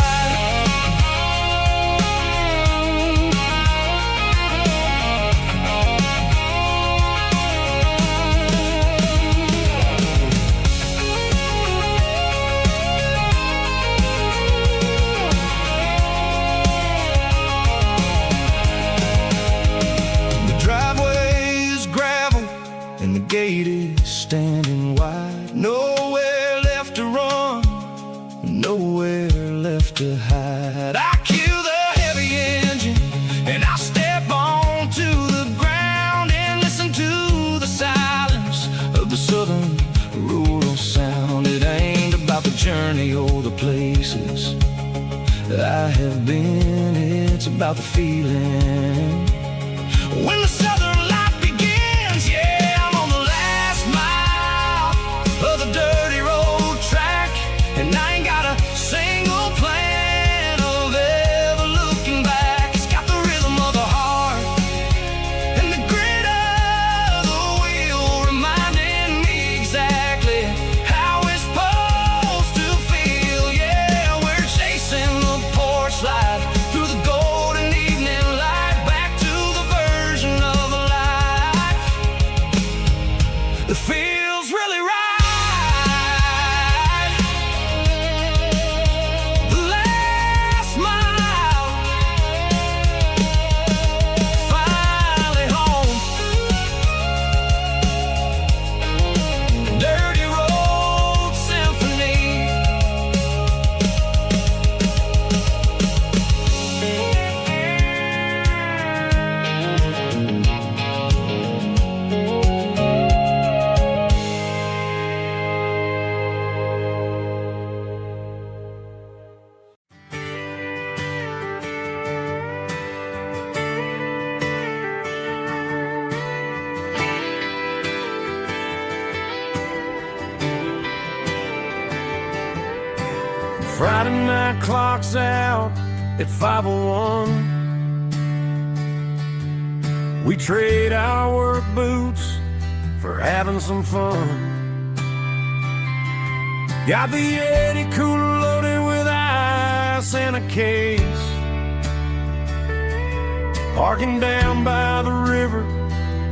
The driveway is gravel and the gate is standing wide. Nowhere left to run, nowhere left to hide. I kill the heavy engine and I step onto the ground and listen to the silence of the southern rural sound. It ain't about the journey or the places I have been, it's about the feeling when the southern life begins. Yeah, I'm on the last mile of the dirty road track, and I ain't got a single plan of ever looking back. It's got the rhythm of the heart and the grit of the wheel, reminding me exactly how it's supposed to feel. Yeah, we're chasing the porch light through the golden evening light, back to the version of life that feels really right. The last mile, finally home. Dirty Road Symphony. Friday night clock's out at 5:01. We trade our work boots for having some fun. Got the Yeti cooler loaded with ice and a case, parking down by the river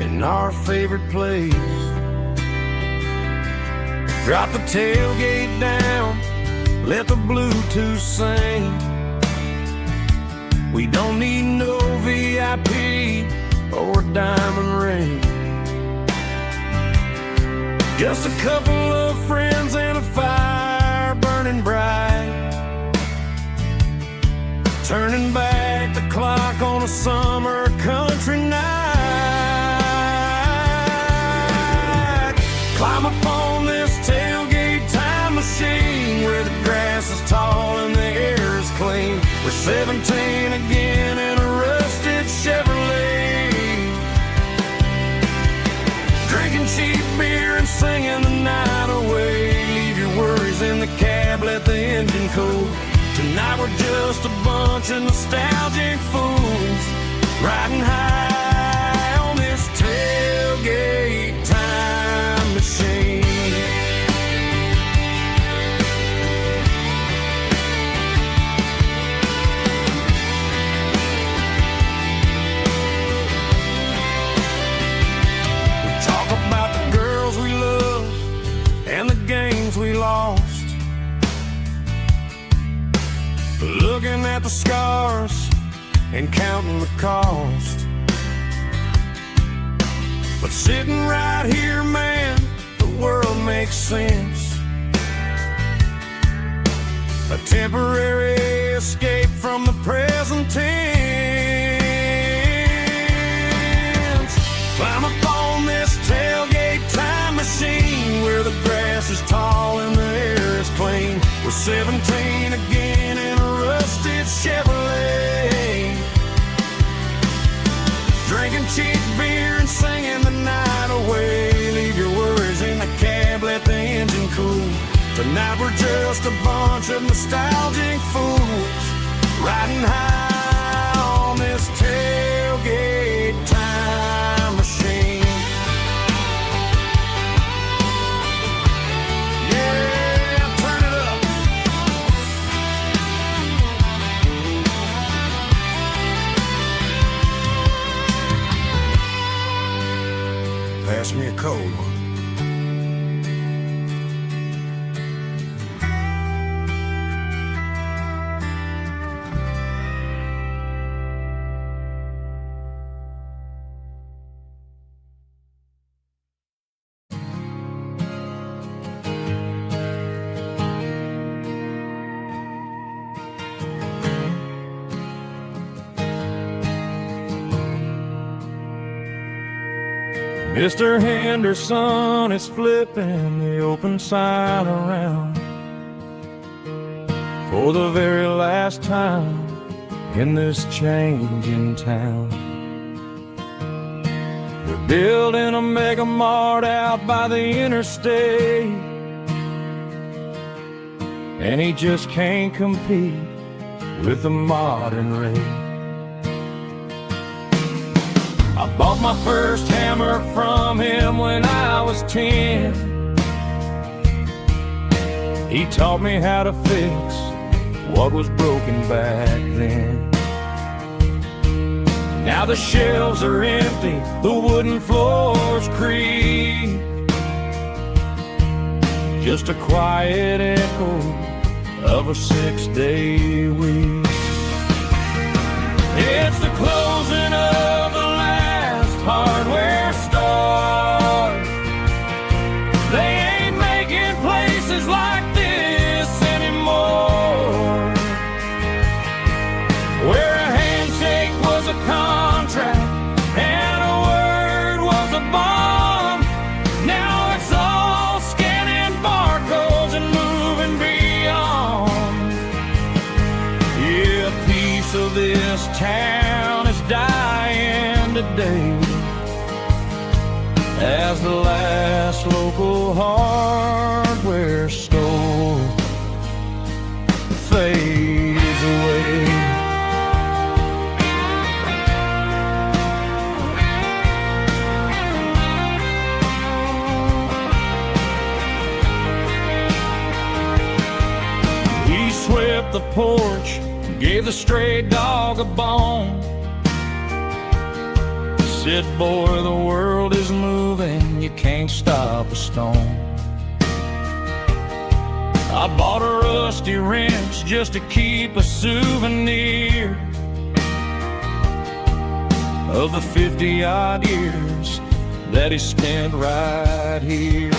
in our favorite place. Drop the tailgate down, let the Bluetooth sing. We don't need no VIP or diamond ring. Just a couple of friends and a fire burning bright, turning back the clock on a summer country night. Climb up on this tailgate time machine where the grass is tall and the air is clean. We're 17 again in a rusted Chevrolet, drinking cheap beer and singing the night away. Leave your worries in the cab, let the engine cool. Tonight we're just a bunch of nostalgic fools, riding high on this tailgate time machine. We talk about the girls we love and the games we lost, looking at the scars and counting the cost. But sitting right here, man, the world may makes sense. A temporary escape from the present tense. Climb up on this tailgate time machine where the grass is tall and the air is clean. We're 17 again in a rusted Chevrolet, drinking cheap beer and singing the night away. Leave your worries in the cab, let the engine cool. Tonight we're just a bunch of nostalgic fools riding high on this tailgate time machine. Yeah, turn it up. Pass me a cold one. Mr. Henderson is flipping the open sign around for the very last time in this changing town. They're building a mega mart out by the interstate, and he just can't compete with the modern rate. I bought my first hammer from him when I was 10. He taught me how to fix what was broken back then. Now the shelves are empty, the wooden floors creak, just a quiet echo of a 6-day week. It's the closing of the hardware store. They ain't making places like this anymore, where a handshake was a contract and a word was a bond. Now it's all scanning barcodes and moving beyond. Yeah, a piece of this town is dying today as the last local hardware store fades away. He swept the porch, gave the stray dog a bone, said, boy, the world is moving, you can't stop a stone. I bought a rusty wrench just to keep a souvenir of the 50-odd years that he spent right here.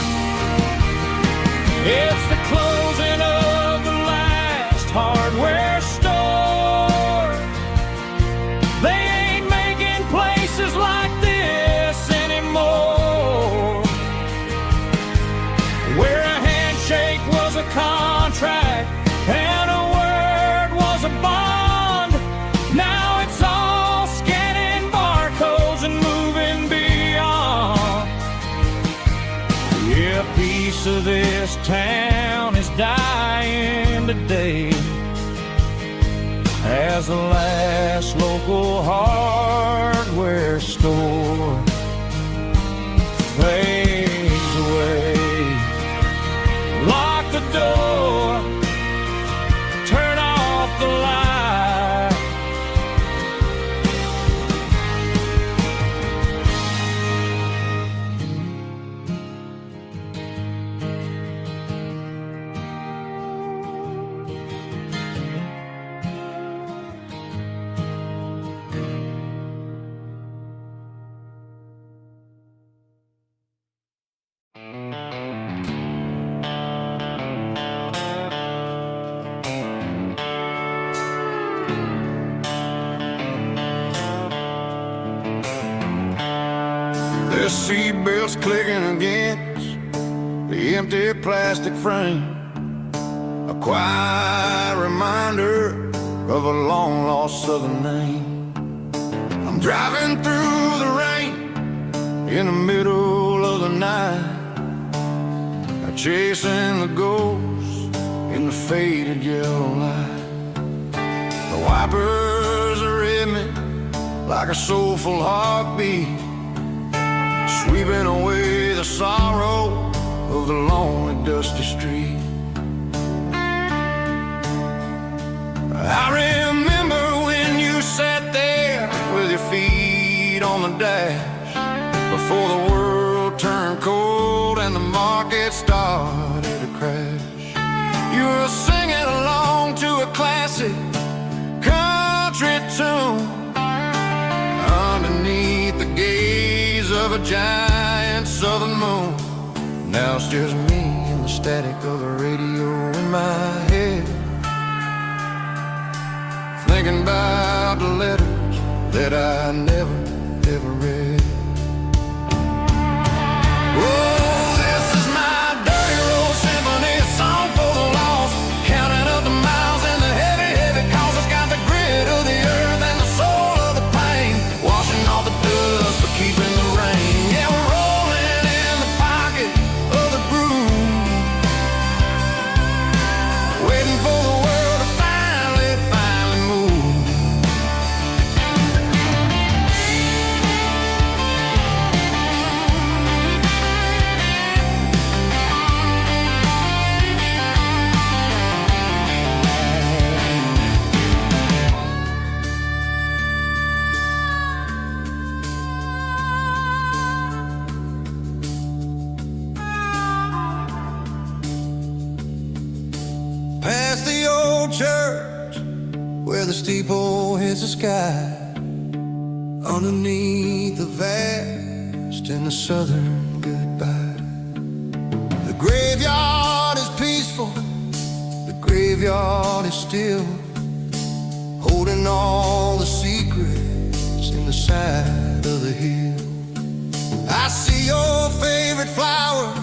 It's the closing of the last hardware store. They ain't making places like this anymore, where a handshake was a contract and a word was a bond. Now it's all scanning barcodes and moving beyond. Yeah, a piece of this town is dying today as the last local hardware store fades away. Lock the door, turn off the light. seatbelts clicking against the empty plastic frame. A quiet reminder of a long-lost southern name. I'm driving through the rain in the middle of the night, chasing the ghosts in the faded yellow light. The wipers are in me like a soulful heartbeat, sweeping away the sorrow of the lonely dusty street. I remember when you sat there with your feet on the dash, before the world turned cold and the market started to crash. You were singing along to a classic country tune underneath the gaze of a giant southern moon. Now it's just me and the static of the radio in my head, thinking about the letters that I never, ever read. Oh, this is my dirty road symphony, a song for the lost, counting up the miles and the heavy, heavy calls. It's got the grit of the earth and the soul of the pain, washing off the dust but keeping the rain. Yeah, we're rolling in the pocket of the groove, waiting for the world to finally move. Past the old church where the steeple hits the sky, underneath the vast and the southern goodbye. The graveyard is peaceful, the graveyard is still, holding all the secrets in the side of the hill. I see your favorite flower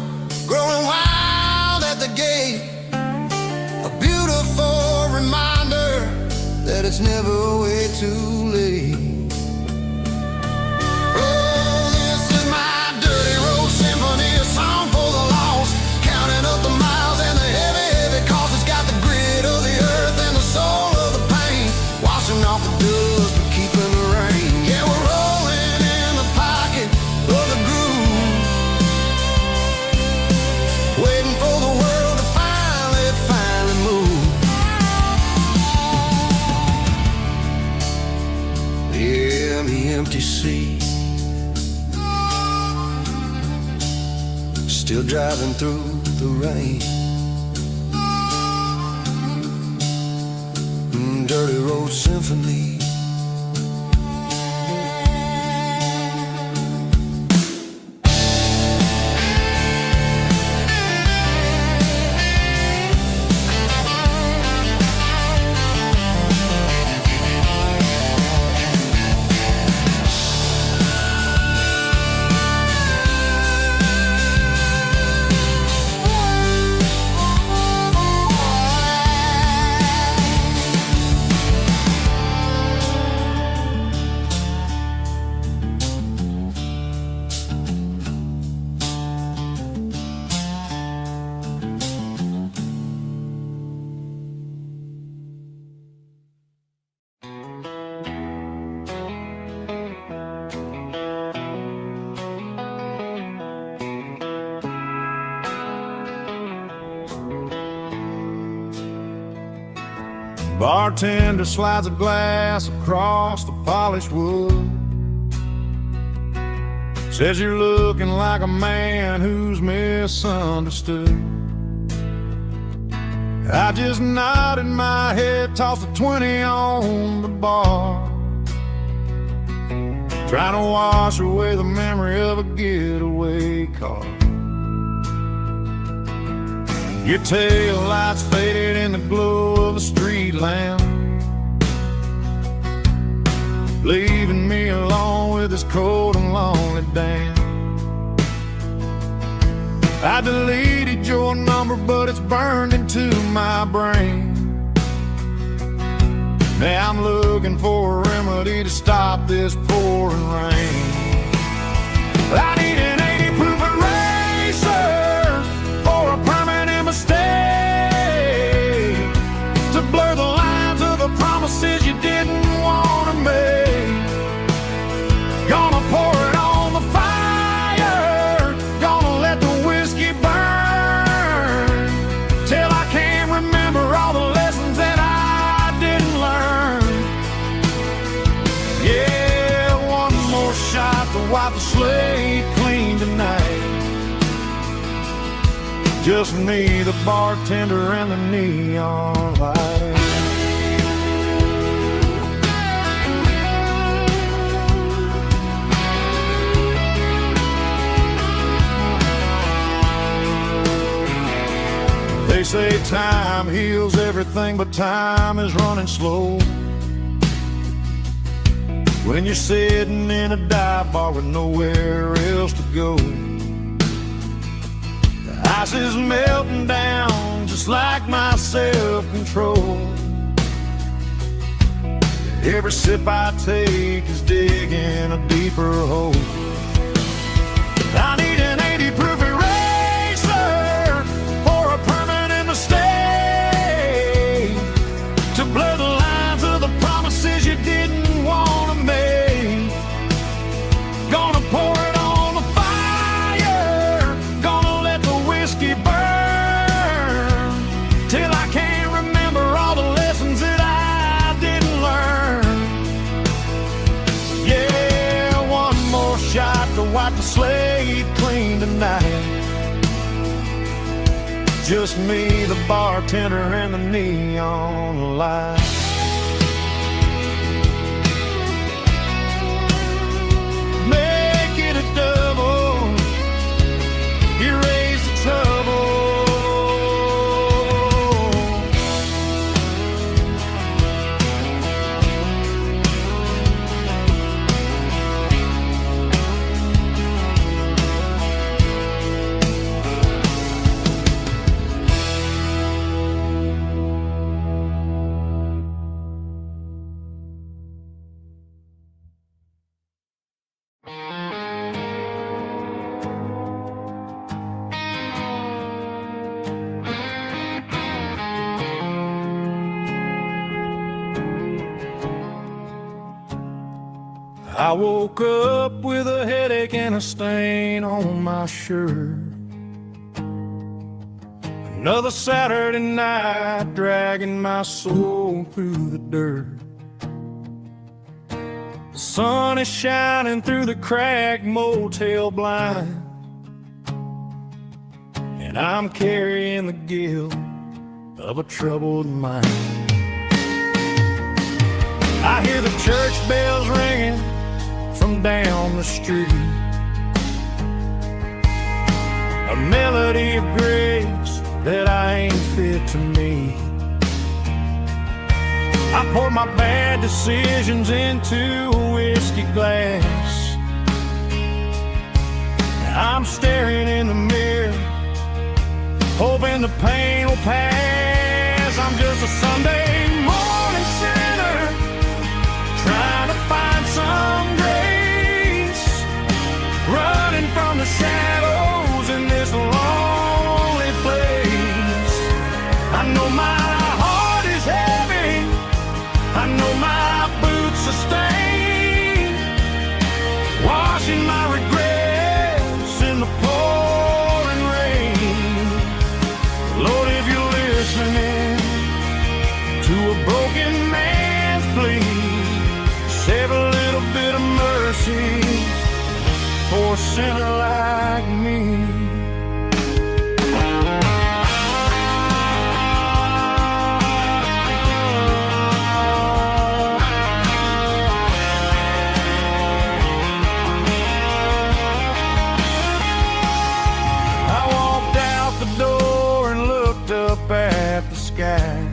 growing wild at the gate, a beautiful reminder that it's never way too late. Oh, this is my dirty road symphony, a song for the lost, counting up the miles and the heavy, heavy calls. It's got the grit of the earth and the soul of the pain, washing off the dust but keeping the rain. Yeah, we're rolling in the pocket of the groove, waiting for the world to finally move. Yeah, the empty seat, still driving through the rain. Dirty road symphony. Bartender slides a glass across the polished wood, says you're looking like a man who's misunderstood. I just nodded my head, tossed a 20 on the bar, trying to wash away the memory of a getaway car. Your tail lights faded in the glow of a street lamp, leaving me alone with this cold and lonely damn. I deleted your number, but it's burned into my brain. Now I'm looking for a remedy to stop this pouring rain. I need an 80 proof eraser for a permanent mistake, to blur the lines of the promises you didn't want to make. Gonna pour it on the fire, gonna let the whiskey burn, till I can't remember all the lessons that I didn't learn. Yeah, one more shot to wipe the slate clean tonight. Just me, the bartender, and the neon light. They say time heals everything, but time is running slow when you're sitting in a dive bar with nowhere else to go. The ice is melting down just like my self-control. Every sip I take is digging a deeper hole. I need an 80 proof eraser for a permanent mistake, to blur the lines of the promises you didn't want to make. Gonna pour it on the fire, gonna let the whiskey burn, till I can't remember all the lessons that I didn't learn. Yeah, one more shot to wipe the slate clean tonight. Just me, the bartender, and the neon light. Make it a double, erase the trouble. I woke up with a headache and a stain on my shirt. Another Saturday night dragging my soul through the dirt. The sun is shining through the cracked motel blind, and I'm carrying the guilt of a troubled mind. I hear the church bells ringing from down the street, a melody of grace that I ain't fit to meet. I pour my bad decisions into a whiskey glass. I'm staring in the mirror, hoping the pain will pass. I'm just a Sunday morning sinner, trying to find some grace, running from the shadows in this lonely place. I know my heart is heavy, I know my boots are stained, washing my regrets in the pouring rain. Lord, if you're listening to a broken man's plea, save a little bit of mercy for a sinner like me. I walked out the door and looked up at the sky,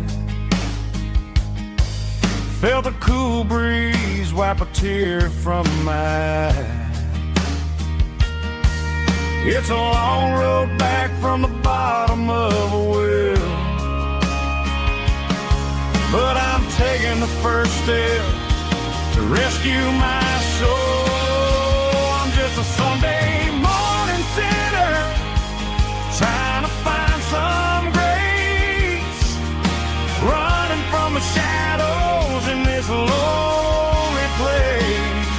felt a cool breeze wipe a tear from my eye. It's a long road back from the bottom of a well, but I'm taking the first step to rescue my soul. I'm just a Sunday morning sinner trying to find some grace, running from the shadows in this lonely place.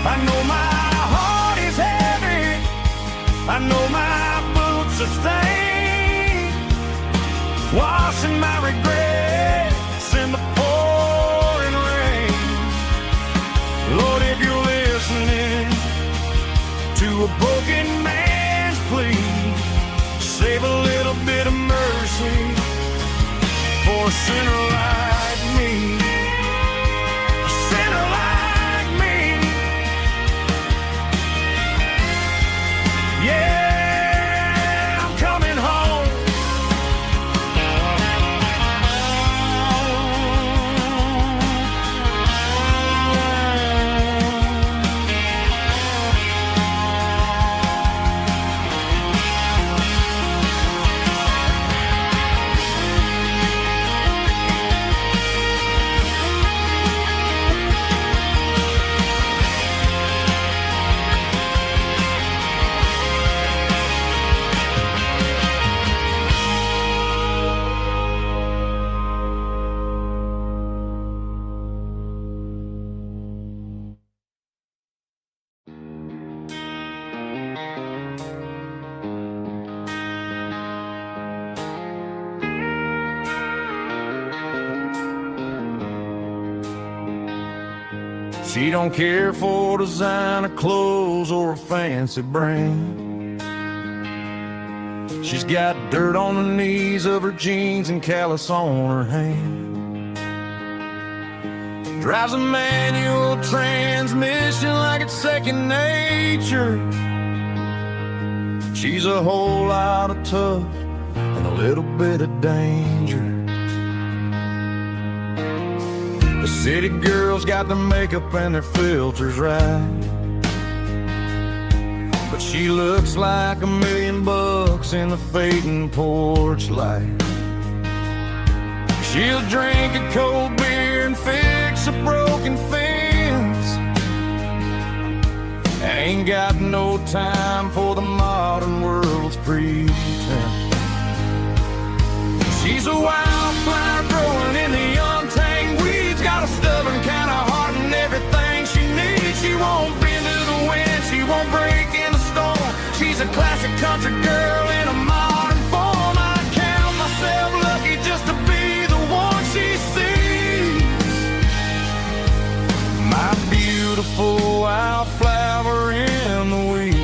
I know my heart is heavy, I know my boots are stained, washing my regrets in the pouring rain. Lord, if you're listening to a broken man's plea, save a little bit of mercy for a sinner like me. A sinner like me. Yeah, I'm coming home. She don't care for designer clothes or a fancy brand. She's got dirt on the knees of her jeans and callus on her hand. Drives a manual transmission like it's second nature. She's a whole lot of tough and a little bit of danger. The city girls got their makeup and their filters right, but she looks like $1 million in the fading porch light. She'll drink a cold beer and fix a broken fence. Ain't got no time for the modern world's pretense. She's a wildflower growing in the untamed weeds, got a stubborn kind of heart and everything she needs. She won't bend to the wind, she won't break in the storm. She's a classic country girl in a modern form. I count myself lucky just to be the one she sees. My beautiful wildflower in the weeds.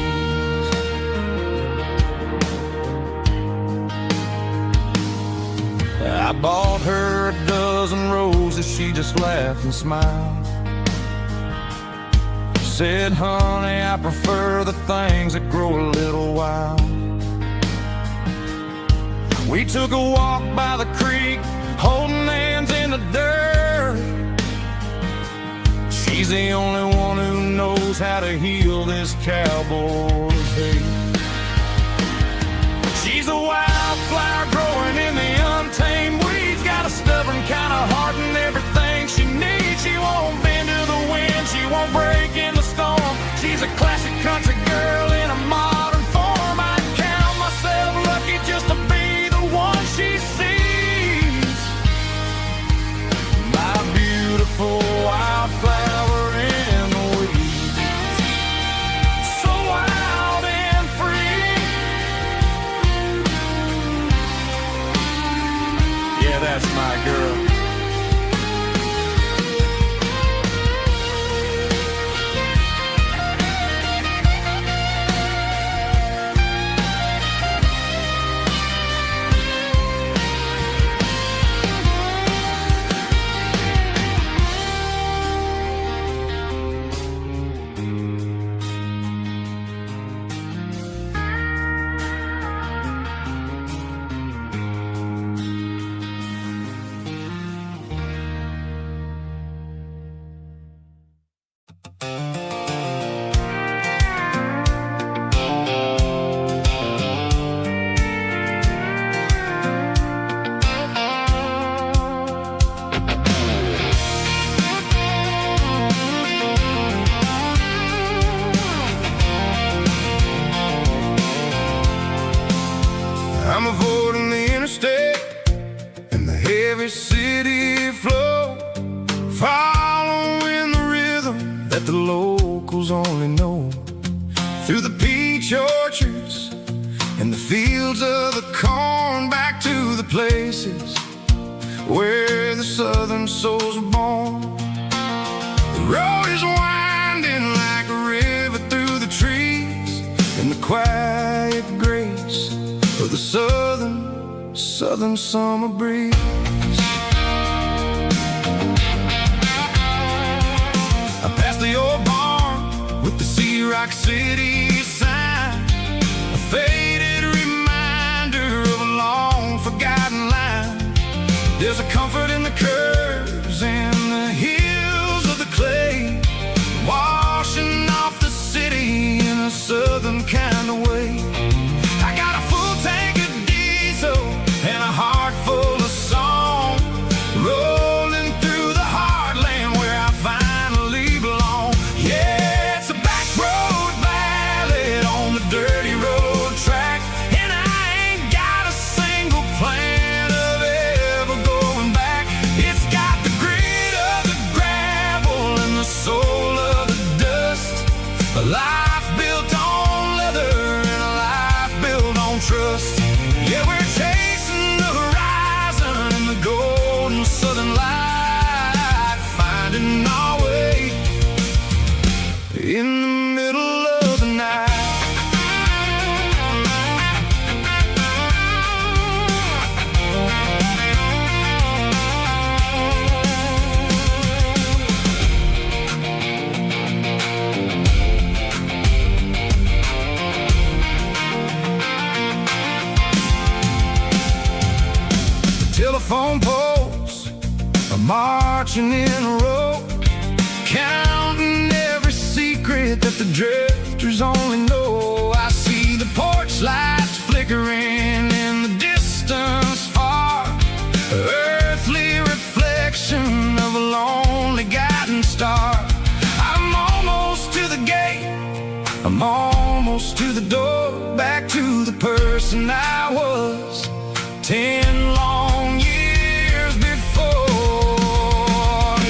I bought her a dozen roses, she just laughed and smiled. Said, honey, I prefer the things that grow a little wild. We took a walk by the creek, holding hands in the dirt. She's the only one who knows how to heal this cowboy's hate. She's a wildflower growing in the untamed weeds, got a stubborn kind of heart and everything she needs. She won't bend to the wind, she won't break in the storm. She's a classic country girl in a modern form. I count myself lucky just to be the one she sees. My beautiful wildflower in the weeds, so wild and free. Yeah, that's my girl. every city flow, following the rhythm that the locals only know. Through the peach orchards and the fields of the corn, back to the places where the southern souls were born. The road is winding like a river through the trees, in the quiet grace of the southern summer breeze. I passed the old barn with the Sea Rock City sign, a faded reminder of a long forgotten line. There's a comfort in the curves and the hills of the clay, washing off the city in a southern kind of way. I got a full tank of diesel and a heart full of song, rolling through the heartland where I finally belong. Yeah, it's a back road ballad on the dirty road track, and I ain't got a single plan of ever going back. It's got the grit of the gravel and the soul of the dust, a life built on leather and a life built on trust. Yeah, we're chasing the horizon in the golden southern light, finding our way in the middle of the night. Telephone poles are marching in a row, counting every secret that the drifters only know. I see the porch lights flickering in the distance far, earthly reflection of a lonely guiding star. I'm almost to the gate, I'm almost to the door, back to the person I was 10 long years before.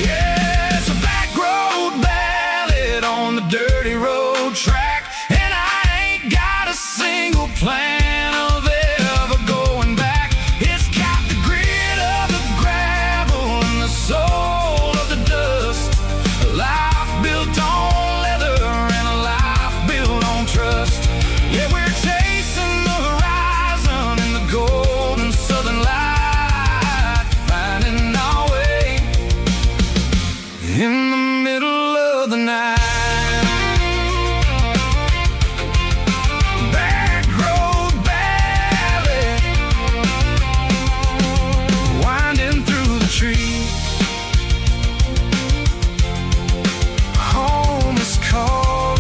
Yeah, it's a back road ballad on the dirty road track, and I ain't got a single plan of ever going back. It's got the grit of the gravel and the soul of the dust, a life built on leather and a life built on trust. Yeah, we're chasing the horizon in the golden southern light, finding our way in the middle of the night. Back road ballad, winding through the trees. Home is calling.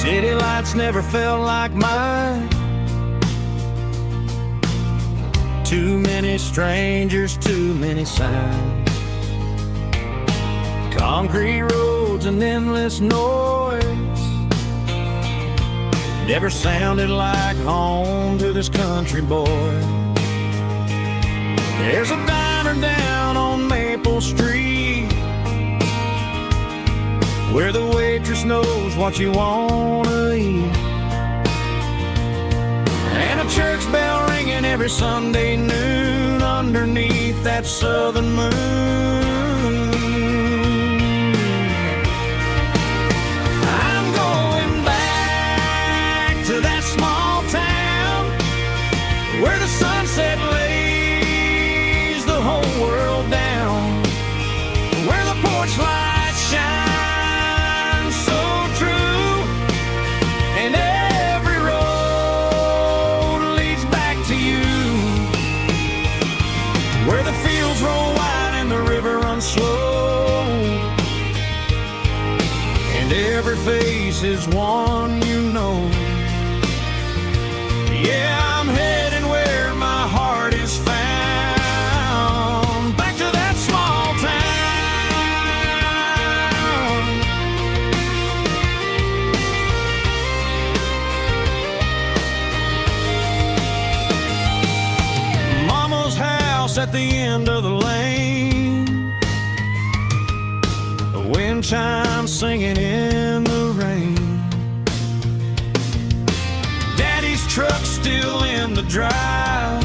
City lights never felt like mine. Too many strangers, too many signs. Concrete roads and endless noise never sounded like home to this country boy. There's a diner down on Maple Street where the waitress knows what you wanna eat, and a church bell ringing every Sunday noon underneath that southern moon. I'm going back to that small town where the sunset lays the whole world down, where the porch light slow, and every face is one you know. Yeah, I'm heading where my heart is found, back to that small town. Mama's house at the end of the lane, the wind chimes singing in the rain. Daddy's truck still in the drive,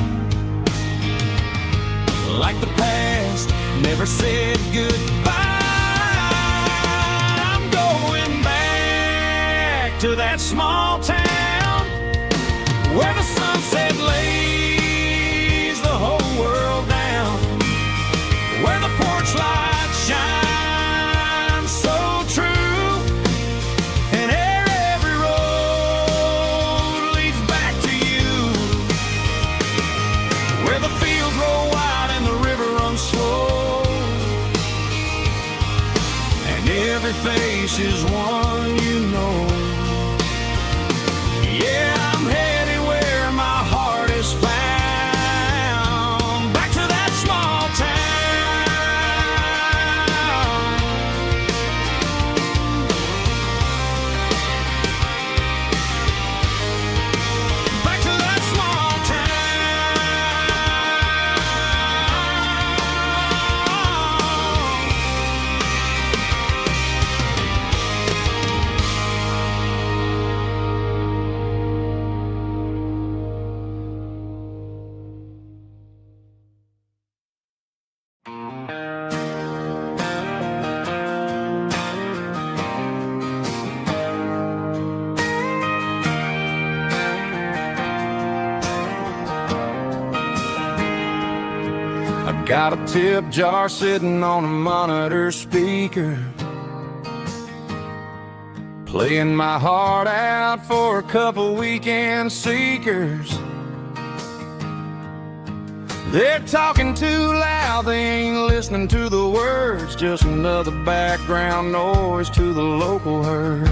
like the past never said goodbye. I'm going back to that small town where the sunset lays the whole world down, where the porch light shines so true, and every road leads back to you, where the fields roll wide and the river runs slow, and every face is one you know. Yeah, I'm headed where my heart is found, back to that small town. Back to that small I got a tip jar sitting on a monitor speaker, playing my heart out for a couple weekend seekers. They're talking too loud, they ain't listening to the words, just another background noise to the local herd.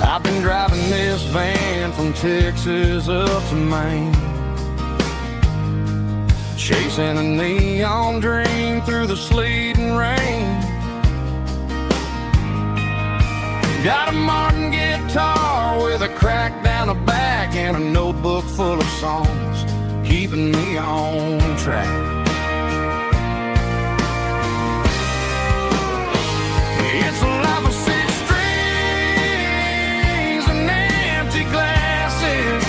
I've been driving this van from Texas up to Maine, chasing a neon dream through the sleet and rain. Got a Martin guitar with a crack down the back and a notebook full of songs, keeping me on track. It's a life of six strings and empty glasses,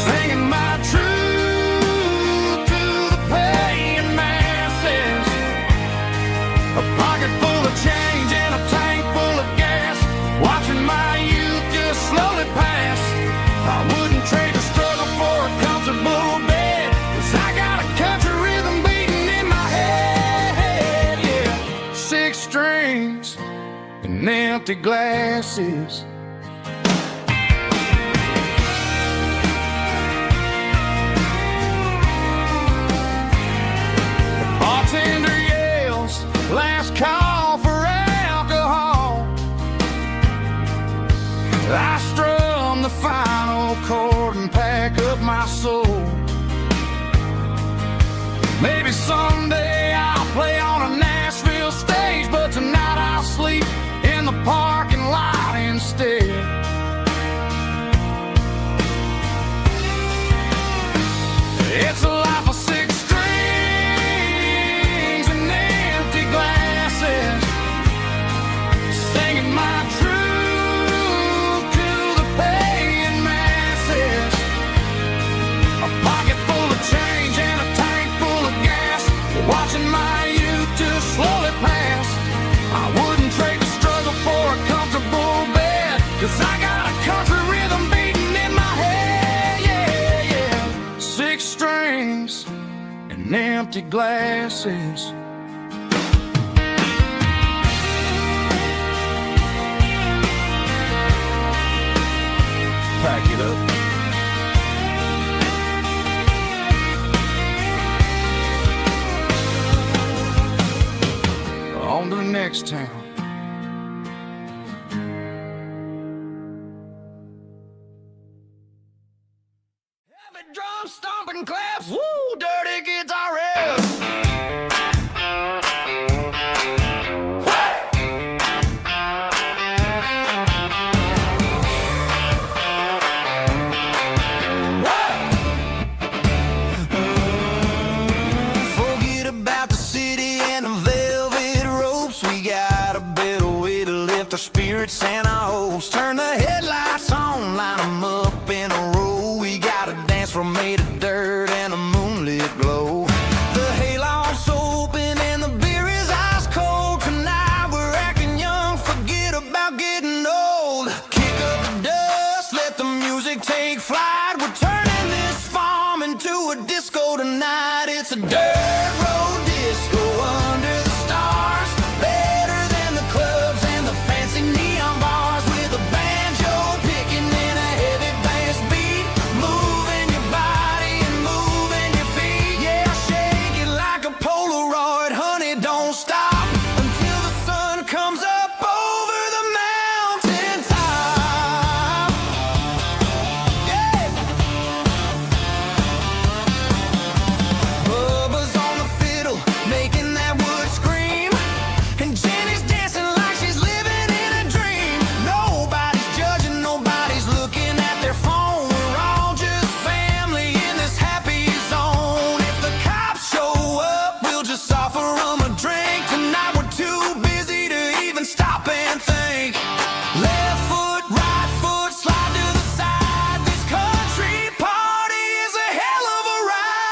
singing my truth to the paying masses. A pocket full of change and a tank full of gas, watching my youth just slowly pass. I wouldn't trade the struggle for a comfortable bed, 'cause I got a country rhythm beating in my head. Yeah, six strings and empty glasses. The bartender yells, last call for alcohol. I strum the final chord and pack up my soul. Maybe someday I'll play on a Nashville stage, but tonight I'll sleep in the parking lot instead. It's a life of six strings and empty glasses, singing my truth to the paying masses. A pocket full of change and a tank full of gas, watching my youth just slowly pass. I wouldn't trade the struggle for a comfortable bed, 'cause I got a country rhythm beating in my head. Yeah, yeah. Six strings and empty glasses. Pack it up. next town. Heavy drum stomping claps, woo, dirty guitar riffs. Forget about the city and the velvet ropes. We got a better way to lift our spirits and our hopes. Turn the headlights on, line them up in a row. We got a dance floor made of dirt and a moonlit glow. The hayloft's open and the beer is ice cold. Tonight we're acting young, forget about getting old. Kick up the dust, let the music take flight. We're turning this farm into a disco tonight. It's a dirt road disco under the stars. Better than the clubs and the fancy neon bars. With a banjo picking and a heavy bass beat. Moving your body and moving your feet. Yeah, shake it like a Polaroid, honey, don't stop until the sun comes up over the mountain top. Yeah. Bubba's on the fiddle, making that wood scream. And Jenny's dancing like she's living in a dream. Nobody's judging, nobody's looking at their phone. We're all just family in this happy zone. If the cops show up, we'll just offer them a drink. Tonight we're too busy to even stop and think. Left foot, right foot, slide to the side. This country party is a hell of a ride.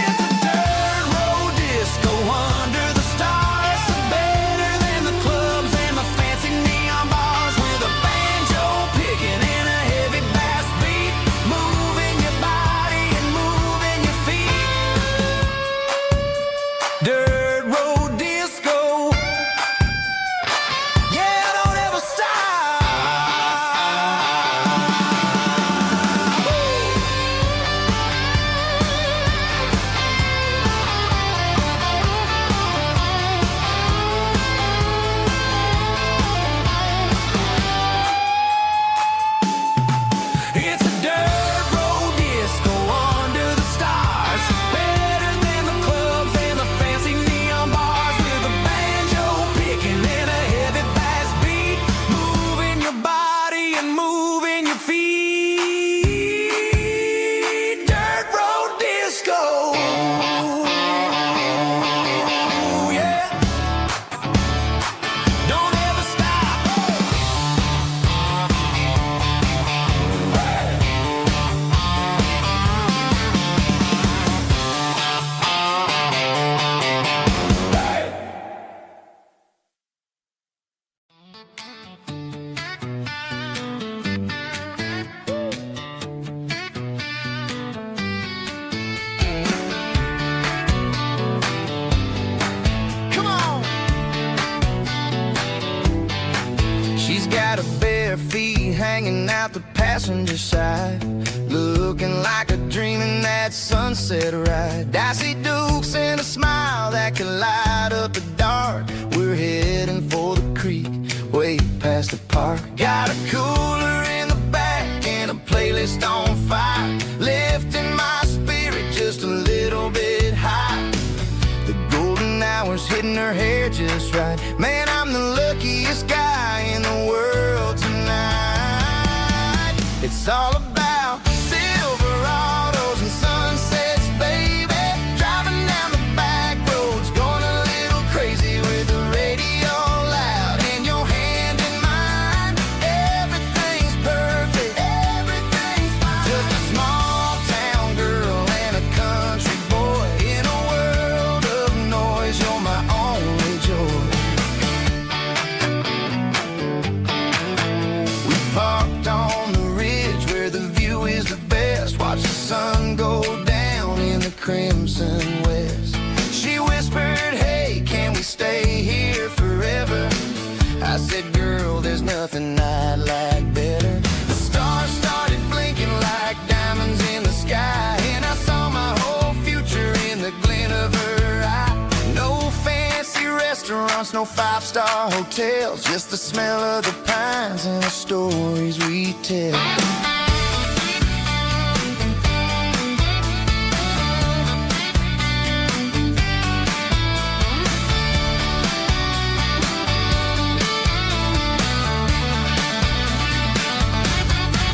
It's a dirt road disco under the stars. Better than the clubs and the fancy neon bars. With a banjo picking and a heavy bass beat. Moving your body and moving your feet. Dirt road disco. Yeah, don't ever stop. It's a dirt road disco under the stars. Better than the clubs and the fancy neon bars. With a banjo picking and a heavy bass beat. Moving your body and moving your feet. Dirt road disco. Yeah. Don't ever stop. Come on. She's got her bare feet hanging out the passenger side, looking like a dream in that sunset ride. I see Dukes and a smile that can light up the dark. We're heading for the creek, way past the park. Got a cooler in the back and a playlist on fire, lifting my spirit just a little bit high. The golden hours hitting her hair just right. Man, I'm the luckiest guy in the world tonight. It's all about Silverados and sunsets, baby. Driving down the back roads, going a little crazy with the radio loud. And your hand in mine, everything's perfect, everything's fine. Just a small town girl and a country boy in a world of noise. You're my only joy. We parked on the ridge where the view restaurants, no five-star hotels, just the smell of the pines and the stories we tell.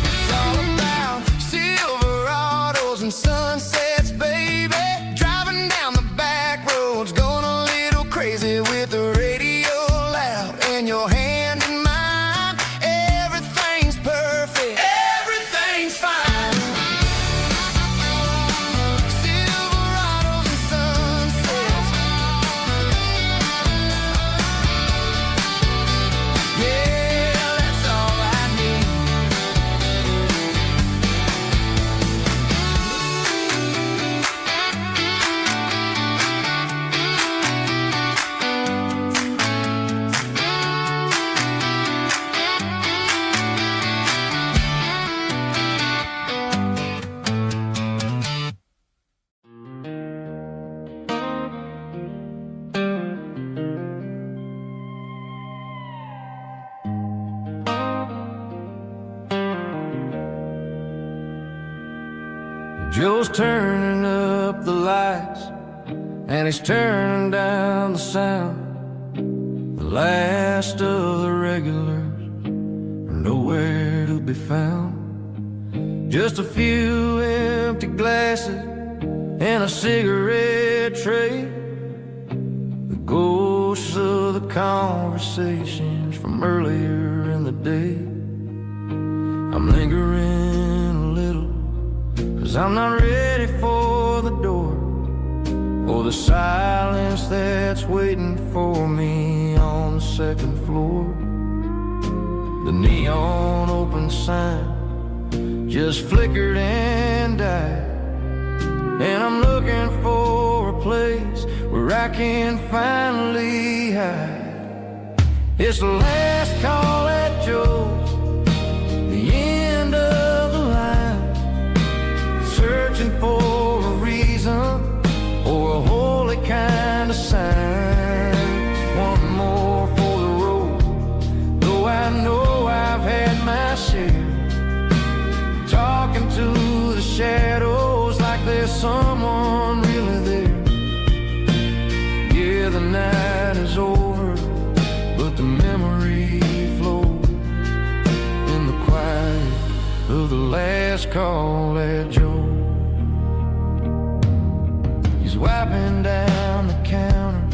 It's all about Silverados and sunsets, baby. Driving down the back roads, going a little crazy with the radio loud and your hand in mine. Everything's perfect, everything's fine. Silverados and sunsets, yeah, that's all I need. Joe's turning up the lights, and he's turning down the sound. The last of the regulars are nowhere to be found. Just a few empty glasses and a cigarette tray, the ghosts of the conversations from earlier in the day. I'm lingering a little, 'cause I'm not ready for the door, or the silence that's waiting for me on the second floor. The neon open sign just flickered and died, and I'm looking for a place where I can finally hide. It's the last call at Joe's, the end of the line, searching for a reason or a holy kind of sign. One more for the road, though I know I've had my share. Talking to the shadows like there's someone really there. Yeah, the night is over, but the memory flows in the quiet of the last call at Joe. He's wiping down the counter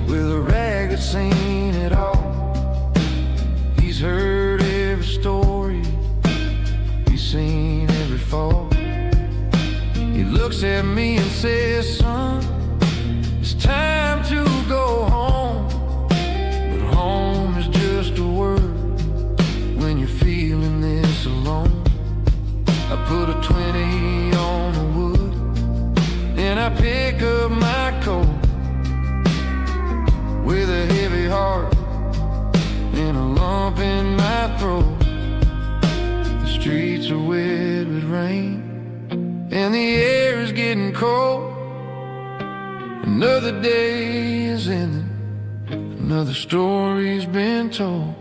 with a rag that's seen it all. He's heard every story, he's seen every fall. He looks at me and says, son, it's time to go home. But home is just a word when you're feeling this alone. I put a 20 on the wood, and I pick up my coat with a heavy heart and a lump in my throat. The streets are wet with rain, and the air is getting cold. Another day is ending, another story's been told.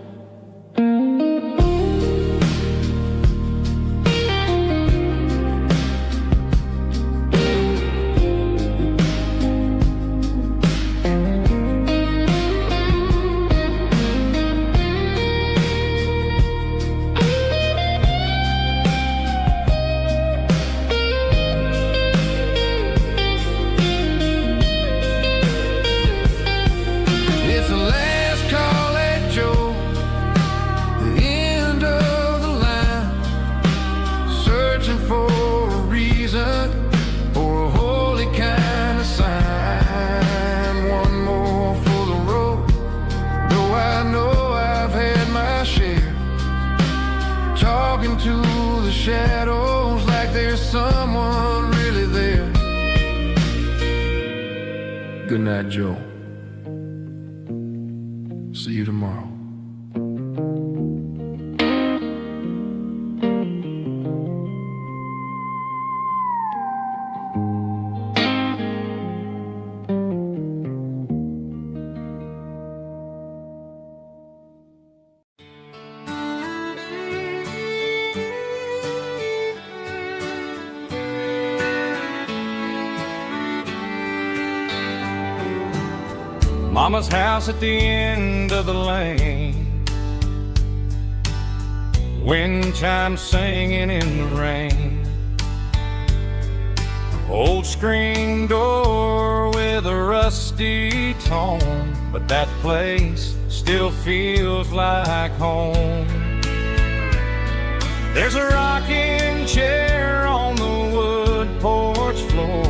It's the last call at Joe, the end of the line, searching for a reason or a holy kind of sign. One more for the road, though I know I've had my share. Talking to the shadows like there's someone really there. Good night, Joe. See you tomorrow. Mama's house at the end of the lane, wind chimes singing in the rain. Old screen door with a rusty tone, but that place still feels like home. There's a rocking chair on the wood porch floor,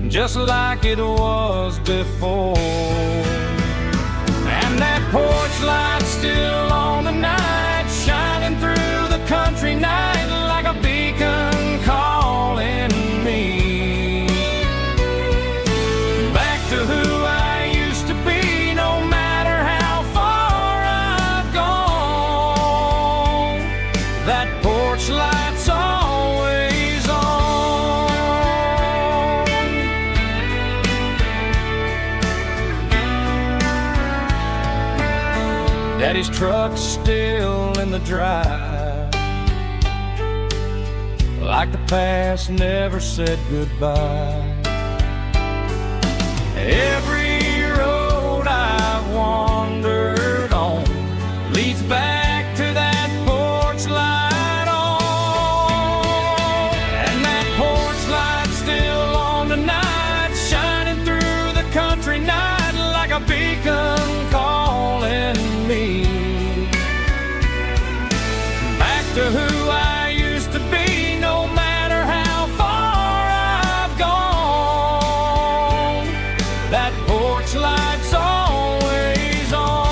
just like it was before. And that porch light's still on tonight, shining through the country night like a beacon calling me back to who I used to be. No matter how far I've gone, that porch light's always on. Daddy's truck's still in the drive, like the past never said goodbye. Every road I've wandered on leads back to that porch light on. And that porch light's still on tonight, shining through the country night like a beacon calling me back to who I used to be. No matter how far I've gone, that porch light's always on.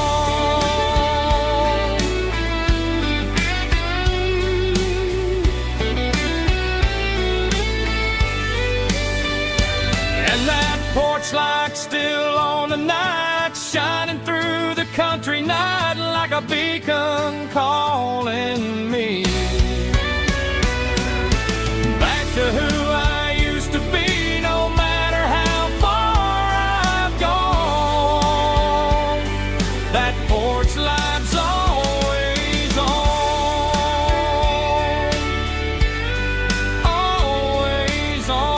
And that porch light's still on tonight, shining through the country night like a beacon calling me back to who I used to be. No matter how far I've gone, that porch light's always on, always on.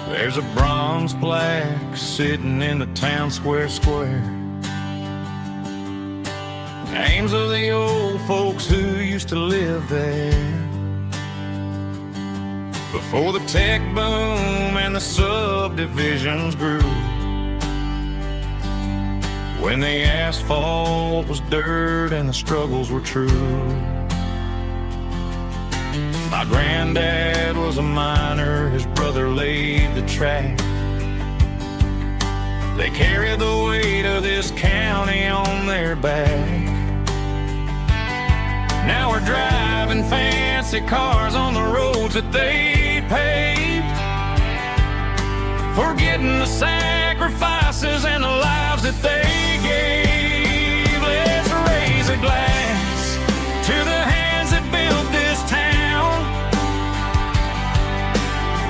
There's a bronze plaque sitting in the town square. Names of the old folks who used to live there before the tech boom and the subdivisions grew, when the asphalt was dirt and the struggles were true. My granddad was a miner, his brother laid the track. They carried the weight of this county on their back. Now we're driving fancy cars on the roads that they paved, forgetting the sacrifices and the lives that they gave. Let's raise a glass to the hands that built this town,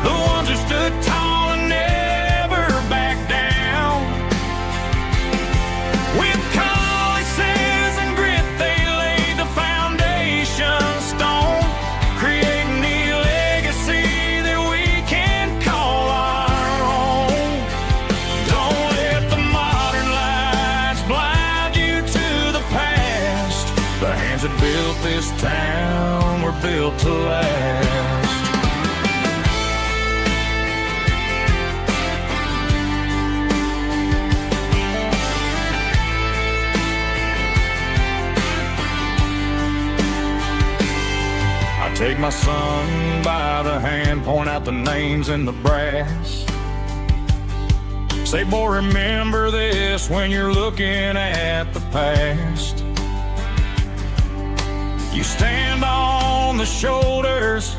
the ones who stood tall and never backed down. With calluses and grit, they laid the foundation stone, creating the legacy that we can call our own. Don't let the modern lights blind you to the past. The hands that built this town were built to last. Take my son by the hand, point out the names in the brass. Say, boy, remember this when you're looking at the past. You stand on the shoulders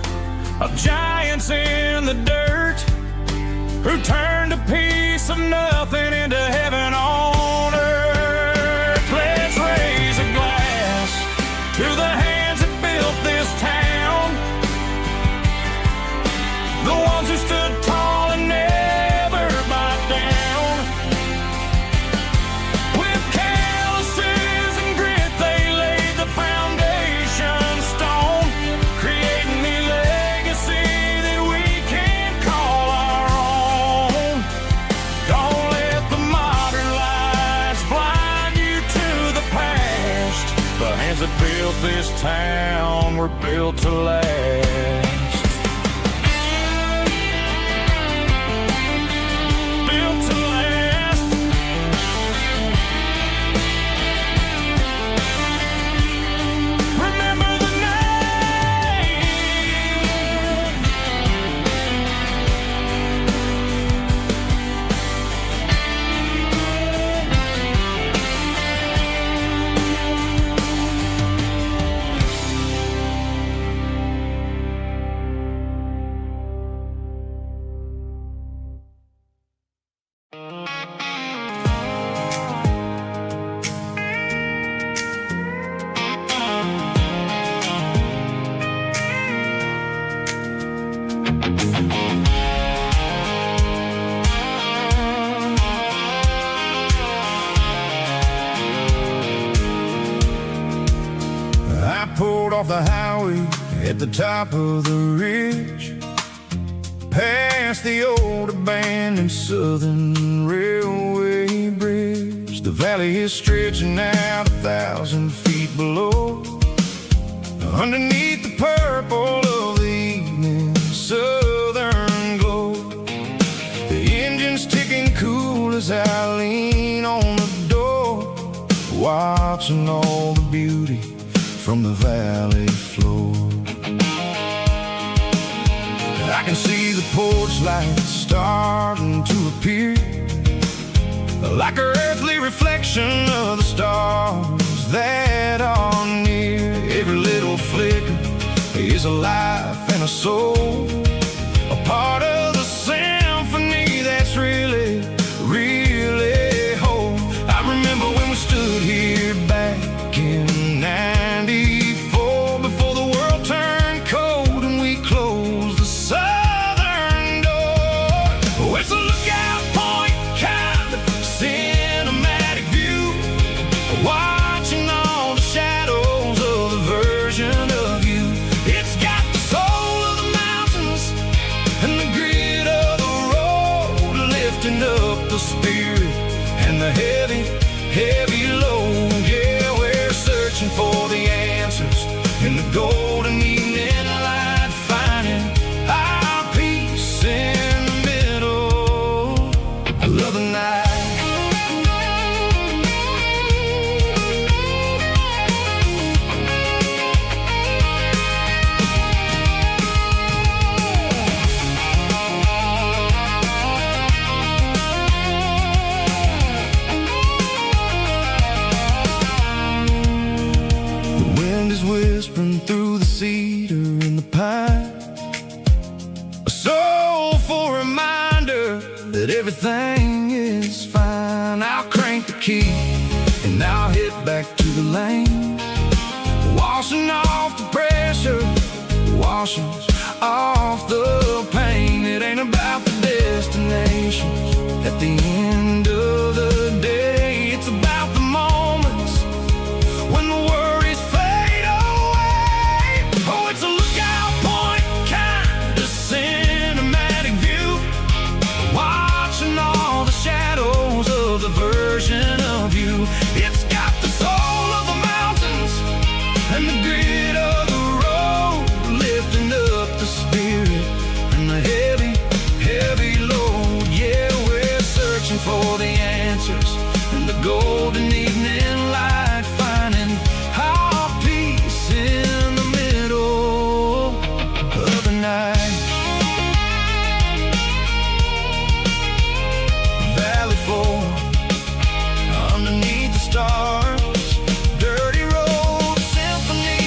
of giants in the dirt, who turned a piece of nothing into heaven on earth. Let's raise a glass to the this town were built to last. Built to last. Remember the name. I pulled off the highway at the top of the ridge, past the old abandoned Southern Railway bridge. The valley is stretching out 1,000 feet below, underneath the purple of the evening southern glow. The engine's ticking cool as I lean on the door, watching all the beauty from the valley floor. I can see the porch lights starting to appear, like an earthly reflection of the stars that are near. Every little flicker is a life and a soul, a part of the symphony that's really, really whole. I remember when we stood here back in '94, before the world turned cold and we closed the southern door. Oh, it's a lookout point, kind of cinematic view, watching all the shadows of the version of you. It's got the soul of the mountains and the grit of the road, lifting up the spirit and the heavy, heavy load. Yeah, we're searching for the answers in the golden evening light, finding our peace in the middle of the night. The wind is whispering through the cedar and the pine, a soulful reminder that everything is fine. I'll crank the key and I'll hit back to the lane, washing off the pressure, washing off the pain. It ain't about the destinations at the end of the day, it's about the moments when the worries fade away. Oh, it's a lookout point, kind of cinematic view, watching all the shadows of the version of you. It's got the soul of the mountains and the grit of the road, lifting up the spirit and the heavy, heavy load. Yeah, we're searching for the answers in the golden evening light, finding our peace in the middle of the night. Valley floor, underneath the stars, dirty road symphony.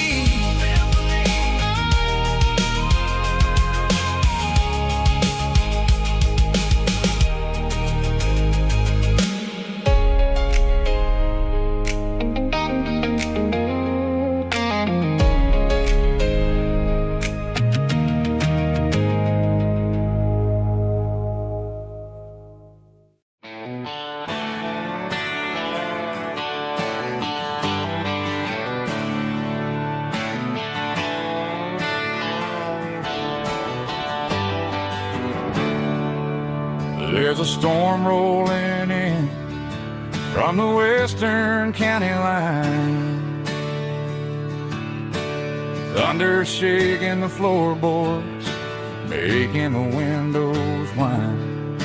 There's a storm rolling in from the western county line. Thunder shaking the floorboards, making the windows whine.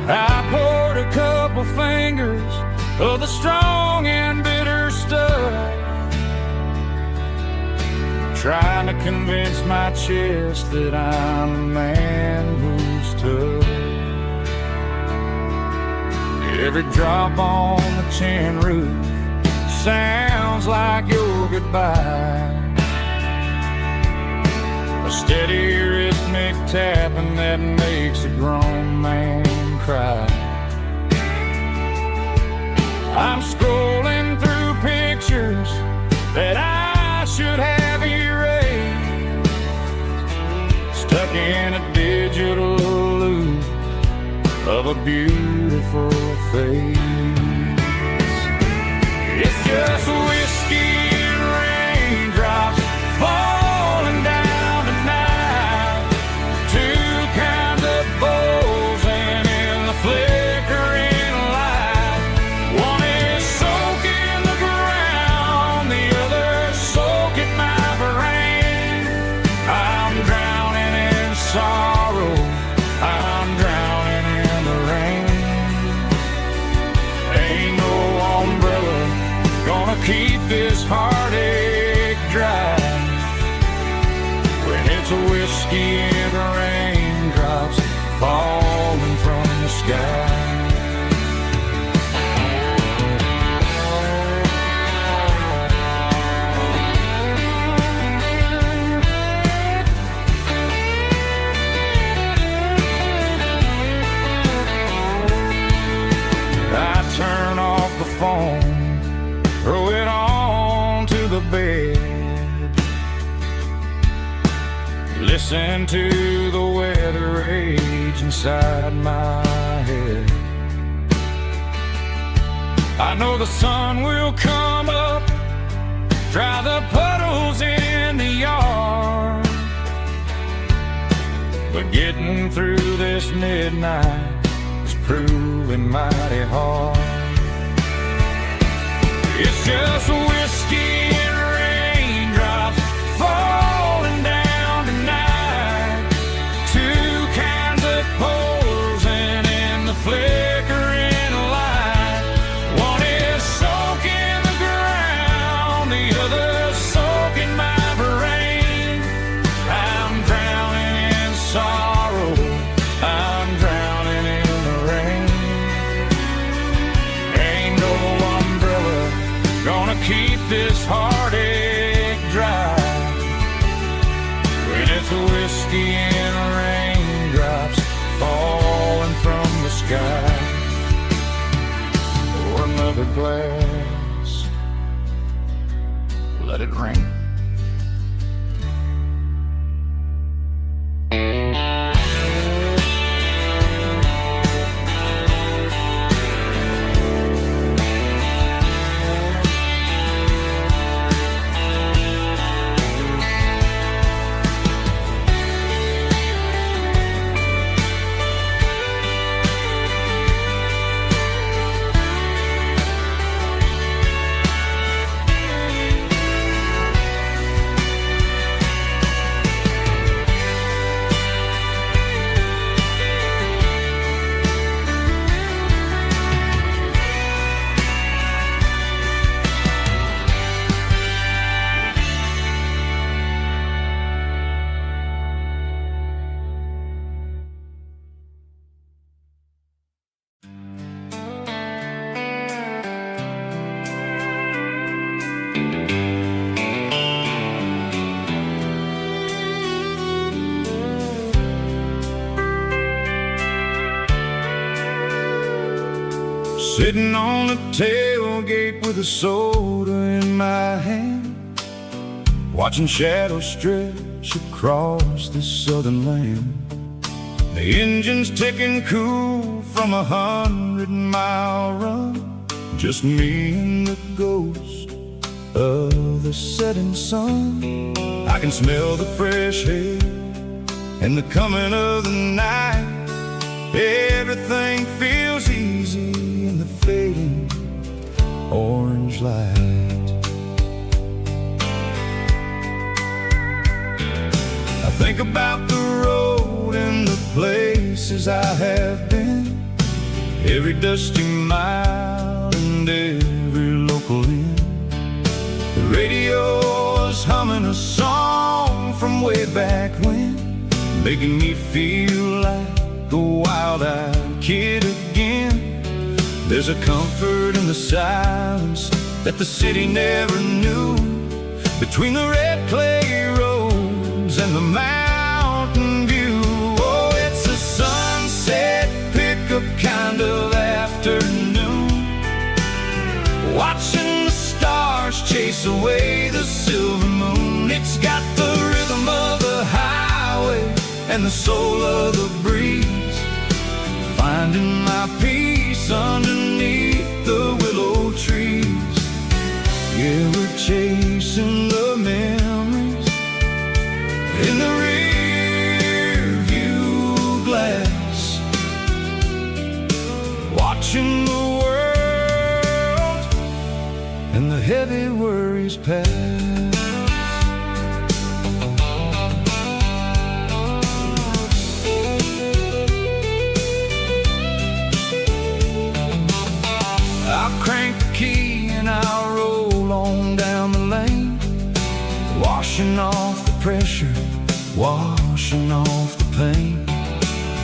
I poured a couple fingers of the strong and bitter stuff, trying to convince my chest that I'm a man who's tough. Every drop on the tin roof sounds like your goodbye, a steady rhythmic tapping that makes a grown man cry. I'm scrolling through pictures that I should have erased, stuck in a digital loop of a beautiful face. It's just whiskey and raindrops falling down tonight, two kinds of bowls and in the flickering light. One is soaking the ground, the other soaking my brain. I'm drowning in sorrow, I'm drowning in the rain. Ain't no umbrella gonna keep this heartache dry when it's a whiskey and raindrops falling from the sky. I turn off the phone, throw it on to the bed, listen to the weather rage inside my head. I know the sun will come up, dry the puddles in the yard, but getting through this midnight is proving mighty hard. It's just whiskey and raindrops falling down tonight, two kinds of poles and in the flickering light. One is soaking the ground, the other soaking my brain. I'm drowning in sorrow, I'm drowning in the rain. Ain't no umbrella gonna keep this heartache dry when it's a whiskey and raindrops falling from the sky. Pour another glass, let it rain. Sitting on the tailgate with a soda in my hand, watching shadows stretch across this southern land. The engine's ticking cool from 100-mile run, just me and the ghost of the setting sun. I can smell the fresh air and the coming of the night. Everything feels easy in the fading orange light. think about the road and the places I have been, every dusty mile and every local inn. The radio is humming a song from way back when, making me feel like a wild-eyed kid again. There's a comfort in the silence that the city never knew, between the red clay roads and the mountain view. Oh, it's a sunset pickup kind of afternoon, watching the stars chase away the silver moon. It's got the rhythm of the highway and the soul of the breeze, finding my peace underneath the willow trees. Yeah, we're chasing the memories in the rear view glass, watching the world and the heavy worries pass. I'll crank the key and I'll roll on down the lane, washing off the pressure, washing off the pain.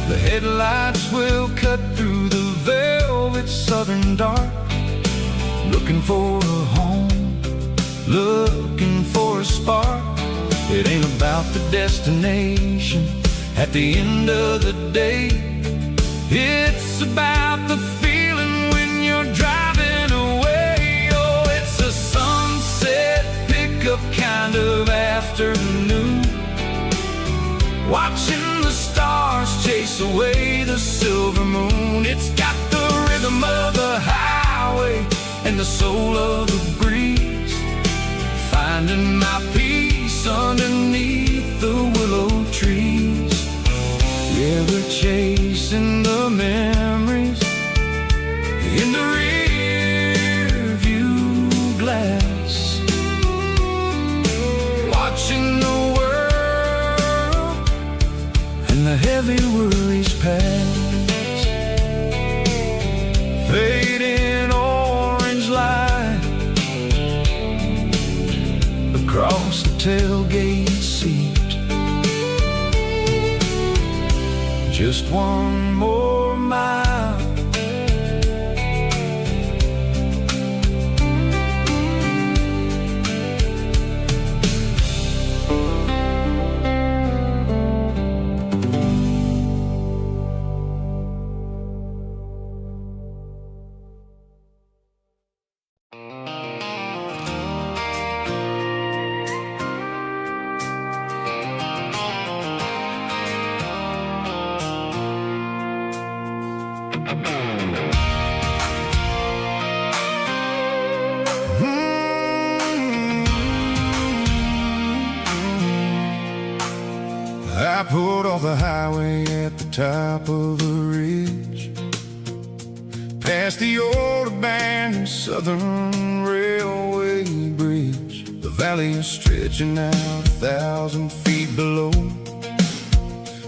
The headlights will cut through the velvet southern dark, looking for a home, looking for a spark. It ain't about the destination at the end of the day, it's about the feeling when you're driving away. Oh, it's a sunset pickup kind of afternoon, watching the stars chase away the silver moon. It's got the rhythm of the highway and the soul of the breeze, finding my peace underneath the willow trees. Yeah, we're chasing the memories in the rear view glass, watching the world and the heavy worries pass. Fading orange light across the tailgate seat, just one more mile. I pulled off the highway at the top of a ridge, past the old abandoned Southern Railway bridge. The valley is stretching out 1,000 feet below,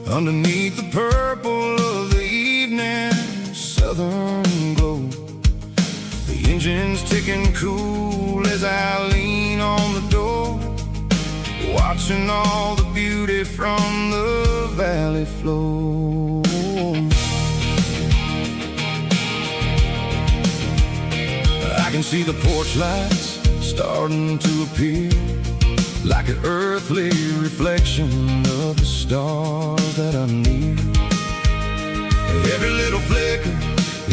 underneath the purple of the evening southern glow. The engine's ticking cool as I lean on the door, watching all the beauty from the valley flow. I can see the porch lights starting to appear, like an earthly reflection of the stars that are near. Every little flicker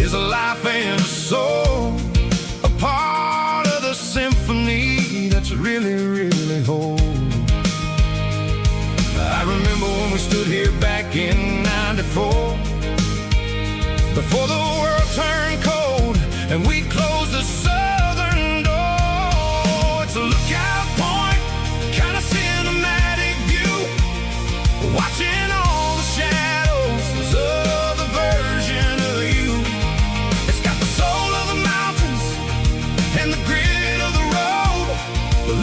is a life and a soul, a part of the symphony that's really, really whole. I remember when we stood here back in '94, before the world turned cold and we closed the southern door. It's a lookout point, kind of cinematic view, watching all the shadows of the version of you. It's got the soul of the mountains and the grit of the road,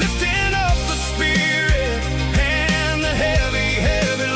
lifting up the spirit and the heavy, heavy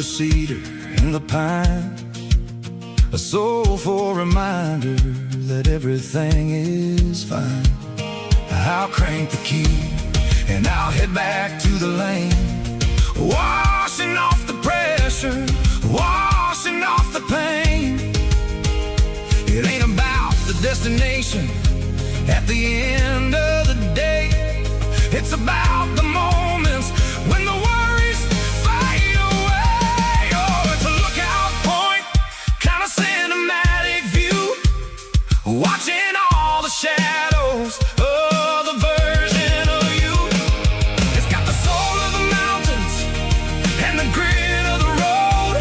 cedar and the pine, a soulful reminder that everything is fine. I'll crank the key and I'll head back to the lane, washing off the pressure, washing off the pain. It ain't about the destination at the end of the day. It's about the moments when the worries fade away. Oh, it's a lookout point, kind of cinematic view, watching all the shadows of the version of you. It's got the soul of the mountains and the grit of the road,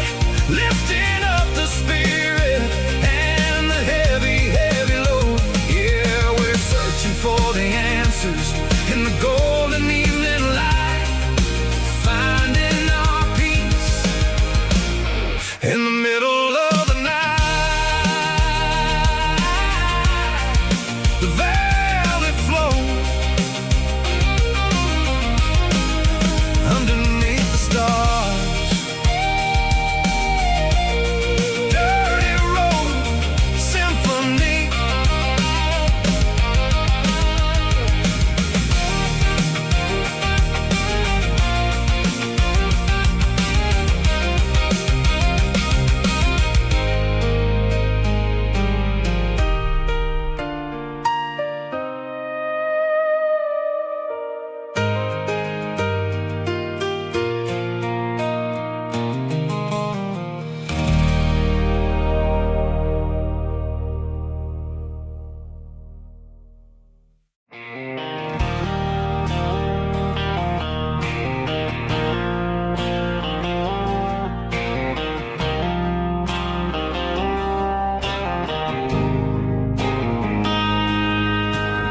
lifting up the spirit and the heavy, heavy load. Yeah, we're searching for the answers in the golden evening light, finding our peace in the middle of the night. The velvet flow underneath the stars. Dirty road symphony.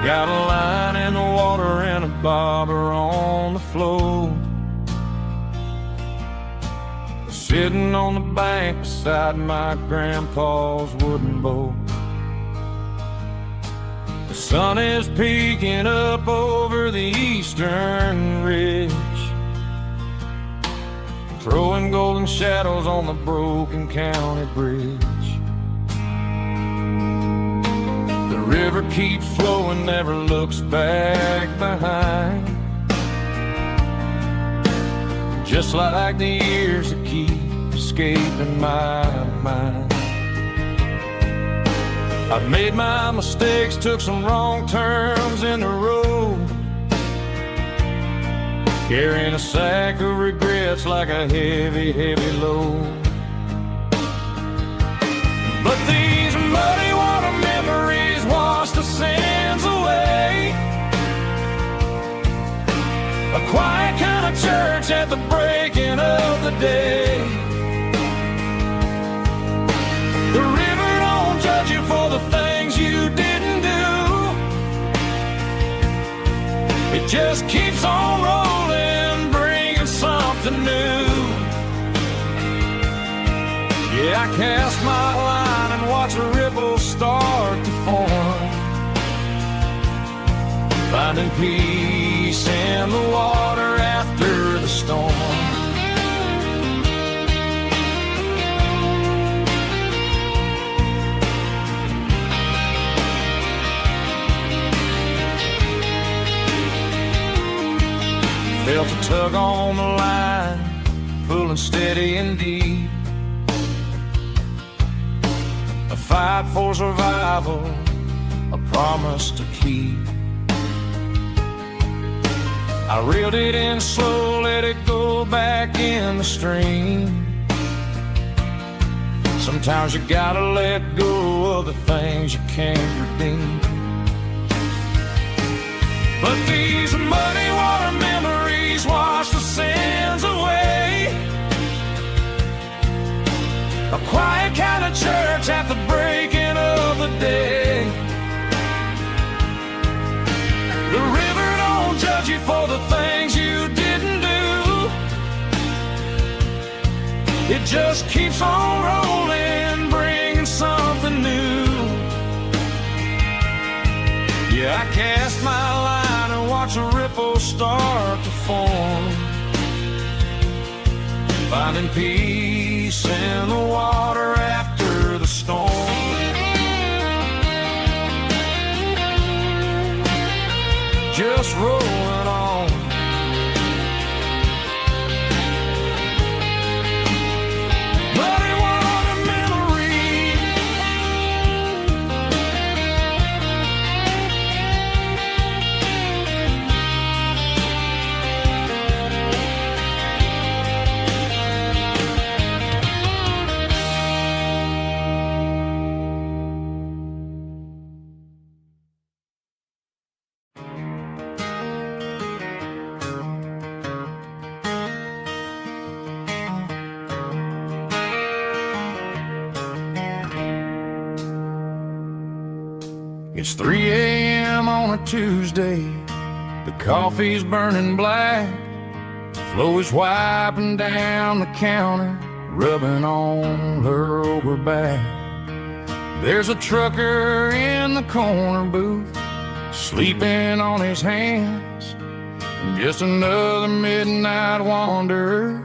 Got a line in the water and a bobber on the floor, sitting on the bank beside my grandpa's wooden boat. The sun is peeking up over the eastern ridge, throwing golden shadows on the broken county bridge. The river keeps flowing, never looks back behind, just like the years that keep escaping my mind. I've made my mistakes, took some wrong turns in the road, carrying a sack of regrets like a heavy, heavy load. But these muddy water memories wash the sins away. A quiet kind of church at the breaking of the day. The river don't judge you for the things you didn't do. It just keeps on rolling, bringing something new. Yeah, I cast my line and watch a ripple start to form, finding peace in the water after the storm. Felt a tug on the line, pulling steady and deep. A fight for survival, a promise to keep. I reeled it in slow, let it go back in the stream. Sometimes you gotta let go of the things you can't redeem. But these muddy water memories wash the sins away. A quiet kind of church at the breaking of the day. The river don't judge you for the things you didn't do. It just keeps on rolling, bringing something new. Yeah, I cast my line and watch a ripple start to form, finding peace in the water after the storm. Just rolling on. Muddy water memory. It's 3 a.m. on a Tuesday. The coffee's burning black. Flo is wiping down the counter, rubbing on her over back. There's a trucker in the corner booth, sleeping on his hands. Just another midnight wanderer,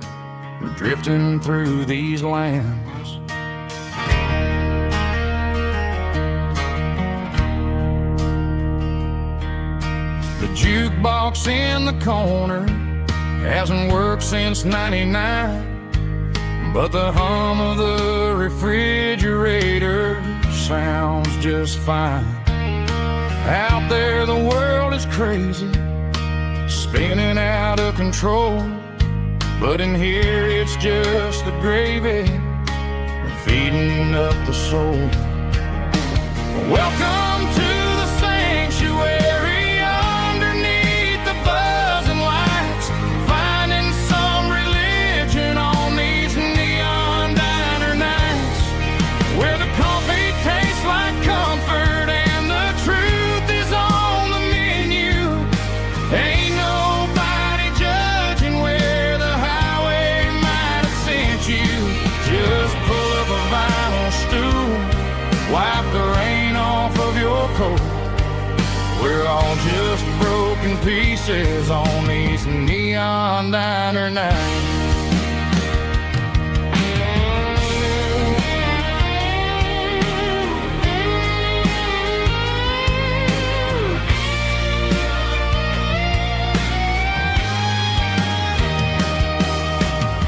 drifting through these lands. The jukebox in the corner hasn't worked since '99, but the hum of the refrigerator sounds just fine. Out there the world is crazy, spinning out of control, but in here it's just the gravy feeding up the soul. Welcome to the sanctuary, underneath the buzzing lights, finding some religion on these neon diner nights, where the coffee tastes like comfort and the truth is on the menu. Ain't nobody judging where the highway might have sent you. Just pull up a vinyl stool, wipe the rain off of your coat. We're all just broken pieces on these neon diner nights.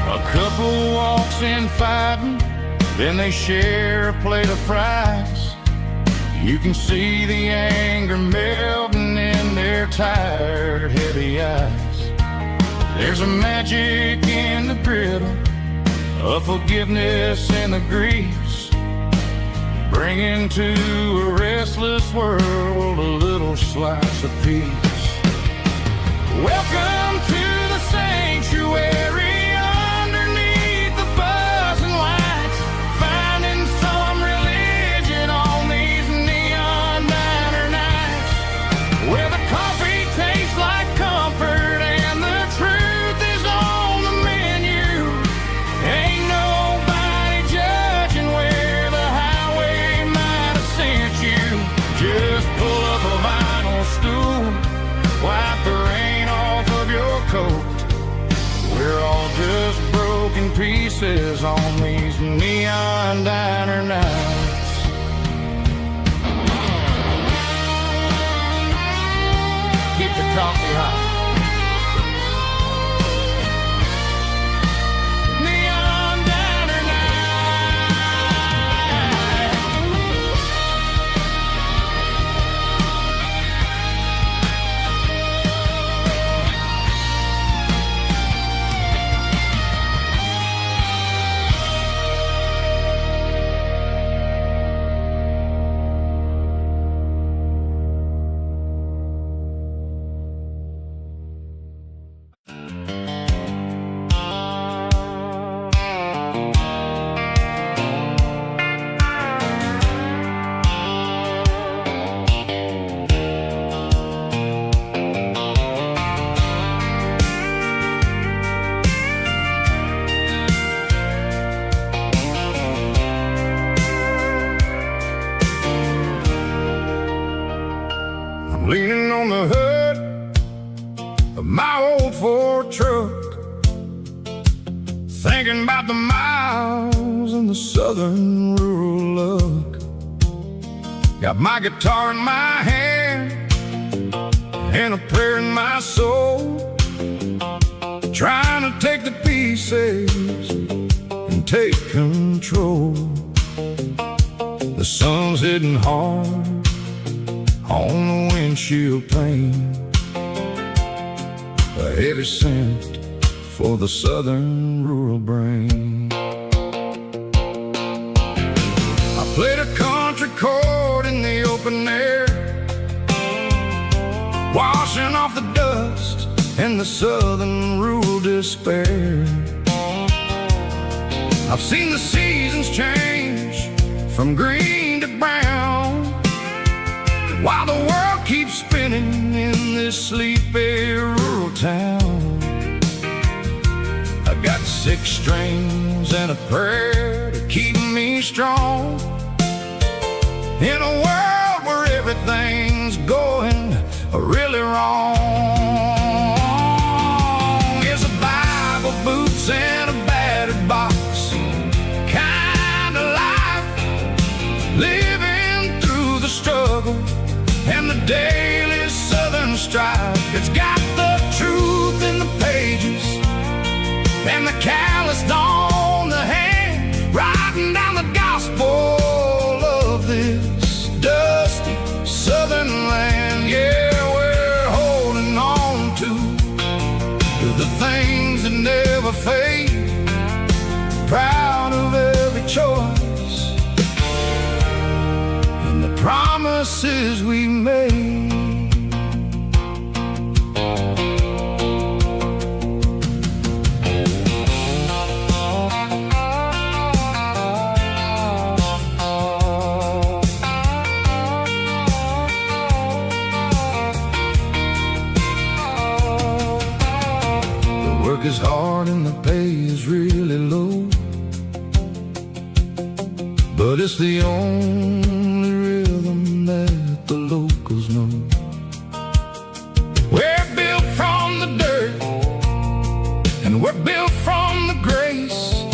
A couple walks in fighting, then they share a plate of fries. You can see the anger melting in their tired, heavy eyes. There's a magic in the griddle, a forgiveness in the grease, bringing to a restless world a little slice of peace. Welcome to the sanctuary, underneath the buzzing lights, finding some religion on these neon diner nights, where the coffee tastes like comfort and the truth is on the menu. Ain't nobody judging where the highway might have sent you. Just pull up a vinyl stool, wipe the rain off of your coat. We're all just broken pieces on these neon diner nights. Keep the coffee hot. Neon diner night. Leaning on the hood of my old Ford truck, thinking thinking about the miles and the southern rural look. Got my guitar in my hand and a prayer in my soul, trying to take the pieces and take control. The sun's hitting hard on the windshield pane, a heavy scent for the southern rural brain. I played a country chord in the open air, washing off the dust and the southern rural despair. I've seen the seasons change from green to brown, while the world keeps spinning in this sleepy rural town. I got 6 strings and a prayer to keep me strong, in a world where everything's going really wrong. It's a Bible, boots, and a battered box kind of life, living through the struggle and the daily southern strife. It's got the truth in the pages and the calloused on the hand, writing down the gospel of this dusty southern land. Yeah, we're holding on to the things that never fade, proud of every choice and the promises we made. Is hard and the pay is really low, but it's the only rhythm that the locals know. We're built from the dirt and we're built from the grace,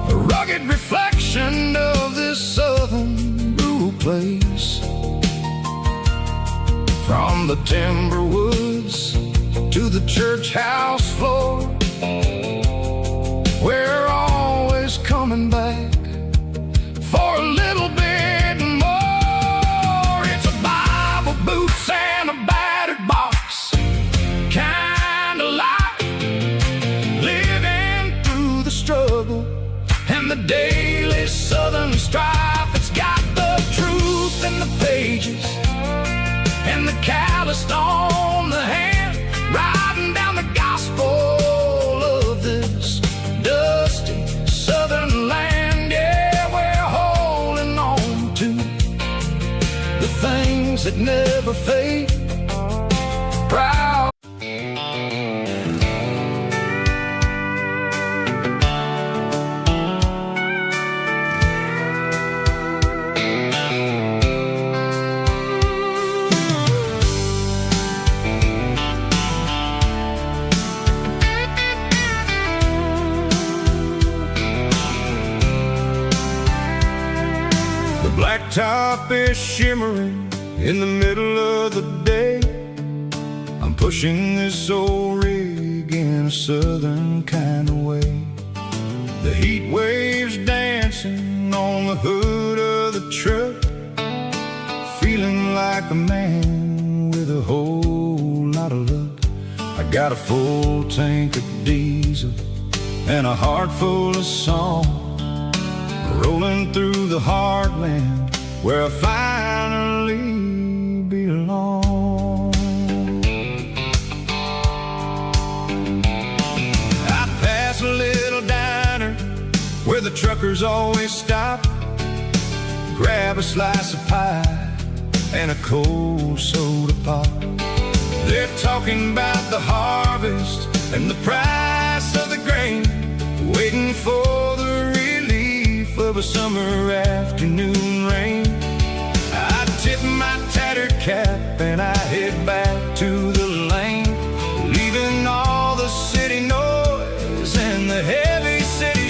a rugged reflection of this southern rural place. From the timber woods to the church house floor, we're always coming back for a little bit more. It's a Bible, boots, and a battered box kind of life, living through the struggle and the daily southern strife. It's got the truth in the pages and the calloused on the hand, writing down the gospel of this dusty southern land. Yeah, we're holding on to the things that never fade, proud. Blacktop is shimmering in the middle of the day. I'm pushing this old rig in a southern kind of way. The heat waves dancing on the hood of the truck, feeling like a man with a whole lot of luck. I got a full tank of diesel and a heart full of song, rolling through the heartland where I finally belong. I pass a little diner where the truckers always stop, grab a slice of pie and a cold soda pop. They're talking about the harvest and the price of the grain, waiting for the relief of a summer afternoon rain. I tip my tattered cap and I head back to the lane, leaving all the city noise and the heavy city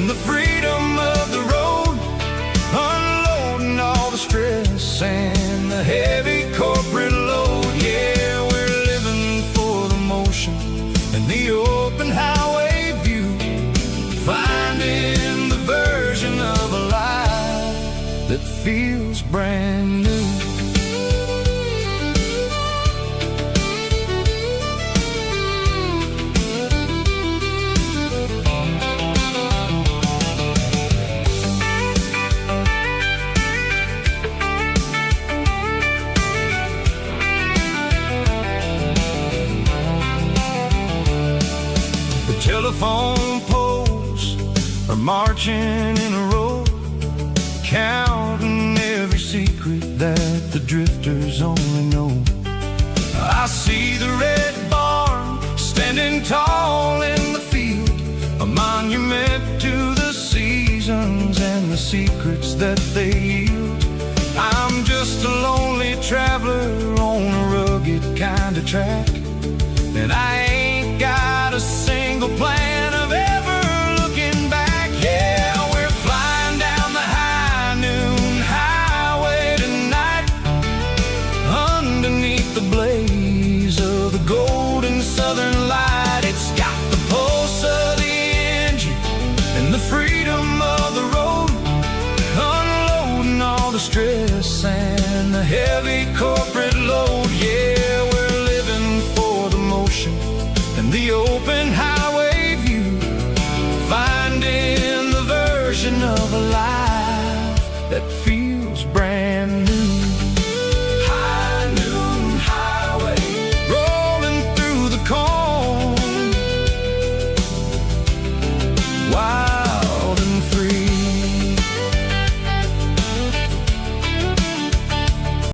and the freedom of the road, unloading all the stress and the heavy corporate load. Yeah, we're living for the motion and the open highway view, finding the version of a life that feels brand new. Telephone poles are marching in a row, counting every secret that the drifters only know. I see the red barn standing tall in the field, a monument to the seasons and the secrets that they yield. I'm just a lonely traveler on a rugged kind of track, and I ain't got a single plan of ever looking back. Yeah, we're flying down the high noon highway tonight, underneath the blaze of the golden southern light. It's got the pulse of the engine and the freedom of the road, unloading all the stress and the heavy corporate load. Yeah, we're living for the motion and the open